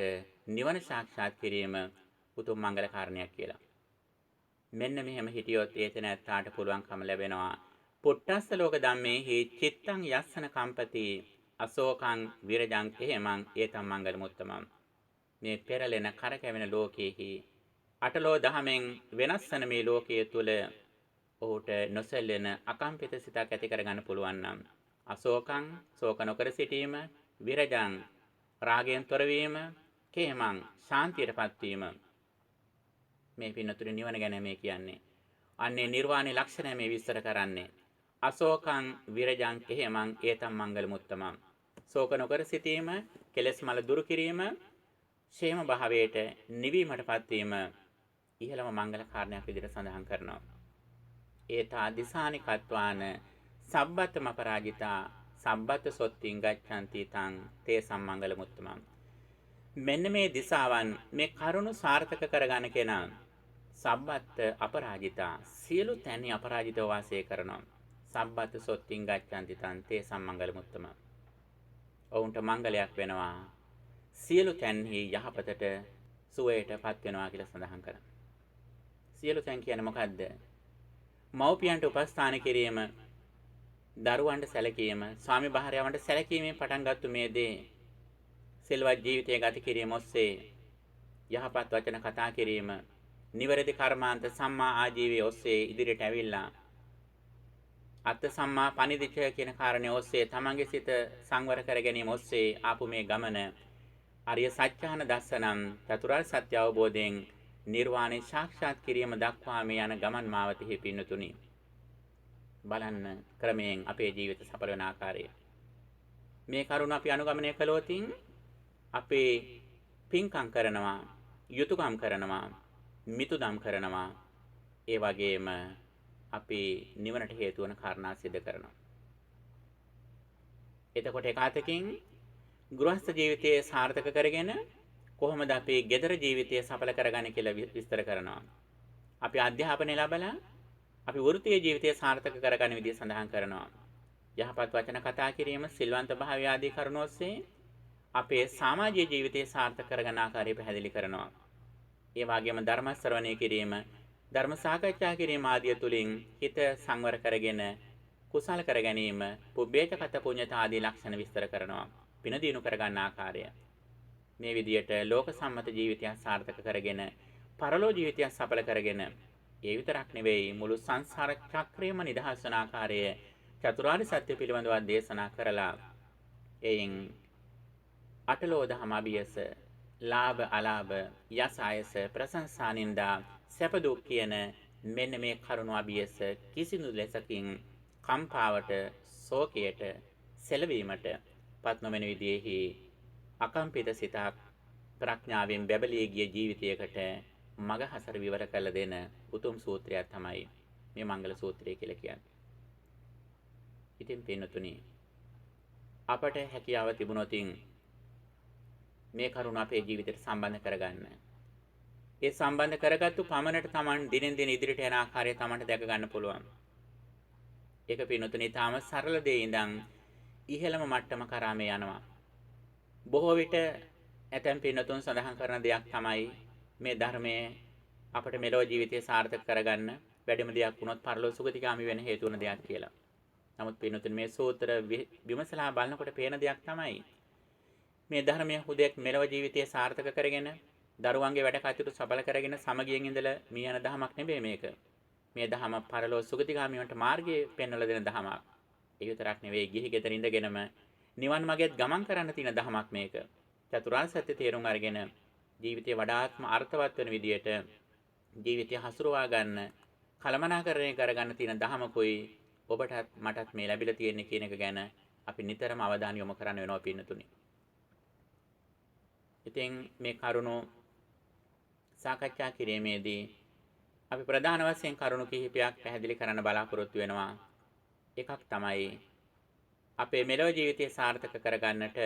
නිවන සාක්ෂාත් කිරීම උතුම් මංගල කාරණයක් කියලා. මෙන්න මෙහෙම හිටියොත් ඒතන ඇත්තාට පුළුවන්කම ලැබෙනවා. පුට්ටස්ස ලෝක ධම්මේහි චිත්තං යස්සන කම්පති අශෝකං විරජං එහෙමං ඒතම් මංගල මුත්තමං. මේ පෙරලෙන කරකැවෙන ලෝකයේහි අටලෝ දහමෙන් වෙනස් වන මේ ලෝකයේ තුල ඔහුට නොසැලෙන අකම්පිත සිතක් ඇති කරගන්න පුළුවන් නම් අශෝකං ශෝක නොකර සිටීම, විරජං රාගයෙන් තොර වීම, කේමං ශාන්තියටපත් වීම. මේ පින්නතුරි නිවන ගැන මේ කියන්නේ. අන්නේ නිර්වාණේ ලක්ෂණය මේ විස්තර කරන්නේ. අශෝකං විරජං එහෙමං ඒතම් මංගල මුත්තමං. ශෝක නොකර සිටීම, කෙලෙස් මල දුරු කිරීම, ക്ഷേම භාවයට නිවීමටපත් වීම ඉහළම මංගල කාරණයක් විදිහට සඳහන් කරනවා. ඒතා දිසානි කත්වාන සබ්බතම පරාජිතා සබ්බත සොත්තිං ගච්ඡanti තං තේ සම්මංගල මුත්තමං. මෙන්න මේ දිසාවන් මේ කරුණු සාර්ථක කරගන්න කෙනා සබ්බත් අපරාජිතා සියලු තැන් අපරාජිතව වාසය කරනවා. සබ්බත සොත්තිං ගච්ඡanti තං තේ සම්මංගල මුත්තමං. ඔවුන්ට මංගලයක් වෙනවා. සියලු තැන්හි යහපතට සුවයටපත් වෙනවා කියලා සඳහන් කරනවා. සියලු තැන් කියන්නේ මොකද්ද? මව්පියන්ට උපස්ථාන කිරීම, දරුවන්ට සැලකීම, ස්වාමි භාර්යාවන්ට සැලකීමෙන් පටන් ගත්තු මේ දේ සිල්වත් ජීවිතය ගත කිරීම ඔස්සේ යහපත් වචන කතා කිරීම, නිවැරදි කර්මාන්ත සම්මා ආජීවයේ ඔස්සේ ඉදිරියට ඇවිල්ලා අත්ථ සම්මා පනිදිච කියන කාරණේ ඔස්සේ තමන්ගේ සිත සංවර කර ගැනීම ඔස්සේ ආපු මේ ගමන අරිය සත්‍යාන දස්සනම් චතුරාර්ය සත්‍ය අවබෝධයෙන් නිර්වාණය සාක්ෂාත් කිරීම දක්වා මේ යන ගමන් මාවතෙහි පින්නතුනි බලන්න ක්‍රමයෙන් අපේ ජීවිත සඵල වෙන ආකාරය මේ කරුණ අපි අනුගමනය කළොත් අපේ පින්කම් කරනවා යුතුයකම් කරනවා මිතුදම් කරනවා ඒ වගේම අපි නිවනට හේතු වන කාරණා සිදු කරනවා. එතකොට ඒකාතකින් ගෘහස්ත ජීවිතයේ සාර්ථක කරගෙන කොහොමද අපේ ගෙදර ජීවිතය සඵල කරගන්නේ කියලා විස්තර කරනවා. අපි අධ්‍යාපනය ලැබලා අපි වෘත්තීය ජීවිතය සාර්ථක කරගන්න විදිය සඳහන් කරනවා. යහපත් වචන කතා කිරීම, සිල්වන්ත භාවය ආදී කරුණු ඔස්සේ අපේ සමාජීය ජීවිතය සාර්ථක කරගන්න ආකාරය පැහැදිලි කරනවා. ඒ වගේම ධර්ම ශ්‍රවණය කිරීම, ධර්ම සාකච්ඡා කිරීම ආදිය තුලින් හිත සංවර කරගෙන කුසල කර ගැනීම, පුබ්බේචකත පුඤ්ඤත ආදී ලක්ෂණ විස්තර කරනවා. පින දිනු කරගන්න ආකාරය. මේ විදියට ලෝක සම්මත ජීවිතය සාර්ථක කරගෙන පරලෝ ජීවිතය සඵල කරගෙන ඒ විතරක් නෙවෙයි මුළු සංසාර චක්‍රයම නිදහස් වන ආකාරය චතුරාර්ය සත්‍ය පිළිබඳව දේශනා කරලා එයින් අටලෝ දහම අභියස, ලාභ අලාභ, යස අයස, ප්‍රශංසා නින්දා, සැප දුක් කියන මෙන්න මේ කරුණු අභියස කිසිදු ලෙසකින් කම්පාවට, ශෝකයට, සැලවීමට පත් නොවන විදියෙහි අකම්පිත සිතක් ප්‍රඥාවෙන් බැබලී ගිය ජීවිතයකට මග හසර විවර කළ දෙන උතුම් සූත්‍රයක් තමයි මේ මංගල සූත්‍රය කියලා කියන්නේ. ඉතින් පින්නතුනි අපට හැකියාව තිබුණොත් මේ කරුණ අපේ ජීවිතයට සම්බන්ධ කරගන්න. ඒ සම්බන්ධ කරගත්තු පමණට Taman දිනෙන් දින ඉදිරියට යන ආකාරය Tamanට දැක ගන්න පුළුවන්. ඒක පින්නතුනි තාම සරල දෙය ඉඳන් ඉහළම මට්ටම කරා මේ යනවා. බොහෝ විට ඇතැම් පින්නතුන් සඳහන් කරන දෙයක් තමයි මේ ධර්මයේ අපට මෙලොව ජීවිතය සාර්ථක කරගන්න වැඩිම දෙයක් වුණොත් පරලෝ සුගතිගාමි වෙන හේතු වන දෙයක් කියලා. නමුත් පින්නතුනි මේ සූත්‍ර විමසලා බලනකොට පේන දෙයක් තමයි මේ ධර්මයේ හුදෙක් මෙලොව ජීවිතය සාර්ථක කරගෙන දරුවන්ගේ වැඩ කටයුතු සඵල කරගෙන සමගියෙන් ඉඳලා මිය යන දහමක් නෙමෙයි මේක. මේ දහම පරලෝ සුගතිගාමීන්ට මාර්ගයේ පෙන්වලා දෙන දහමක්. ඒ විතරක් නෙවෙයි ගිහි ගෙදර ඉඳගෙනම නිවන් මාර්ගයත් ගමන් කරන්න තියෙන දහමක් මේක. චතුරාර්ය සත්‍ය තේරුම් අරගෙන ජීවිතේ වඩාත්ම අර්ථවත් වෙන විදියට ජීවිතය හසුරවා ගන්න කලමනාකරණය කරගන්න තියෙන දහමකුයි ඔබටත් මටත් මේ ලැබිලා තියෙන්නේ කියන එක ගැන අපි නිතරම අවධානය යොමු කරන්න වෙනවා පින්නතුනි. ඉතින් මේ කරුණු සාකච්ඡා කිරීමේදී අපි ප්‍රධාන වශයෙන් කරුණු කිහිපයක් පැහැදිලි කරන්න බලාපොරොත්තු වෙනවා. එකක් තමයි අපේ මෙලොව ජීවිතය සාර්ථක කරගන්නට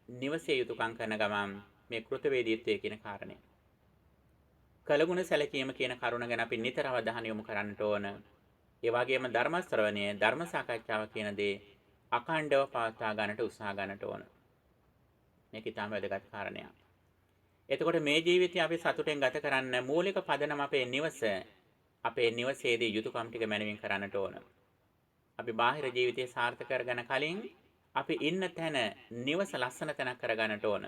නිවසේ යුතුයකම් කරන ගමන් මේ කෘතවේදීත්වය කියන කාරණය. කලගුණ සැලකීම කියන කරුණ ගැන අපි නිතර අවධානය යොමු කරන්නට ඕන. ඒ වගේම ධර්ම ශ්‍රවණය, ධර්ම සාකච්ඡාව කියන දේ අඛණ්ඩව පවත්වා ගන්නට උත්සාහ ගන්නට ඕන. මේක ඊටම වැදගත් කාරණයක්. එතකොට මේ ජීවිතය අපි සතුටෙන් ගත කරන්න මූලික පදනම අපේ නිවස. අපේ නිවසේදී යුතුයකම් ටික මැනවින් කරන්නට ඕන. අපි බාහිර ජීවිතය සාර්ථක කරගන්න කලින් අපි ඉන්න තැන නිවස ලස්සන තැනක් කරගන්නට ඕන.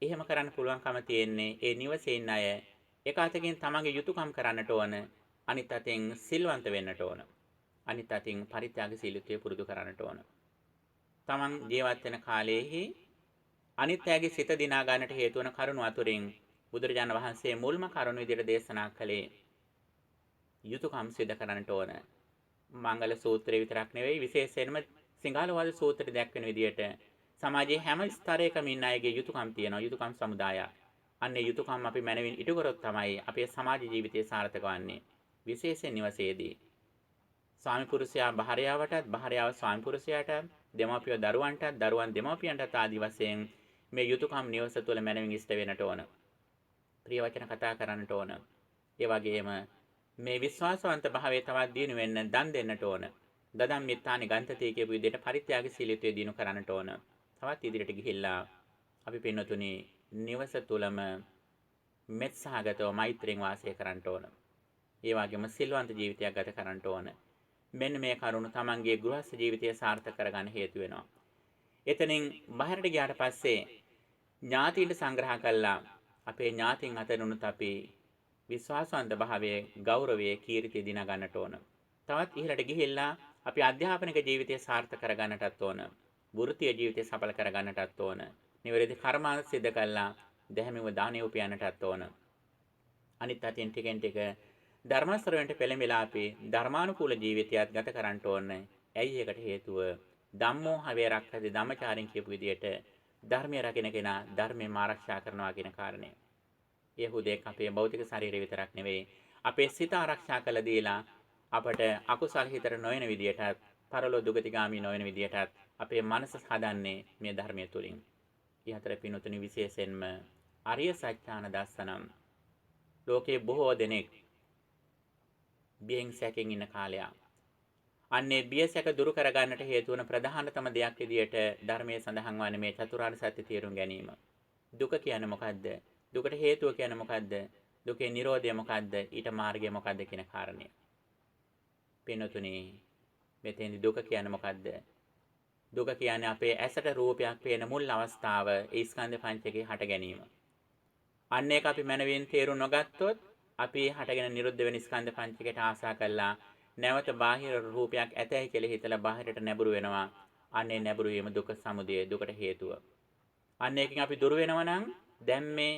එහෙම කරන්න පුළුවන්කම තියෙන්නේ ඒ නිවසේ ඉන්න අය එක අතකින් තමන්ගේ යුතුයකම් කරන්නට ඕන. අනිත් අතින් සිල්වන්ත වෙන්නට ඕන. අනිත් අතින් පරිත්‍යාගශීලීත්වය පුරුදු කරන්නට ඕන. තමන් ජීවත් වෙන කාලයේහි අනිත් අයගේ සිත දිනා ගන්නට හේතු වන කරුණු අතුරින් බුදුරජාණන් වහන්සේ මුල්ම කරුණු විදිහට දේශනා කළේ යුතුයකම් සිදු කරන්නට ඕන. මංගල සූත්‍රය විතරක් නෙවෙයි විශේෂයෙන්ම සිංහලවාද සූත්‍රය දැක්වෙන විදිහට සමාජයේ හැම ස්තරයකම ඉන්න අයගේ යුතුයකම් තියෙනවා. යුතුයකම් සමුදායක්. අන්නේ යුතුයකම් අපි මනවින් ඉටු කරොත් තමයි අපේ සමාජ ජීවිතය සාර්ථක වන්නේ. විශේෂයෙන් නිවසේදී ස්වාමි පුරුෂයා භාර්යාවටත්, භාර්යාව ස්වාමි පුරුෂයාටත්, දෙමාපියෝ දරුවන්ටත්, දරුවන් දෙමාපියන්ටත් ආදී වශයෙන් මේ යුතුයකම් නිවස තුළ මනවින් ඉෂ්ට වෙන්නට ඕන. ප්‍රිය වචන කතා කරන්නට ඕන. ඒ වගේම මේ විශ්වාසවන්ත භාවයේ තවත් දිනු වෙන්න දන් දෙන්නට ඕන. දදම් මිත්තානි ගන්තතේ කියපු විදිහට පරිත්‍යාගශීලීත්වය දිනු කරන්නට ඕන. තවත් ඉදිරියට ගිහිල්ලා අපි පින්නතුනි නිවස තුලම මෙත් සහගතව මෛත්‍රියෙන් වාසය කරන්නට ඕන. ඒ වගේම සිල්වන්ත ජීවිතයක් ගත කරන්න ඕන. මෙන්න මේ කරුණු තමන්ගේ ගෘහස්ಥ ජීවිතය සාර්ථක කරගන්න හේතු වෙනවා. එතනින් බාහිරට ගියාට පස්සේ ඥාතීන්ට සංග්‍රහ කළා අපේ ඥාතීන් අතරිනුත් අපි විශ්වාසවන්ත භාවයේ ගෞරවයේ කීර්තිය දිනා ගන්නට ඕන. තවත් ඉහළට ගිහිල්ලා අපි අධ්‍යාපනික ජීවිතය සාර්ථක කරගන්නටත් ඕන. වෘත්තීය ජීවිතය සඵල කරගන්නටත් ඕන. නිවැරදි කර්මාන්ත සිද්ධ කළා දැහැමිව දානෙ උපයන්නටත් ඕන. අනිත් අතින් ටිකෙන් ටික ධර්ම ශ්‍රවණයට පෙළඹෙලා අපි ධර්මානුකූල ජීවිතයක් ගත කරන්න ඕනේ. ඇයි ඒකට හේතුව? ධම්මෝ හවේ රක්ඛති ධම්මචාරින් කියපු විදිහට ධර්මය රකින්න කෙනා ධර්මයෙන් ආරක්ෂා කරනවා කියන කාරණය. ඒ හුදෙක් අපේ භෞතික ශරීරය විතරක් නෙවෙයි අපේ සිත ආරක්ෂා කළ දීලා අපට අකුසල් හිතට නොයන විදිහටත් පරලෝ දුගතිගාමී නොවන විදිහටත් අපේ මනස හදන්නේ මේ ධර්මය තුලින්. ඊහතර පිනුතුනි විශේෂයෙන්ම අරිය සත්‍යාන දස්සනම් ලෝකේ බොහෝ දෙනෙක් බියෙන් සැකෙන් ඉන්න කාලයක්. අන්නේ බිය සැක දුරු කරගන්නට හේතු වන ප්‍රධානතම දෙයක් විදියට ධර්මයේ සඳහන් වන්නේ මේ චතුරාර්ය සත්‍ය තේරුම් ගැනීම. දුක කියන්නේ මොකද්ද? දුකට හේතුව කියන්නේ මොකද්ද? දුකේ නිරෝධය මොකද්ද? ඊට මාර්ගය මොකද්ද කියන කාරණය. පින්තුනි මෙතෙන්දි දුක කියන්නේ මොකද්ද? දුක කියන්නේ අපේ ඇසට රූපයක් පේන මුල් අවස්ථාව ඒ ස්කන්ධ පංචකේ හට ගැනීම. අන්න ඒක අපි මනවින් තේරුම් නොගත්තොත් අපි හටගෙන නිරුද්ධ වෙන ස්කන්ධ පංචකයට ආසා කළා නැවත බාහිර රූපයක් ඇතයි කියලා හිතලා බාහිරට නැඹුරු වෙනවා. අන්නේ නැඹුරු වීම දුක සමුදය දුකට හේතුව. අන්න එකකින් අපි දුර වෙනවා නම් දැන් මේ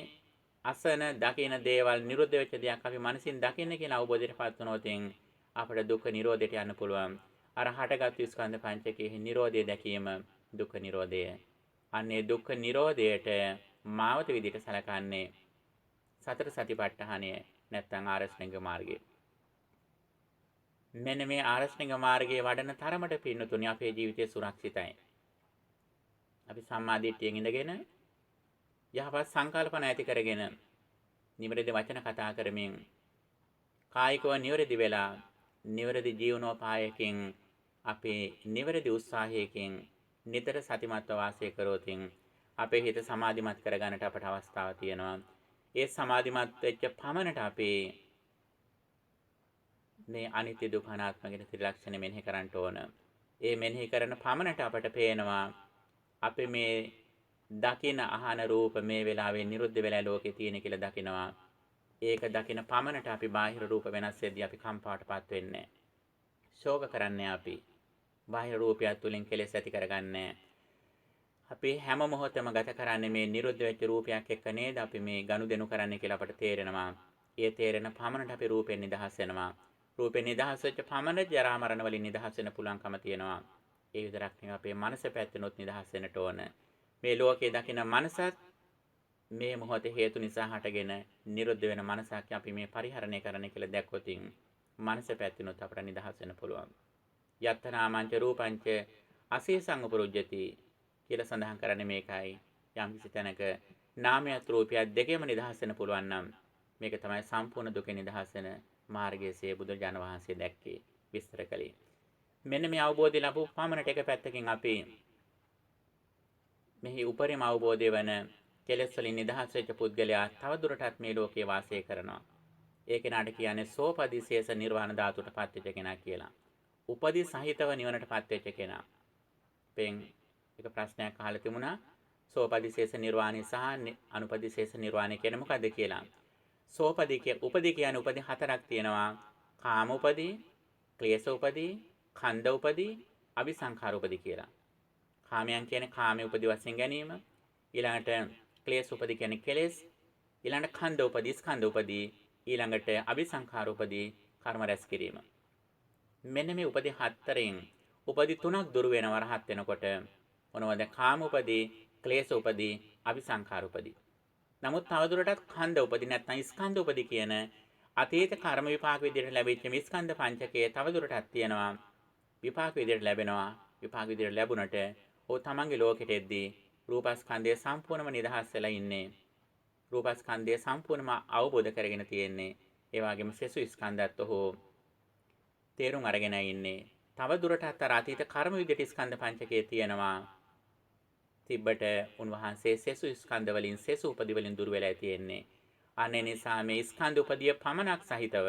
අසන දකින දේවල් නිරුද්ධ වෙච්ච දෙයක් අපි මනසින් දකින්න කියලා අවබෝධයට පත් වුණොත් අපට දුක්ඛ නිරෝධයට යන්න පුළුවන්. අර හටගත් ස්කන්ධ පංචකයේ නිරෝධය දැකීම දුක්ඛ නිරෝධය. අන්නේ දුක්ඛ නිරෝධයට මාවත විදිහට සලකන්නේ සතර සතිපට්ඨානය නැත්නම් ආරෂ්ඨික මාර්ගය. මෙන්න මේ ආරෂ්ඨික මාර්ගයේ වඩන තරමට පින්නතුනි අපේ ජීවිතය සුරක්ෂිතයි. අපි සම්මාදිට්ඨියෙන් ඉඳගෙන යහපත් සංකල්පන ඇති කරගෙන නිවැරදි වචන කතා කරමින් කායිකව නිවැරදි වෙලා නිවැරදි ජීවනෝපායකින් අපේ නිවැරදි උත්සාහයකින් නිතර සතිමත්ව වාසය කරොත් අපේ හිත සමාධිමත් කරගන්නට අපට අවස්ථාවක් තියෙනවා. ඒ සමාධිමත් වෙච්ච පමණට අපේ මේ අනිත්‍ය දුක්ඛ අනාත්ම කියන ත්‍රිලක්ෂණ මෙනෙහි කරන්න ඕන. ඒ මෙනෙහි කරන පමණට අපට පේනවා අපි මේ දකින අහන රූප මේ වෙලාවේ නිරුද්ධ වෙලා ලෝකේ තියෙන කියලා දකිනවා. ඒක දකින පමණට අපි බාහිර රූප වෙනස් වෙද්දී අපි කම්පාවටපත් වෙන්නේ. ශෝක කරන්නේ අපි. බාහිර රූපයත් තුලින් කෙලෙස් ඇති කරගන්නේ. අපි හැම මොහොතෙම ගත කරන්නේ මේ නිරුද්ධ වෙච්ච රූපයක් එක්ක නේද අපි මේ ගනුදෙනු කරන්නේ කියලා අපට තේරෙනවා. ඒ තේරෙන පමණට අපි රූපෙන් නිදහස් වෙනවා. රූපෙන් නිදහස් වෙච්ච පමණට ජරා මරණ වලින් නිදහස් වෙන්න පුළුවන්කම තියෙනවා. ඒ විතරක් නෙවෙයි අපේ මනස පැත්තෙනොත් නිදහස් වෙන්නට ඕන. මේ ලෝකයේ දකින මනසත් මේ මොහොතේ හේතු නිසා හටගෙන නිරුද්ධ වෙන මනසක් අපි මේ පරිහරණය කරන්න කියලා දැක්කොත් මනස පැත්තෙනොත් අපට නිදහස් වෙන්න පුළුවන්. යත්තනාමංච රූපංච අසීසං උපරුජ්ජති කියලා සඳහන් කරන්නේ මේකයි. යම් කිසි තැනක නාමයත් රූපයත් දෙකේම නිදහස් වෙන්න පුළුවන් නම් මේක තමයි සම්පූර්ණ දුකේ නිදහස් වෙන මාර්ගයේ බුදුරජාණන් වහන්සේ දැක්කේ විස්තර කළේ. මෙන්න මේ අවබෝධය ලැබු පමණට එක පැත්තකින් අපි මෙහි උපරිම අවබෝධය වන කෙලෙස් වලින් නිදහස් වෙච්ච පුද්ගලයා තවදුරටත් මේ ලෝකේ වාසය කරනවා. ඒ කෙනාට කියන්නේ සෝපදිශේෂ නිර්වාණ ධාතුවට පත් වෙච්ච කෙනා කියලා. උපදි සහිතව නිවනට පත් වෙච්ච කෙනා. පෙන් එක ප්‍රශ්නයක් අහලා තිබුණා සෝපදිශේෂ නිර්වාණය සහ අනුපදිශේෂ නිර්වාණය කියන්නේ මොකද්ද කියලා. උපදි කියන්නේ උපදි හතරක් තියෙනවා. කාම උපදි, ක්ලේශ උපදි, ඛණ්ඩ උපදි, අபிසංඛාර උපදි කියලා. කාමයන් කියන්නේ කාමයේ උපදි වශයෙන් ගැනීම. ඊළඟට ක්ලේශ උපදි කියන්නේ කෙලෙස්. ඊළඟට ඛණ්ඩ උපදි, ස්කන්ධ උපදි. ඊළඟට අபிසංඛාර උපදි, කර්ම රැස් කිරීම. මෙන්න මේ උපදි හතරෙන් උපදි තුනක් දුරු වෙනවා රහත් වෙනකොට. මොනවද? කාම උපදි, ක්ලේශ උපදි, අபிසංඛාර උපදි. නමුත් තවදුරටත් ඛණ්ඩ උපදි නැත්නම් ස්කන්ධ උපදි කියන අතීත කර්ම විපාක විදිහට ලැබෙච්ච මේ ස්කන්ධ පංචකයේ තවදුරටත් තියෙනවා. විපාක විදිහට ලැබෙනවා. විපාක විදිහට ලැබුණට ඔය තමන්ගේ ලෝකෙට එද්දී රූපස්කන්ධය සම්පූර්ණම නිදහස් වෙලා ඉන්නේ. රූපස්කන්ධය සම්පූර්ණම අවබෝධ කරගෙන තියෙන්නේ. ඒ වගේම සෙසු ස්කන්ධයත් ඔහු තේරුම් අරගෙන ඉන්නේ. තවදුරටත් අර අතීත කර්ම විදිහට ස්කන්ධ පංචකයේ තියෙනවා. තිබ්බට උන්වහන්සේ සෙසු ස්කන්ධ වලින් සෙසු උපදි වලින් දුර වෙලා තියෙන්නේ. අනේ නිසා මේ ස්කන්ධ උපදිය පමණක් සහිතව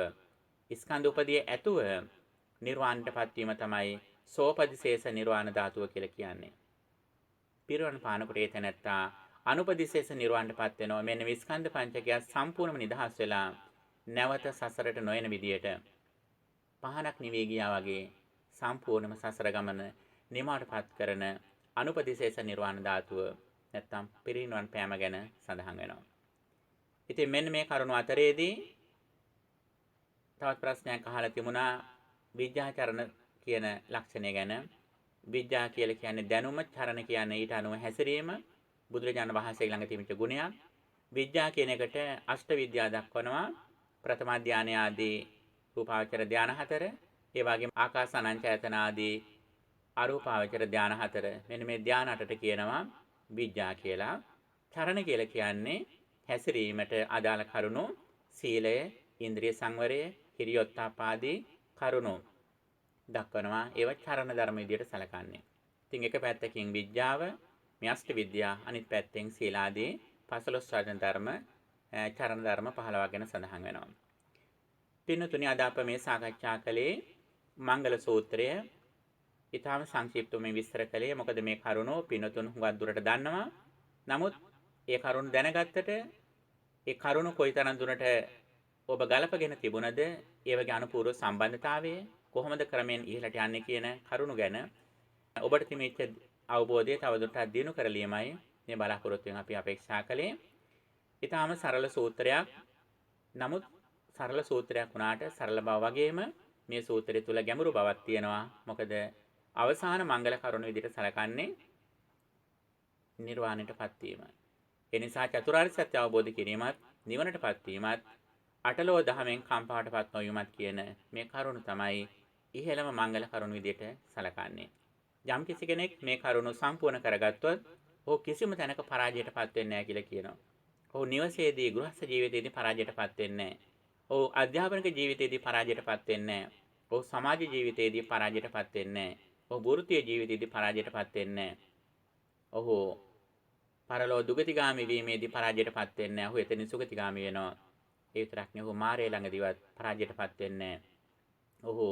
ස්කන්ධ උපදී ඇතුව නිර්වාණයටපත් වීම තමයි සෝපදිශේෂ නිර්වාණ ධාතුව කියලා කියන්නේ. පිරිවන පානකොට ඒ තැනැත්තා අනුපදිශේෂ නිර්වාණයටපත් වෙනවා. මෙන්න මේ ස්කන්ධ පංචකය සම්පූර්ණයෙන්ම නිදහස් වෙලා නැවත සසරට නොයන විදියට පහනක් නිවී ගියා වගේ සම්පූර්ණම සසර ගමන නිමාවටපත් කරන අනුපදිශේෂ නිර්වාණ ධාතුව නැත්තම් පිරිනිවන් පෑම ගැන සඳහන් වෙනවා. ඉතින් මෙන්න මේ කරුණු අතරේදී තවත් ප්‍රශ්නයක් අහලා තිබුණා විඥාචරණ කියන ලක්ෂණය ගැන. විඥා කියලා කියන්නේ දැනුම, චරණ කියන්නේ ඊට අනුව හැසිරීම. බුදුරජාණන් වහන්සේ ළඟ තිබිච්ච ගුණයක්. විඥා කියන එකට අෂ්ට විද්‍යා දක්වනවා. ප්‍රථම ධානය ආදී රූපාවචර ධාන 4, ඒ වගේම ආකාසානංචයතන ආදී අරූපාවචර ධාන 4. මෙන්න මේ ධාන 8ට කියනවා විඥා කියලා. චරණ කියලා කියන්නේ හැසිරීමට අදාළ කරුණු, සීලය, ඉන්ද්‍රිය සංවරය, හිරියොත්පාදී කරුණු දක්වනවා. ඒවා චරණ ධර්ම විදියට සැලකන්නේ. ඉතින් එක පැත්තකින් විද්‍යාව, මේ අෂ්ට විද්‍යා, අනිත් පැත්තෙන් සීලාදී 15 වර්ණ ධර්ම, චරණ ධර්ම 15 ගැන සඳහන් වෙනවා. පින්නතුනි අද අප මේ සාකච්ඡා කළේ මංගල සූත්‍රය. ඊටාම සංක්ෂිප්තව මේ විස්තර කළේ. මොකද මේ කරුණෝ පින්නතුන් හුඟක් දුරට දන්නවා. නමුත් ඒ කරුණ දැනගත්තට ඒ කරුණ කොයිතරම් දුරට ඔබ ගලපගෙන තිබුණද, ඒ වගේ අනුපූර්ව සම්බන්ධතාවය කොහොමද ක්‍රමෙන් ඉහළට යන්නේ කියන කරුණු ගැන ඔබට තිබෙච්ච අවබෝධය තවදුරටත් දිනු කරලීමයි මේ බලාපොරොත්තුෙන් අපි අපේක්ෂා කළේ. ඊටාම සරල සූත්‍රයක්. නමුත් සරල සූත්‍රයක් වුණාට සරල බව වගේම මේ සූත්‍රය තුල ගැඹුරු බවක් තියෙනවා. මොකද අවසාන මංගල කරුණ විදිහට සැලකන්නේ නිර්වාණයටපත් වීම. ඒ නිසා චතුරාර්ය සත්‍ය අවබෝධ කිරීමත්, නිවනටපත් වීමත්, අටලෝ දහමෙන් කම්පාවටපත් නොවීමත් කියන මේ කරුණ තමයි ඉහළම මංගල කරුණ විදිහට සැලකන්නේ. යම් කිසි කෙනෙක් මේ කරුණ සම්පූර්ණ කරගත්තොත් ඔහු කිසිම තැනක පරාජයටපත් වෙන්නේ නැහැ කියලා කියනවා. ඔහු නිවසේදී, ගෘහස්ಥ ජීවිතයේදී පරාජයටපත් වෙන්නේ නැහැ. ඔහු අධ්‍යාපනික ජීවිතයේදී පරාජයටපත් වෙන්නේ නැහැ. ඔහු සමාජ ජීවිතයේදී පරාජයටපත් වෙන්නේ නැහැ. ඔහු වෘත්තීය ජීවිතයේදී පරාජයටපත් වෙන්නේ නැහැ. ඔහු පරලෝ දුගතිගාමී වීමේදී පරාජයටපත් වෙන්නේ නැහැ. ඔහු එතනින් සුගතිගාමී වෙනවා. ඒ විතරක් නෙවෙයි ඔහු මාරය ළඟදීවත් පරාජයටපත් වෙන්නේ නැහැ. ඔහු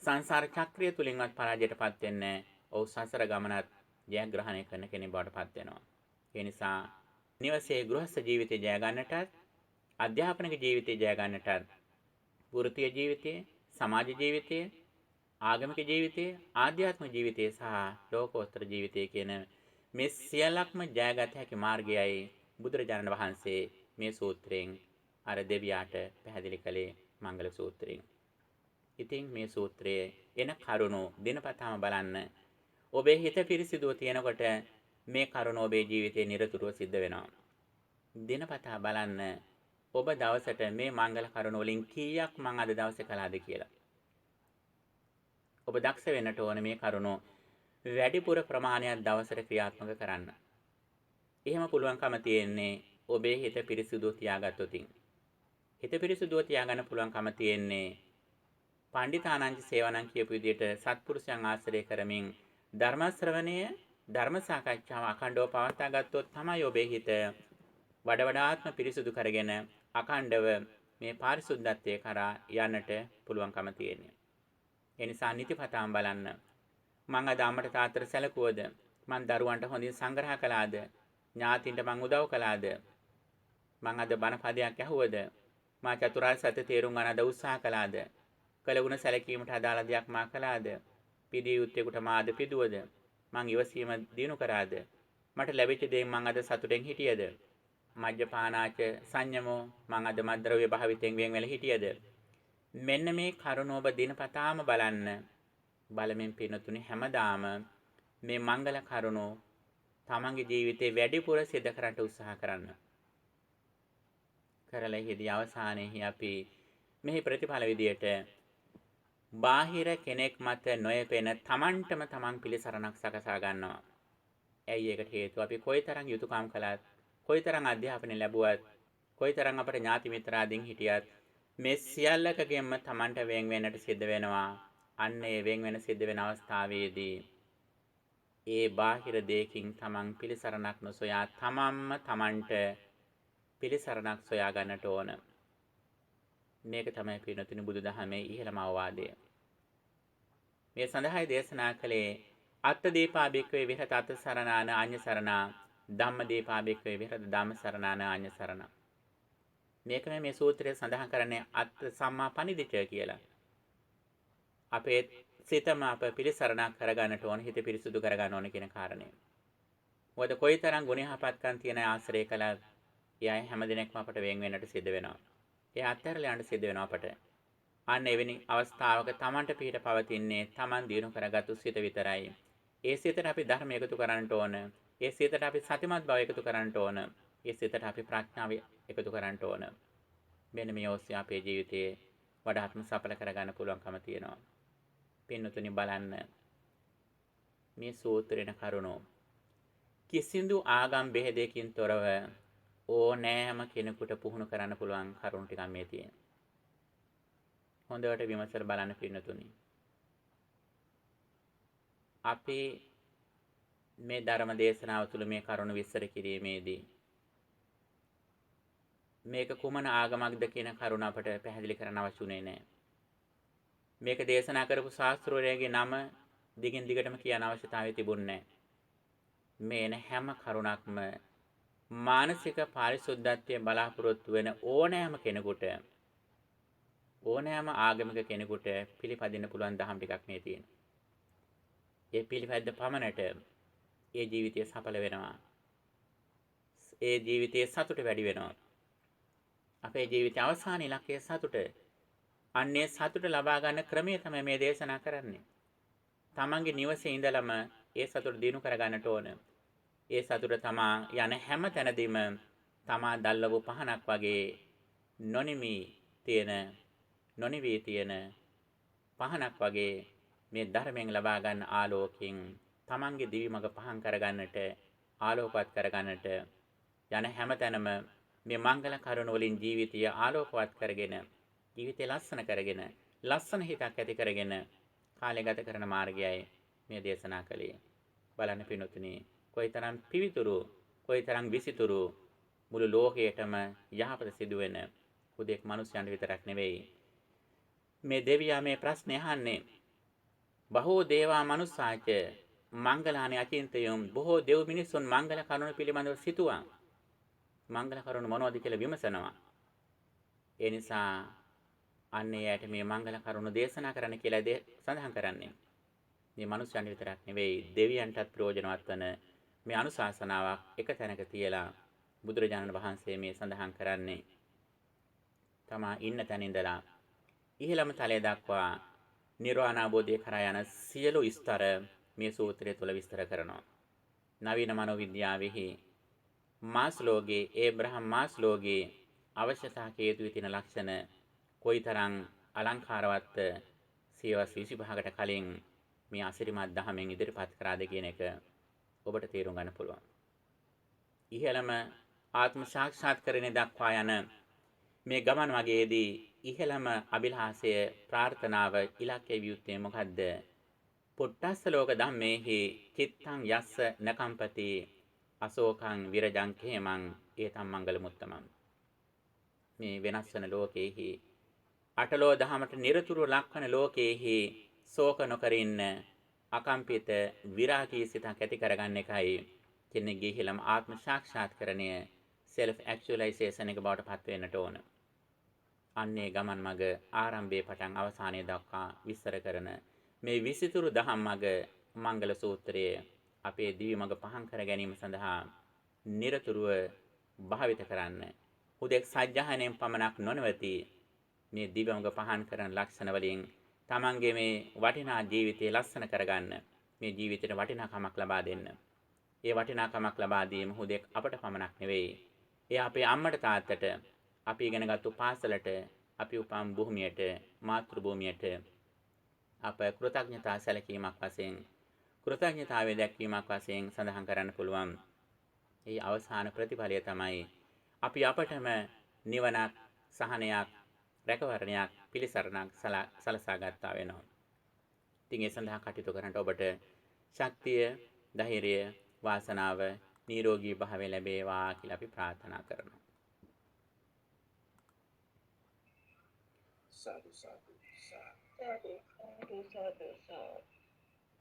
සංසාර චක්‍රය තුලින්වත් පරාජයටපත් වෙන්නේ නැහැ. ඔහු සසර ගමනත් ජයග්‍රහණය කරන කෙනෙක් බවට පත් වෙනවා. ඒ නිසා නිවසේ ගෘහස්ಥ ජීවිතය ජය ගන්නටත්, අධ්‍යාපනික ජීවිතය ජය ගන්නටත්, වෘත්තීය ජීවිතය, සමාජ ජීවිතය, ආගමික ජීවිතය, ආධ්‍යාත්මික ජීවිතය සහ ලෝකෝත්තර ජීවිතය කියන මේ සියල්ලක්ම ජයගත හැකි මාර්ගයයි බුදුරජාණන් වහන්සේ මේ සූත්‍රයෙන් අර දෙවියාට පැහැදිලි කළේ මංගල සූත්‍රයෙන්. ඉතින් මේ සූත්‍රයේ එන කරුණු දිනපතාම බලන්න. ඔබේ හිත පිරිසිදුව තියෙනකොට මේ කරුණ ඔබේ ජීවිතේ නිරතුරුව සිද්ධ වෙනවා. දිනපතා බලන්න ඔබ දවසට මේ මංගල කරුණ වලින් කීයක් මං අද දවසේ කළාද කියලා. ඔබ දක්ෂ වෙන්නට ඕන මේ කරුණ වැඩිපුර ප්‍රමාණයක් දවසට ක්‍රියාත්මක කරන්න. එහෙම පුළුවන්කම තියෙන්නේ ඔබේ හිත පිරිසිදුව තියාගත්තොතින්. හිත පිරිසිදුව තියාගන්න පුළුවන්කම තියෙන්නේ පණ්ඩිතානංච සේවනං කියපු විදිහට සත්පුරුෂයන් ආශ්‍රය කරමින් ධර්ම ශ්‍රවණය, ධර්ම සාකච්ඡාව අඛණ්ඩව පවත්වා ගත්තොත් තමයි ඔබේ හිත වඩාත්ම පිරිසුදු කරගෙන අඛණ්ඩව මේ පාරිශුද්ධත්වයේ කරා යන්නට පුළුවන්කම තියෙන්නේ. ඒ නිසා නිතිපතාම බලන්න. මං අද අම්මට තාත්තට සැලකුවද? මං දරුවන්ට හොඳින් සංග්‍රහ කළාද? ඥාතින්ට මං උදව් කළාද? මං අද බණ පදයක් ඇහුවද? මා චතුරාර්ය සත්‍ය තේරුම් ගන්න අද උත්සාහ කළාද? කළගුණ සැලකීමට අදාළ දෙයක් මා කළාද? පිළිය යුත්තේකට මාද පිදුවද? මං ඉවසීම දිනු කරාද? මට ලැබිච්ච දේ මං අද සතුටෙන් හිටියද? මජ්ජපානාච සංයමෝ මං අද මද්ද්‍රව්‍ය භාවිතයෙන් වෙන් වෙලා හිටියද? මෙන්න මේ කරුණ ඔබ දිනපතාම බලන්න. බලමින් පිනතුනි හැමදාම මේ මංගල කරුණ තමන්ගේ ජීවිතේ වැඩිපුර සිදු කරන්න උත්සාහ කරන්න. කරලා හිදී අවසානයේ අපි මෙහි ප්‍රතිඵල විදියට බාහිර කෙනෙක් මත නොයපෙන තමන්ටම තමන් පිළිසරණක් සකසා ගන්නවා. ඇයි ඒකට හේතුව? අපි කොයිතරම් යුතුයකම් කළත්, කොයිතරම් අධ්‍යාපනය ලැබුවත්, කොයිතරම් අපේ ඥාති මිත්‍රාදීන් හිටියත් මේ සියල්ලකගෙන්ම තමන්ට වෙන් වෙන්නට සිද්ධ වෙනවා. අන්න ඒ වෙන් වෙන සිද්ධ වෙන අවස්ථාවේදී ඒ බාහිර දෙයකින් තමන් පිළිසරණක් නොසොයා තමන්ම තමන්ට පිළිසරණක් සොයා ගන්නට ඕන. මේක තමයි පින්නතුනි බුදුදහමේ ඉහළම අවවාදය. මේ සඳහායි දේශනා කළේ අත්තදීපා භික්ඛවේ විහෙරත අත්ථ සරණාන අඤ්ඤ සරණා ධම්මදීපා භික්ඛවේ විහෙරත ධම්ම සරණාන අඤ්ඤ සරණා. මේකම මේ සූත්‍රයේ සඳහන් කරන්නේ අත්ථ සම්මා පණිදිටය කියලා. අපේ සිතම අප පිළිසරණක් කරගන්නට ඕන, හිත පිරිසුදු කරගන්න ඕන කියන කාරණය. මොකද කොයිතරම් ගුණ යහපත්කම් තියෙන ආශ්‍රය කළත් එයයි හැමදිනෙකම අපට වෙන් වෙන්නට සිද්ධ වෙනවා. ඒ අත්හැරලා යන්න සිද්ධ වෙනවා අපට. අන්න එවැනි අවස්ථාවක Tamanට පිට පවතින්නේ Taman දිනු කරගත්තු සිත විතරයි. ඒ සිතට අපි ධර්ම එකතු කරන්නට ඕන. ඒ සිතට අපි සතිමත් බව එකතු කරන්නට ඕන. ඒ සිතට අපි ප්‍රඥාව එකතු කරන්නට ඕන. මෙන්න මේ ඔස්සේ අපේ ජීවිතයේ වඩාත්ම සඵල කරගන්න පුළුවන්කම තියෙනවා. පින්නතුනි බලන්න මේ සූත්‍රේන කරුණෝ කිසිදු ආගම් බෙහෙදයකින් තොරව ඕනෑම කෙනෙකුට පුහුණු කරන්න පුළුවන් කරුණු ටිකක් මේ තියෙනවා. හොඳට විමසලා බලන්න පින්නතුනි. අපි මේ ධර්ම දේශනාව තුළ මේ කරුණු විස්තර කිරීමේදී මේක කුමන ආගමක්ද කියන කරුණ අපට පැහැදිලි කරන්න අවශ්‍යුනේ නැහැ. මේක දේශනා කරපු ශාස්ත්‍රවරයාගේ නම දිගින් දිගටම කියන අවශ්‍යතාවය තිබුණේ නැහැ. මේන හැම කරුණක්ම මානසික පාරිශුද්ධත්වය බලාපොරොත්තු වෙන ඕනෑම කෙනෙකුට, ඕනෑම ආගමික කෙනෙකුට පිළිපදින්න පුළුවන් දහම් ටිකක් මේ තියෙනවා. ඒ පිළිපැද්ද පමණට ඒ ජීවිතය සඵල වෙනවා. ඒ ජීවිතයේ සතුට වැඩි වෙනවා. අපේ ජීවිතයේ අවසාන ඉලක්කය සතුට. අන්නේ සතුට ලබා ගන්න ක්‍රමය තමයි මේ දේශනා කරන්නේ. තමන්ගේ නිවසේ ඉඳලම ඒ සතුට දිනු කර ගන්නට ඕන. ඒ සතුට තමා යන හැම තැනදීම තමා දැල්වපු පහනක් වගේ නොනිවි තියෙන පහනක් වගේ මේ ධර්මයෙන් ලබා ගන්න ආලෝකයෙන් තමන්ගේ දිවි මඟ පහන් කරගන්නට, ආලෝකවත් කරගන්නට යන හැම තැනම මේ මංගල කරුණ වලින් ජීවිතය ආලෝකවත් කරගෙන, ජීවිතය ලස්සන කරගෙන, ලස්සන හිතක් ඇති කරගෙන කාලය ගත කරන මාර්ගයයි මේ දේශනා කළේ. බලන්න පින්වතුනි, කොයිතරම් පිවිතුරු, කොයිතරම් විසිතුරු මුළු ලෝකයටම යහපත සිදුවෙන හුදෙක් මිනිස්යන්ට විතරක් නෙවෙයි. මේ දෙවියා මේ ප්‍රශ්නේ අහන්නේ. බහෝ දේවා මනුස්සාච මංගලානි අචින්තයම්. බොහෝ දෙව් මිනිසුන් මංගල කරුණ පිළිබඳව සිතුවා. මංගල කරුණ මොනවද කියලා විමසනවා. ඒ නිසා අන්නේ යට මේ මංගල කරුණ දේශනා කරන්න කියලා සඳහන් කරන්නේ. මේ මනුස්සයන්ට විතරක් නෙවෙයි, දෙවියන්ටත් ප්‍රයෝජනවත් වන මේ අනුශාසනාවක් එක තැනක තියලා බුදුරජාණන් වහන්සේ මේ සඳහන් කරන්නේ. තමා ඉන්න තැන ඉඳලා ඉහළම තලය දක්වා නිර්වාණ අවබෝධය කරා යන සියලු ස්තර මේ සූත්‍රය තුළ විස්තර කරනවා. නවීන මනෝවිද්‍යාවෙහි මාස්ලෝගේ, ඒබ්‍රහම් මාස්ලෝගේ අවශ්‍යතා හේතු වෙන ලක්ෂණ කොයිතරම් අලංකාරවත් සියවස් 25කට කලින් මේ අසිරිමත් දහමෙන් ඉදිරිපත් කරාද කියන එක ඔබට තේරුම් ගන්න පුළුවන්. ඉහළම ආත්ම සාක්ෂාත්කරණය දක්වා යන මේ ගමන් වගේදී ඉහළම අභිලාෂය, ප්‍රාර්ථනාව, ඉලක්කය වියුත්තේ මොකද්ද? පුට්ටස්ස ලෝක ධම්මේහි චිත්තං යස්ස නකම්පති අශෝකං විරජං khemං ඒතම් මංගල මුත්තමං. මේ වෙනස් වෙන ලෝකයේහි, අටලෝ දහමට නිරතුරු ලක්වන ලෝකයේහි ශෝක නොකර ඉන්න අකම්පිත විරාගී සිතක් ඇති කරගන්න එකයි කෙනෙක්ගේ ඉහළම ආත්ම සාක්ෂාත්කරණය, self actualization එක බවට පත් වෙන්නට ඕන. අන්නේ ගමන් මඟ ආරම්භයේ පටන් අවසානයේ දක්වා විස්තර කරන මේ විසිතුරු දහම් මඟ මංගල සූත්‍රයේ අපේ දිවි මඟ පහන් කර ගැනීම සඳහා නිරතුරුව භාවිත කරන්න. හුදෙක් සත්‍යයන්ෙන් පමණක් නොනවති මේ දිවි මඟ පහන් කරන ලක්ෂණ වලින් තමන්ගේ මේ වටිනා ජීවිතය ලස්සන කරගන්න, මේ ජීවිතයට වටිනාකමක් ලබා දෙන්න. ඒ වටිනාකමක් ලබා දීම හුදෙක් අපට පමණක් නෙවෙයි. ඒ අපේ අම්මට, තාත්තට, අපි ඉගෙනගත්තු පාසලට, අපි උපන් භූමියට, මාතෘ භූමියට අප කෘතඥතා සැලකීමක් වශයෙන්, කෘතඥතාවය දැක්වීමක් වශයෙන් සඳහන් කරන්න පුළුවන්. ඒ අවසාන ප්‍රතිඵලය තමයි අපි අපටම නිවනක්, සහනයක්, රැකවරණයක්, පිළිසරණක් සලසා ගත්තා වෙනවා. ඉතින් ඒ සඳහා කටයුතු කරන්නට ඔබට ශක්තිය, ධෛර්යය, වාසනාව, නිරෝගී භාවය ලැබේවා කියලා අපි ප්‍රාර්ථනා කරනවා.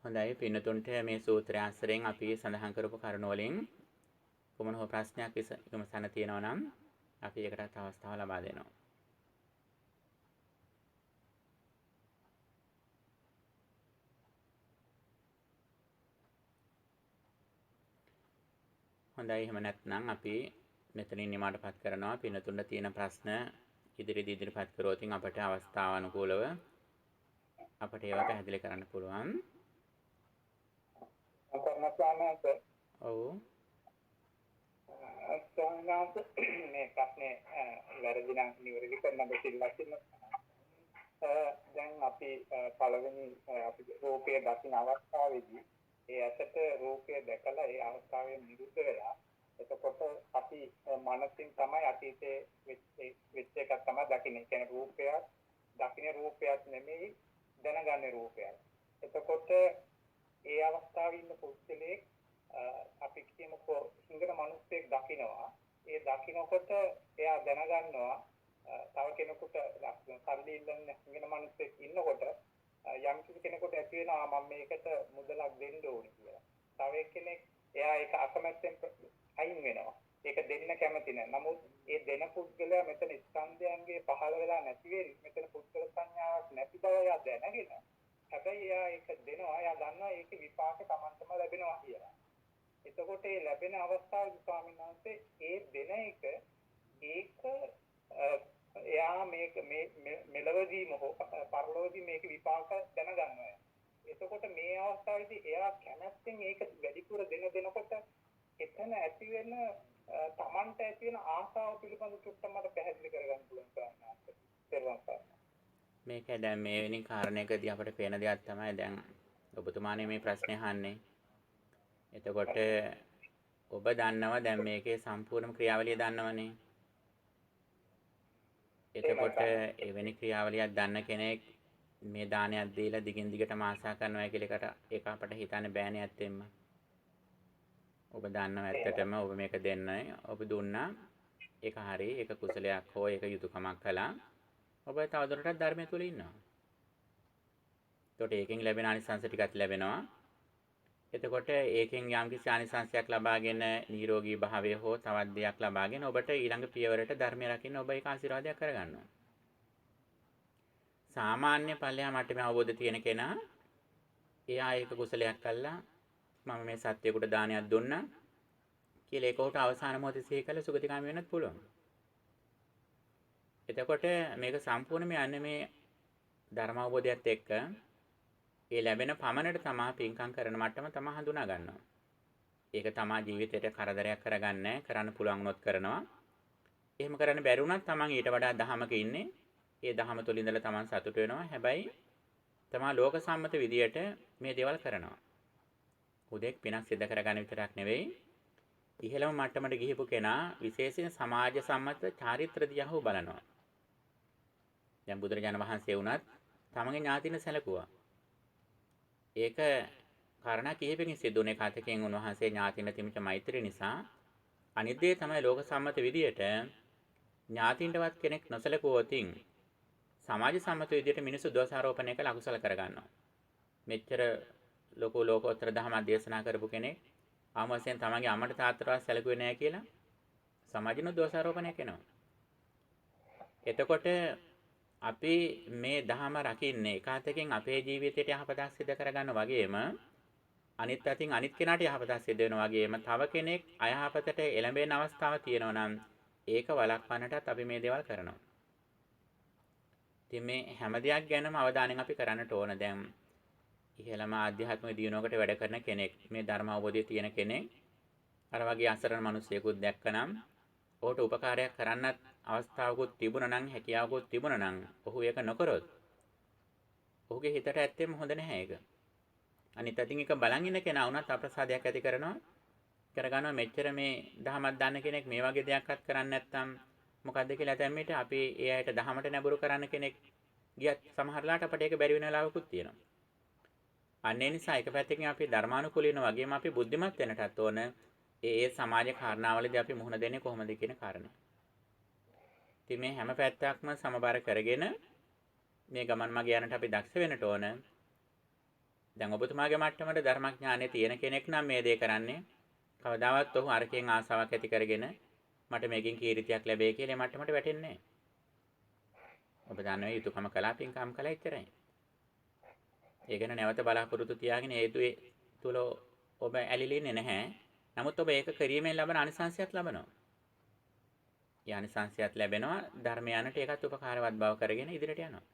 හොඳයි පින්නතුන්ට මේ සූත්‍රය ආශ්‍රයෙන් අපි සඳහන් කරපු කරුණු වලින් කොමන හෝ ප්‍රශ්නයක් විමසන්න තියෙනවා නම් අපි ඒකටත් අවස්ථාව ලබා දෙනවා. හොඳයි එහෙම නැත්නම් අපි මෙතනින් නිමාටපත් කරනවා. පින්නතුන්ට තියෙන ප්‍රශ්න ඉදිරිපත් කරොත් අපට අවස්ථාව අනුකූලව අපට ඒවා පැහැදිලි කරන්න පුළුවන්. ඔව්. මේ ප්‍රශ්නේ වැරදි නම් නිවැරදි කරන්න බැහැ. දැන් අපි පළවෙනි අපි රූපය දකින අවස්ථාවේදී ඒ ඇසට රූපය දැකලා ඒ අවස්ථාවෙන් නිරුද්ධ වෙලා එතකොට අපි මනසින් තමයි අතීතයේ වෙච්ච එකක් තමයි දකින්නේ. කියන්නේ රූපයක් දකින්න රූපයක් නෙමෙයි දැනගන්නේ රූපයක්. එතකොට ඒ අවස්ථාවේ ඉන්න පුද්ගලයෙක් අපි කියමුකෝ සිංගල මිනිස්සෙක් දකිනවා. ඒ දකිනකොට එයා දැනගන්නවා තව කෙනෙකුට සල්ලි ඉල්ලන සිංගල මිනිස්සෙක් ඉන්නකොට යම් කිසි කෙනෙකුට ඇති වෙනවා මම මේකට මුදලක් දෙන්න ඕනේ කියලා. තව කෙනෙක් එයා ඒක අකමැත්තෙන් අයින් වෙනවා. ඒක දෙන්න කැමති නැහැ. නමුත් ඒ දෙන පුද්ගලයා මෙතන ස්කන්ධයන්ගේ පහළ වෙලා නැති වෙයි. මෙතන පුද්ගල සංඥාවක් නැති බව එයා දැනගෙන. හැබැයි එයා ඒක දෙනවා. එයා දන්නවා ඒකේ විපාක Tamanටම ලැබෙනවා කියලා. එතකොට ඒ ලැබෙන අවස්ථාවේ ස්වාමීන් වහන්සේ ඒ දෙන එක ඒක එයා මේක මෙලවදීම හෝ පරලොවදී මේක විපාක දැනගන්නවා. එතකොට මේ අවස්ථාවේදී එයා කැමැත්තෙන් ඒක වැඩිපුර දෙනකොට එතන ඇති වෙන Tamanට ඇති වෙන ආසාව පිළිබඳ චුට්ටක් මට පැහැදිලි කරගන්න පුළුවන්. මේක දැන් මේ වෙනි කාරණයකදී අපිට පේන දෙයක් තමයි දැන් ඔබතුමානේ මේ ප්‍රශ්නේ අහන්නේ. එතකොට ඔබ දන්නවා දැන් මේකේ සම්පූර්ණ ක්‍රියාවලිය දන්නවනේ. එතකොට එවැනි ක්‍රියාවලියක් දන්න කෙනෙක් මේ දානයක් දීලා දිගින් දිගටම ආශා කරනවා කියලා ඒක අපට හිතන්න බෑනේ ඇත්තෙන්ම. ඔබ දන්නවා ඇත්තටම ඔබ මේක දෙන්නයි. ඔබ දුන්නා. ඒක හරි. ඒක කුසලයක් හෝ ඒක යුතුයකමක් කළා. ඔබ තවදුරටත් ධර්මය තුල ඉන්නවා. එතකොට ඒකෙන් ලැබෙන ආනිසංස ටිකක් ලැබෙනවා. එතකොට ඒකෙන් යම්කිසි ආනිසංසයක් ලබාගෙන නිරෝගී භාවය හෝ තවත් දෙයක් ලබාගෙන ඔබට ඊළඟ පියවරට ධර්මය රකින්න ඔබ ඒක ආශිර්වාදයක් කරගන්නවා. සාමාන්‍ය ඵලයා මට්ටමේ අවබෝධ තියෙන කෙනා එයා ඒක කුසලයක් කළා මම මේ සත්‍යයට දානයක් දුන්නා කියලා ඒකට අවසාන මොහොතේ සිහි කළ සුගතිගාමී වෙන්නත් පුළුවන්. එතකොට මේක සම්පූර්ණයෙන්ම යන්නේ මේ ධර්ම අවබෝධයත් එක්ක ඒ ලැබෙන පමණට තමා පින්කම් කරන මට්ටම තමා හඳුනා ගන්නවා. ඒක තමා ජීවිතයට කරදරයක් කරගන්නේ කරන්න පුළුවන් වුණොත් කරනවා. එහෙම කරන්න බැරි වුණත් තමන් ඊට වඩා දහමක ඉන්නේ. ඒ දහම තුළ ඉඳලා තමන් සතුට වෙනවා. හැබැයි තමා ලෝක සම්මත විදියට මේ දේවල් කරනවා. උදෙක් පිනක් සිද්ධ කරගන්න විතරක් නෙවෙයි. ඉහළම මට්ටමට ගිහිපු කෙනා විශේෂයෙන් සමාජ සම්මත චාරිත්‍ර දිහා බලනවා. දැන් බුදුරජාණන් වහන්සේ වුණත් තමන්ගේ ඥාතින සැලකුවා. ඒක කාරණා කිහිපකින් සිදුුනේ කතකෙන් උන්වහන්සේ ඥාතින තිමිච්ච මෛත්‍රිය නිසා අනිත් දේ තමයි ලෝක සම්මත විදියට ඥාතින්ටවත් කෙනෙක් නොසලකුවොතින් සමාජ සම්මත විදියට මිනිස්සු දෝෂාරෝපණය කළ අකුසල කරගන්නවා. මෙච්චර ලෝක ලෝකෝත්තර ධර්ම දේශනා කරපු කෙනෙක් ආමසෙන් තමන්ගේ අම්මට තාත්තටවත් සැලකුවේ නැහැ කියලා සමාජිනු දෝෂාරෝපණය කරනවා. එතකොට අපි මේ ධහම රකින්නේ එකwidehatකින් අපේ ජීවිතයට යහපතක් සිදු කරගන්න වගේම අනිත් අතින් අනිත් කෙනාට යහපතක් සිදු වෙනවා වගේම තව කෙනෙක් අයහපතට එළඹෙන අවස්ථාවක් තියෙනවා නම් ඒක වළක්වන්නටත් අපි මේ දේවල් කරනවා. ඉතින් මේ හැම දෙයක් ගැනම අවධානයෙන් අපි කරන්නට ඕන. දැන් ඉහළම ආධ්‍යාත්මික දියුණුවකට වැඩ කරන කෙනෙක් මේ ධර්ම අවබෝධය තියෙන කෙනෙක් අර වගේ අසරණ මිනිසෙකුත් දැක්කනම් ඔහුට උපකාරයක් කරන්නත් අවස්ථාවකුත් තිබුණා නම් හැකියාවකුත් තිබුණා නම් ඔහු ඒක නොකරොත් ඔහුගේ හිතට ඇත්තෙම හොඳ නැහැ ඒක. අනිත් අතින් එක බලන් ඉන්න කෙනා වුණත් අප්‍රසාදයක් ඇති කරගන්නවා මෙච්චර මේ දහමක් දන්න කෙනෙක් මේ වගේ දෙයක්වත් කරන්නේ නැත්නම් මොකද්ද කියලා දැම්මෙට අපි ඒ අයට දහමට නැඹුරු කරන්න කෙනෙක් ගියත් සමහරලාට අපිට ඒක බැරි වෙන වෙලාවකුත් තියෙනවා. අන්න ඒ නිසා එක පැත්තකින් අපි ධර්මානුකූල වෙන වගේම අපි බුද්ධිමත් වෙන්නටත් ඕන. ඒ සමාජ කාරණාවලදී අපි මුහුණ දෙන්නේ කොහොමද කියන කාරණා. ඉතින් මේ හැම පැත්තක්ම සමබර කරගෙන මේ ගමන් මගේ යනට අපි දක්ෂ වෙන්නට ඕන. දැන් ඔබතුමාගේ මට්ටමට ධර්මඥානෙ තියෙන කෙනෙක් නම් මේ දේ කරන්නේ කවදාවත් ඔහු අරකින් ආසාවක් ඇති කරගෙන මට මේකෙන් කීර්තියක් ලැබෙයි කියලා මට්ටමට වැටෙන්නේ නැහැ. ඔබ දන්නවා යුතුයකම කළා පින්කම් කළා ඉතරයි. ඒ ගැන නැවත බලාපොරොත්තු තියාගෙන ඒ තුල ඔබ ඇලිලින්නේ නැහැ. නමුත් ඔබ ඒක කිරීමෙන් ලබන අනිසංසයක් ලබනවා. ඒ අනිසංසයත් ලැබෙනවා ධර්මයන්ට ඒකත් උපකාරවත් බව කරගෙන ඉදිරියට යනවා.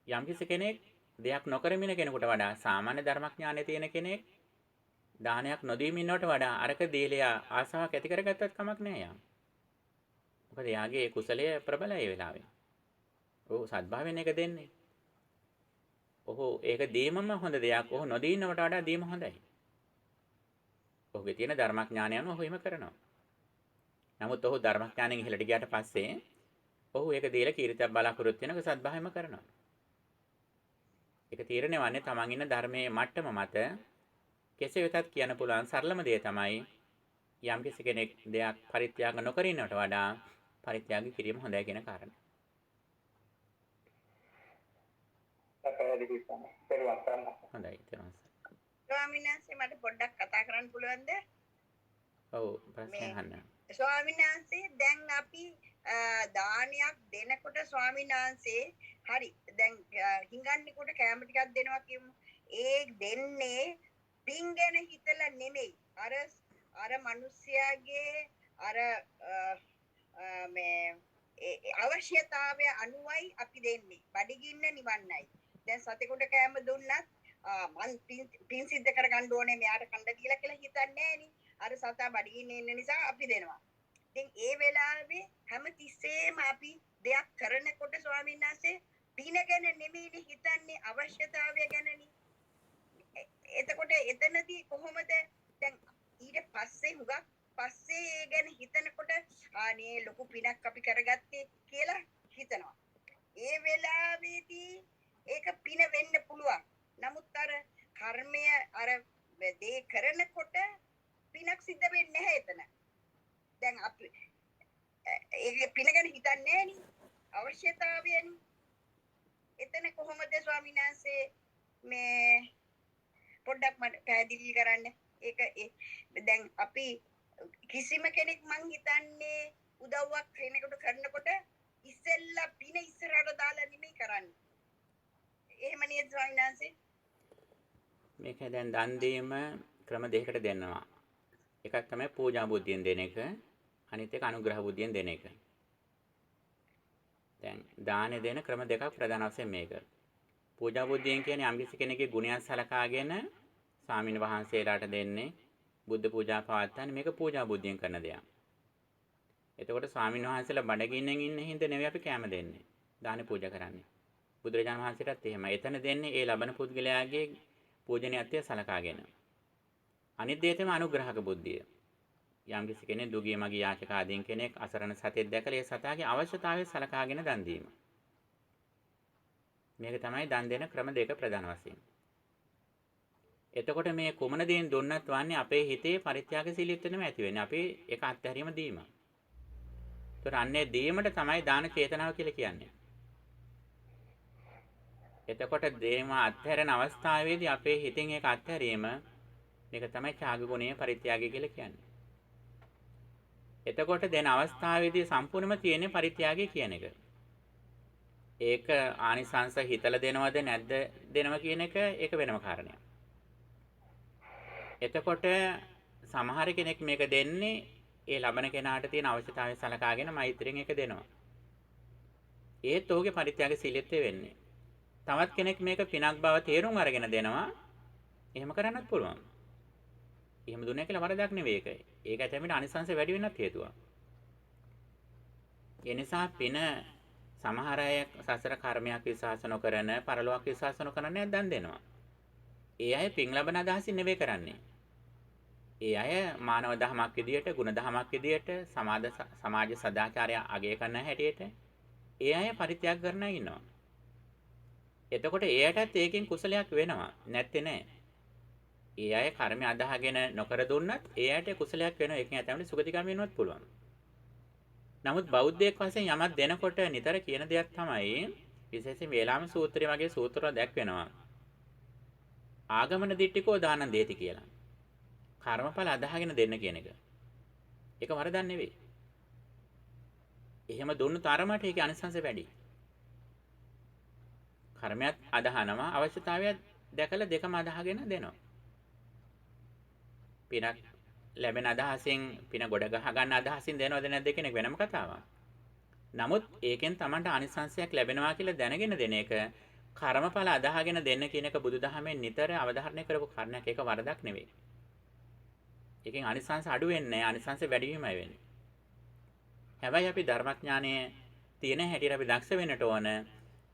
යම්කිසි කෙනෙක් දෙයක් නොකරමින කෙනෙකුට වඩා සාමාන්‍ය ධර්මඥානය තියෙන කෙනෙක් දානයක් නොදීම ඉන්නවට වඩා අරක දීලා ආසාවක් ඇති කරගත්තත් කමක් නැහැ යා. මොකද යාගේ ඒ කුසලය ප්‍රබලයි ඒ වෙලාවේ. ඔහු සද්භාවයෙන් ඒක දෙන්නේ. ඔහු ඒක දීමම හොඳ දෙයක්. ඔහු නොදීනවට වඩා දීම හොඳයි. ඔහුගේ තියෙන ධර්මඥානය අනුව ඔහු එහෙම කරනවා. නමුත් ඔහු ධර්මඥානයෙන් ඉහළට ගියාට පස්සේ ඔහු ඒක දීලා කීර්තියක් බලාපොරොත්තු වෙනක සද්භාවයෙන්ම කරනවා. ඒක තීරණය වන්නේ තමන් ඉන්න ධර්මයේ මට්ටම මත. කෙසේ වෙතත් කියන්න පුළුවන් සරලම දේ තමයි යම් කෙනෙක් දෙයක් පරිත්‍යාග නොකර ඉන්නවට වඩා පරිත්‍යාග කිරීම හොඳයි කියන කාරණය. හොඳයි ඊට ස්වාමීන් වහන්සේ මට පොඩ්ඩක් කතා කරන්න පුළුවන්ද? ඔව් ප්‍රශ්න අහන්න. ස්වාමීන් වහන්සේ දැන් අපි දානයක් දෙනකොට ස්වාමීන් වහන්සේ හරි දැන් හිඟන්නෙකුට කැම ටිකක් දෙනවා කියමු. ඒ දෙන්නේ පින් ගැන හිතලා නෙමෙයි. අර මිනිස්යාගේ අර මේ අවශ්‍යතාවය අනුවයි අපි දෙන්නේ. බඩගින්න නිවන්නයි. දැන් සතෙකුට කැම දුන්නත් මං පින් සිද්ධ කරගන්න ඕනේ මෙයාට කණ්ඩ දීලා කියලා හිතන්නේ නෑනේ. අර සතා බඩගින්න ඉන්න නිසා අපි දෙනවා. ඉතින් ඒ වෙලාවේ හැම තිස්සෙම අපි දෙයක් කරනකොට ස්වාමීන් වහන්සේ පින ගැන නෙමෙයිනේ හිතන්නේ අවශ්‍යතාවය ගැනනේ. එතකොට එතනදී කොහොමද දැන් ඊට පස්සේ හුඟක් පස්සේ ඒ ගැන හිතනකොට අනේ ලොකු පිනක් අපි කරගත්තේ කියලා හිතනවා. ඒ වෙලාවේදී ඒක පින වෙන්න පුළුවන්. නමුත් අර කර්මය අර දේ කරනකොට පිනක් සිද්ධ වෙන්නේ නැහැ එතන. දැන් අපි ඒක පින ගැන හිතන්නේ නෑනේ. අවශ්‍යතාවයනේ. එතන කොහොමද ස්වාමීන් වහන්සේ මේ පොඩ්ඩක් මට පැහැදිලි කරන්න. ඒක දැන් අපි කිසිම කෙනෙක් මං හිතන්නේ උදව්වක් කෙනෙකුට කරනකොට ඉස්සෙල්ලා පින ඉස්සරහට දාලා නෙමෙයි කරන්නේ. එහෙම නේද ස්වාමීන් වහන්සේ? මේක දැන් දන් දීම ක්‍රම දෙකකට දෙනවා. එකක් තමයි පූජා බුද්ධියෙන් දෙන එක. අනිත් එක අනුග්‍රහ බුද්ධියෙන් දෙන එක. දැන් දාන දෙන ක්‍රම දෙකක් ප්‍රධාන වශයෙන් මේක. පූජා බුද්ධියෙන් කියන්නේ යම්කිසි කෙනෙකුගේ ගුණයන් සලකාගෙන ස්වාමීන් වහන්සේලාට දෙන්නේ බුද්ධ පූජා පවත්වන්නේ මේක පූජා බුද්ධියෙන් කරන දෙයක්. එතකොට ස්වාමීන් වහන්සේලා බඩගින්නෙන් ඉන්න හින්දා නෙවෙයි අපි කැම දෙන්නේ. දාන පූජා කරන්නේ. බුදුරජාණන් වහන්සේටත් එහෙමයි. එතන දෙන්නේ ඒ ලබන පුද්ගලයාගේ පූජනීයත්වය සලකාගෙන. අනිත් දේ තමයි අනුග්‍රහක බුද්ධිය. යම්කිසි කෙනෙක් දුගී මගී යාචක ආදීන් කෙනෙක් අසරණ සතෙක් දැකලා ඒ සතාගේ අවශ්‍යතාවය සලකාගෙන දන් දීම. මේක තමයි දන් දෙන ක්‍රම දෙක ප්‍රධාන වශයෙන්. එතකොට මේ කුමන දේන් දුන්නත් වන්නේ අපේ හිතේ පරිත්‍යාගශීලීත්වය නෙමෙයි ඇති වෙන්නේ. අපි ඒක අත්හැරීම දීම. ඒතර අන්නේ දීමට තමයි දාන චේතනාව කියලා කියන්නේ. එතකොට දේම අත්හැරෙන අවස්ථාවේදී අපේ හිතෙන් ඒක අත්හැරීම මේක තමයි ත්‍යාග ගුණයේ පරිත්‍යාගය කියලා කියන්නේ. එතකොට දෙන අවස්ථාවේදී සම්පූර්ණම තියෙන්නේ පරිත්‍යාගය කියන එක. ඒක ආනිසංස හිතලා දෙනවද නැද්ද දෙනව කියන එක ඒක වෙනම කාරණයක්. එතකොට සමහර කෙනෙක් මේක දෙන්නේ ඒ ලබන කෙනාට තියෙන අවශ්‍යතාවය සලකාගෙන මෛත්‍රියෙන් ඒක දෙනවා. ඒත් ඔහුගේ පරිත්‍යාගශීලීත්වය වෙන්නේ. තවත් කෙනෙක් මේක පිනක් බව තේරුම් අරගෙන දෙනවා. එහෙම කරන්නත් පුළුවන්. එහෙම දුන්නේ කියලා වරදක් නෙවෙයි ඒක. ඒක ඇතැමිට අනිසංස වැඩි වෙන්නත් හේතුවක්. ඒ නිසා පින සමහර අය සසර කර්මයක් විශ්වාස නොකරන, පරලොවක් විශ්වාස නොකරන අය දන් දෙනවා. ඒ අය පින් ලබන අදහසින් නෙවෙයි කරන්නේ. ඒ අය මානව දහමක් විදියට, ගුණ දහමක් විදියට, සමාජ සදාචාරය අගය කරන හැටියට ඒ අය පරිත්‍යාග කරන අය ඉන්නවා. එතකොට ඒ අයටත් ඒකෙන් කුසලයක් වෙනවා. නැත්තේ නෑ. ඒ අය කර්මය අදහගෙන නොකර දුන්නත් ඒ අයට කුසලයක් වෙනවා. ඒකෙන් ඇතැම්ට සුගතිගාමී වෙන්නවත් පුළුවන්. නමුත් බෞද්ධයෙක් වශයෙන් යමක් දෙනකොට නිතර කියන දෙයක් තමයි විශේෂයෙන් වේලාම සූත්‍රය වගේ සූත්‍රවල දැක්වෙනවා. ආගමන දිට්ඨිකෝ දානං දේති කියලා. කර්මඵල අදහගෙන දෙන්න කියන එක. ඒක වරදක් නෙවෙයි. එහෙම දුන්නු තරමට ඒකේ අනිසංස වැඩි. කර්මයක් අදහනවා අවශ්‍යතාවය දැකලා දෙකම අදහගෙන දෙනවා. පිනක් ලැබෙන අදහසින් පින ගොඩ ගහ ගන්න අදහසින් දෙනවද නැද්ද කියන එක වෙනම කතාවක්. නමුත් ඒකෙන් Tamanට අනිසංසයක් ලැබෙනවා කියලා දැනගෙන දෙන එක කර්මඵල අදහගෙන දෙන්න කියන එක බුදුදහමෙන් නිතර අවධාරණය කරපු කාරණයක්. ඒක වරදක් නෙවෙයි. ඒකෙන් අනිසංස අඩු වෙන්නේ නැහැ. අනිසංස වැඩි වීමයි වෙන්නේ. හැබැයි අපි ධර්මඥානය තියෙන හැටියට අපි දක්ෂ වෙන්නට ඕන.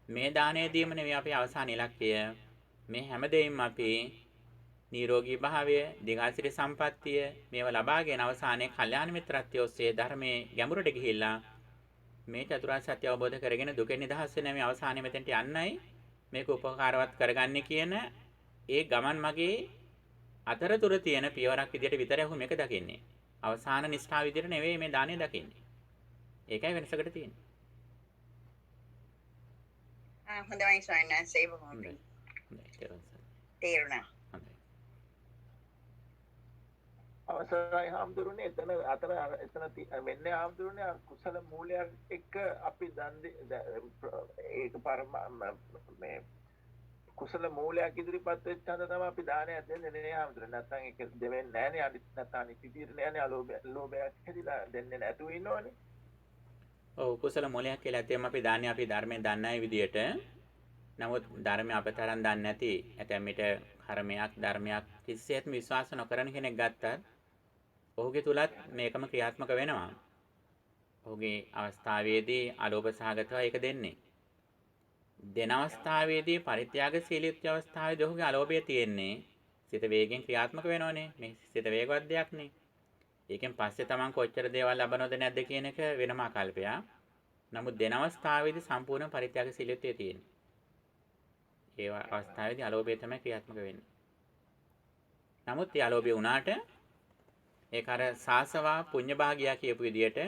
මේ දානය දීම නෙවෙයි අපේ අවසාන ඉලක්කය. මේ හැම දෙයක්ම අපි නිරෝගී භාවය, දීඝාසිරි සම්පත්තිය මේවා ලබාගෙන අවසානයේ කල්යාණ මිත්‍රත්වය ඔස්සේ ධර්මයේ ගැඹුරට ගිහිල්ලා මේ චතුරාර්ය සත්‍ය අවබෝධ කරගෙන දුකෙන් නිදහස් වෙන මේ අවසානයේ මෙතෙන්ට යන්නයි මේක උපකාරවත් කරගන්නේ කියන ඒ ගමන් මගේ අතරතුර තියෙන පියවරක් විදියට විතරයි ඔහු මේක දකින්නේ. අවසාන නිෂ්ඨාව විදියට නෙවෙයි මේ දාණය දකින්නේ. ඒකයි වෙනසකට තියෙන්නේ. හොඳයි ස්වාමීන් වහන්සේ බොහොම හොඳයි. තේරුණා. අවසරයි හාමුදුරනේ එතන වෙන්නේ හාමුදුරනේ කුසල මූලයක් එක්ක අපි ඒක මේ කුසල මූලයක් ඉදිරිපත් වෙච්ච හන්ද තමයි අපි දානයක් දෙන්නේ නේ හාමුදුරනේ. නැත්නම් ඒක දෙවෙන්නේ නැහනේ. නැත්නම් අනිත් විදිහට නෑනේ ලෝභයක් හැදිලා දෙන්නේ නැතුව ඉන්නෝනේ. ඔව් කුසල මූලයක් කියලා ඇත්තෙම අපි දාන්නේ අපි ධර්මයෙන් දන්නයි විදියට. නමුත් ධර්මය අපතරන් දන්නේ නැති ඇතැම් විට කර්මයක් ධර්මයක් කිසිසේත්ම විශ්වාස නොකරන කෙනෙක් ගත්තත් ඔහුගේ තුලත් මේකම ක්‍රියාත්මක වෙනවා. ඔහුගේ අවස්ථාවේදී අලෝභ සහගතව ඒක දෙන්නේ. දෙන අවස්ථාවේදී පරිත්‍යාගශීලීත්ව අවස්ථාවේදී ඔහුගේ අලෝභය තියෙන්නේ. සිත වේගෙන් ක්‍රියාත්මක වෙනවනේ. මේ සිත වේගවත් දෙයක් නේ. ඒකෙන් පස්සේ Taman කොච්චර දේවල් ලබනවද නැද්ද කියන එක වෙනම ආකල්පයක්. නමුත් දෙන අවස්ථාවේදී සම්පූර්ණ පරිත්‍යාගශීලීත්වය තියෙන්නේ. ඒ අවස්ථාවේදී අලෝභය තමයි ක්‍රියාත්මක වෙන්නේ. නමුත් ඒ අලෝභය වුණාට ඒක අර සාසවා පුඤ්ඤ භාගියා කියපු විදියට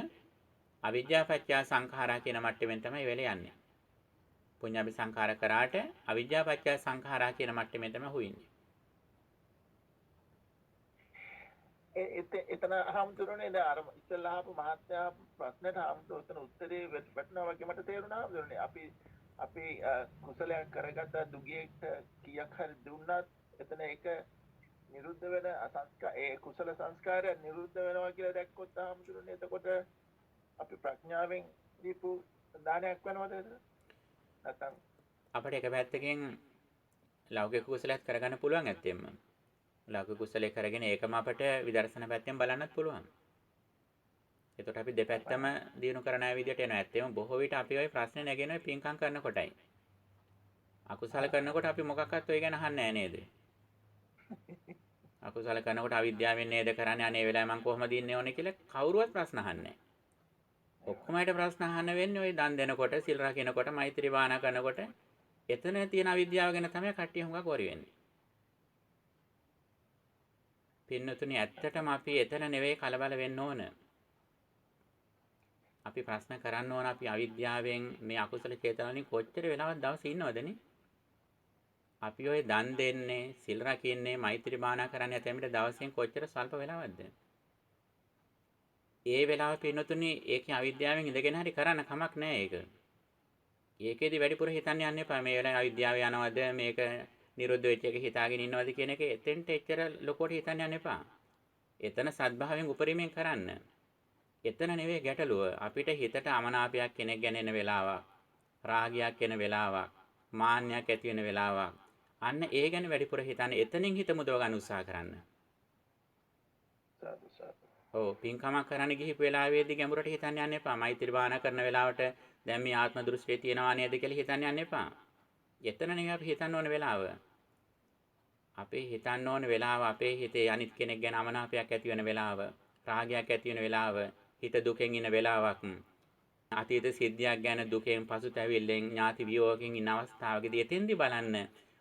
අවිජ්ජාපච්චය සංඛාරා කියන මට්ටමින් තමයි වෙල යන්නේ. පුඤ්ඤාභි සංඛාර කරාට අවිජ්ජාපච්චය සංඛාරා කියන මට්ටමින් තමයි හුින්නේ. එතන හාමුදුරනේ දැන් අර ඉස්සෙල්ලා ආපු මහත්යා ප්‍රශ්නෙට හාමුදුරන උත්තරේ වැටෙනවා වගේ මට තේරුණා හාමුදුරනේ. අපි කුසලයක් කරගත්ත දුගියෙක්ට කීයක් හරි දුන්නත් එතන ඒක නිරුද්ධ වෙන ඒ කුසල සංස්කාරය නිරුද්ධ වෙනවා කියලා දැක්කොත් හාමුදුරනේ එතකොට අපි ප්‍රඥාවෙන් දීපු දානයක් වෙනවද එතන? නැත්නම් අපිට එක පැත්තකින් ලෞකික කුසලයක් කරගන්න පුළුවන් ඇත්තෙම. ලෞකික කුසලයේ කරගෙන ඒකම අපට විදර්ශනා පැත්තෙන් බලන්නත් පුළුවන්. එතකොට අපි දෙපැත්තම දිනු කරන විදිහට එනවා. ඇත්තෙම බොහෝ විට අපි ওই ප්‍රශ්නේ නැගෙනවා පින්කම් කරනකොටයි. අකුසල කරනකොට අපි මොකක්වත් ඔය ගැන අහන්නේ නැහැ නේද? අකුසල කරනකොට අවිද්‍යාවෙන් නේද කරන්නේ අනේ වෙලාවේ මං කොහොමද ඉන්නේ ඕනේ කියලා කවුරුවත් ප්‍රශ්න අහන්නේ නැහැ. ඔක්කොම හිට ප්‍රශ්න අහන්න වෙන්නේ ওই දන් දෙනකොට, සිල් රකින්නකොට, මෛත්‍රී භාවනා කරනකොට එතන තියෙන අවිද්‍යාව ගැන තමයි කට්ටිය හුඟක් වරි වෙන්නේ. පින්නතුනි ඇත්තටම අපි එතන නෙවෙයි කලබල වෙන්න ඕන. අපි ප්‍රශ්න කරන්න ඕන අපි අවිද්‍යාවෙන් මේ අකුසල චේතනාවලින් කොච්චර වෙලාවක් දවසේ ඉන්නවදනේ? අපි ඔය දන් දෙන්නේ, සිල් රකින්නේ, මෛත්‍රී භාවනා කරන්නේ නැතෙමිට දවසෙන් කොච්චර ස්වල්ප වෙලාවක්ද? ඒ වෙලාව පින්නතුනි ඒකේ අවිද්‍යාවෙන් ඉඳගෙන හරි කරන්න කමක් නැහැ ඒක. ඒකෙදි වැඩිපුර හිතන්න යන්න එපා මේ වෙලාවේ අවිද්‍යාව යනවද මේක නිරුද්ධ වෙච්ච එක හිතාගෙන ඉන්නවද කියන එක එතෙන්ට එච්චර ලොකුවට හිතන්න යන්න එපා. එතන සත්භාවයෙන් උපරිමයෙන් කරන්න. එතන නෙවෙයි ගැටලුව. අපිට හිතට අමනාපයක් කෙනෙක් ගැන එන වෙලාවක්, රාගයක් එන වෙලාවක්, මාන්නයක් ඇති වෙන වෙලාවක්. අන්න ඒ ගැන වැඩිපුර හිතන්න. එතනින් හිත මුදව ගන්න උත්සාහ කරන්න. ඔව් පින්කමක් කරන්න ගිහිපු වෙලාවේදී ගැඹුරට හිතන්න යන්න එපා. මෛත්‍රී භාවනා කරන වෙලාවට දැන් මේ ආත්ම දෘෂ්ටිය තියෙනවා නේද කියලා හිතන්න යන්න එපා. එතන නෙවෙයි අපි හිතන්න ඕන වෙලාව. අපේ හිතන්න ඕන වෙලාව අපේ හිතේ අනිත් කෙනෙක් ගැන අමනාපයක් ඇති වෙන වෙලාව, රාගයක් ඇති වෙන වෙලාව, හිත දුකෙන් ඉන්න වෙලාවක්, අතීත සිද්ධියක් ගැන දුකෙන් පසුතැවිල්ලෙන් ඥාති වියෝගයෙන් ඉන්න අවස්ථාවකදී එතෙන්දි බලන්න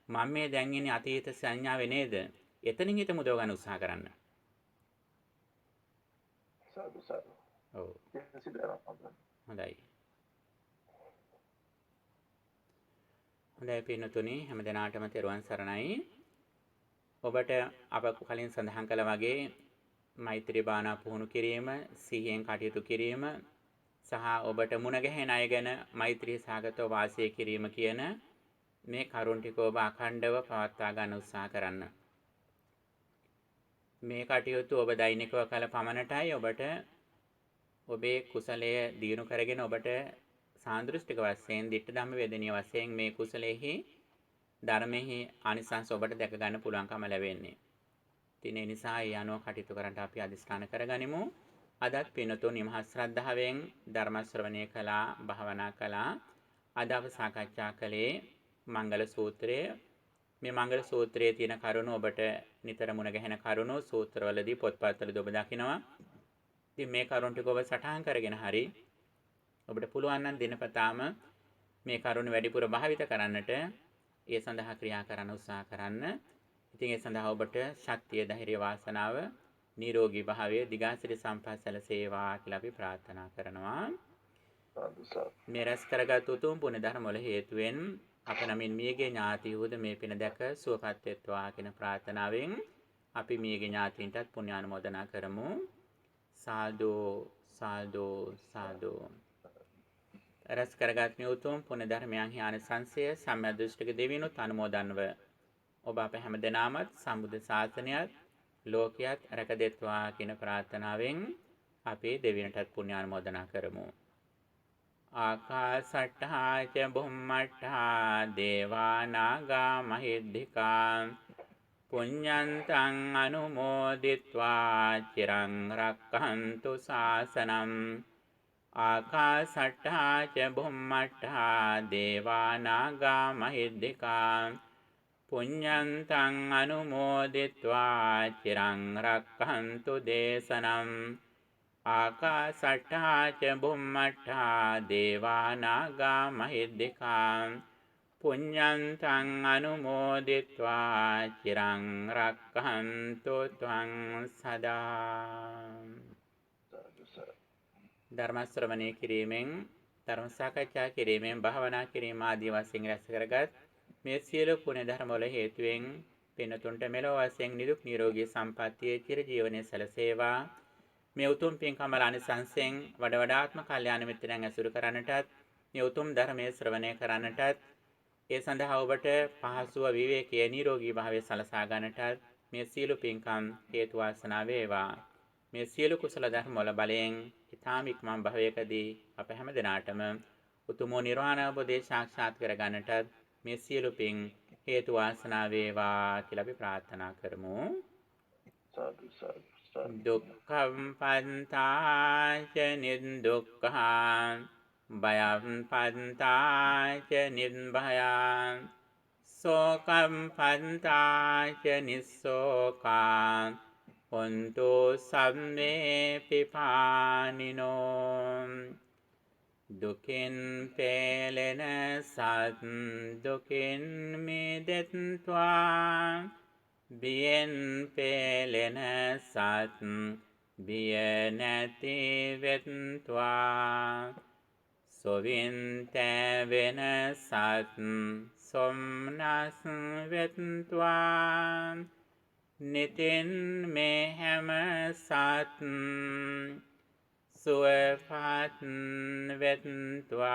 මම මේ දැන් ඉන්නේ අතීත සංඥාවේ නේද? එතනින් හිත මුදව ගන්න උත්සාහ කරන්න. ඔව්. හොඳයි. හොඳයි පින්නතුනි හැම දිනාටම තෙරුවන් සරණයි. ඔබට අප කලින් සඳහන් කළ වගේ මෛත්‍රී භාවනා පුහුණු කිරීම, සිහියෙන් කටයුතු කිරීම සහ ඔබට මුණ ගැහෙන අය ගැන මෛත්‍රී සාගතව වාසය කිරීම කියන මේ කරුණ ටික ඔබ අඛණ්ඩව පවත්වා ගන්න උත්සාහ කරන්න. මේ කටයුතු ඔබ දෛනිකව කළ පමණටයි ඔබට ඔබේ කුසලය දියුණු කරගෙන ඔබට සාන්දෘෂ්ටික වශයෙන් දිට්ඨ ධම්ම වේදනීය වශයෙන් මේ කුසලෙහි ධර්මෙහි ආනිසංස ඔබට දැක ගන්න පුළුවන්කම ලැබෙන්නේ. ඉතින් ඒ නිසා ඒ අනුව කටයුතු කරන්න අපි අදිස්ථාන කරගනිමු. අදත් පින්තුන් මහත් ශ්‍රද්ධාවෙන් ධර්ම ශ්‍රවණය කළා, භාවනා කළා. අද අප සාකච්ඡා කළේ මංගල සූත්‍රය. මේ මංගල සූත්‍රයේ තියෙන කරුණු ඔබට නිතර මුණ ගැහෙන කරුණු සූත්‍රවලදී පොත්පත්වලදී ඔබ දකිනවා. ඉතින් මේ කරුණු ටික ඔබ සටහන් කරගෙන හරි ඔබට පුළුවන් නම් දිනපතාම මේ කරුණු වැඩිපුර භාවිත කරන්නට ඒ සඳහා ක්‍රියා කරන්න උත්සාහ කරන්න. ඉතින් ඒ සඳහා ඔබට ශක්තිය, ධෛර්ය, වාසනාව, නිරෝගී භාවය, දිගාසිරි සම්පත් සැලසේවා කියලා අපි ප්‍රාර්ථනා කරනවා. මේ රැස් කරගත් උතුම් පුණ්‍ය ධර්ම වල හේතුවෙන් අප නමින් මියගේ ඥාතිහුද මේ පින දැක සුවපත් වෙත්වා කියන ප්‍රාර්ථනාවෙන් අපි මියගේ ඥාතීන්ටත් පුණ්‍යානුමෝදනා කරමු. සාදු සාදු සාදු. රැස් කරගත් මේ උතුම් පුණ්‍ය ධර්මයන්හි ආනිසංසය සම්මාදෘෂ්ටික දෙවියන්ුත් අනුමෝදන්ව ඔබ අප හැම දෙනාමත් සම්බුද්ධ ශාසනයත් ලෝකයත් රැකදෙත්වා කියන ප්‍රාර්ථනාවෙන් අපේ දෙවියන්ටත් පුණ්‍යානුමෝදනා කරමු. ආකාසට්ඨා ච බුම්මට්ඨා දේවා නාග මහිද්దికා පුඤ්ඤන්තං අනුමෝදිත්වා චිරං රක්ඛන්තු ශාසනං. ආකාසට්ඨා ච බුම්මට්ඨා දේවා නාග මහිද්దికා පුඤ්ඤන්තං අනුමෝදිත්වා චිරං රක්ඛන්තු දේශනං. ආකාසට්ඨා ච බුම්මට්ඨා දේවා නාග මහිද්దికා පුඤ්ඤන්තං අනුමෝදිත්වා චිරං රක්ඛන්තු ත්වං සදා. ධර්ම ශ්‍රවණය කිරීමෙන්, ධර්ම සාකච්ඡා කිරීමෙන්, භාවනා කිරීම ආදී වශයෙන් රැස් කරගත් මේ සියලු පුණ්‍ය ධර්ම වල හේතුවෙන් පින්තුන්ට මෙලොව වශයෙන් නිදුක් නිරෝගී සම්පන්නිය චිර ජීවනයේ සැලසේවා. මේ උතුම් පින්කම ආනිසංසයෙන් වඩ වඩාත්ම කල්යාණ මිත්‍රයන් ඇසුරු කරන්නටත්, මේ උතුම් ධර්මයේ ශ්‍රවණය කරන්නටත්, ඒ සඳහා ඔබට පහසුව විවේකී නිරෝගී භාවය සලසා ගන්නටත් මේ සියලු පින්කම් හේතු වාසනා වේවා. මේ සියලු කුසල ධර්ම වල බලයෙන් ඊ타ම ඉක්මන් භවයකදී අප හැම දිනාටම උතුම් නිර්වාණ අවබෝධය සාක්ෂාත් කර ගන්නටත් මේ සියලු පින් හේතු වාසනා වේවා කියලා අපි ප්‍රාර්ථනා කරමු. දුක්ඛම් පන්තාච නිදුක්ඛං භයං පන්තාච නිබ්භයං සෝකම් පන්තාච නිස්සෝකං හොන්තු සම්මේ පිපානිනෝ. දුකින් පෙළෙන සත් දුකින් මිදෙත්වා, බියෙන් පෙළෙන සත් බිය නැති වෙත්වා, සොවින් තැවෙන සත් සොම්නස් වෙත්වා, නිතින් මේ හැම සත් සුවපත් වෙත්වා.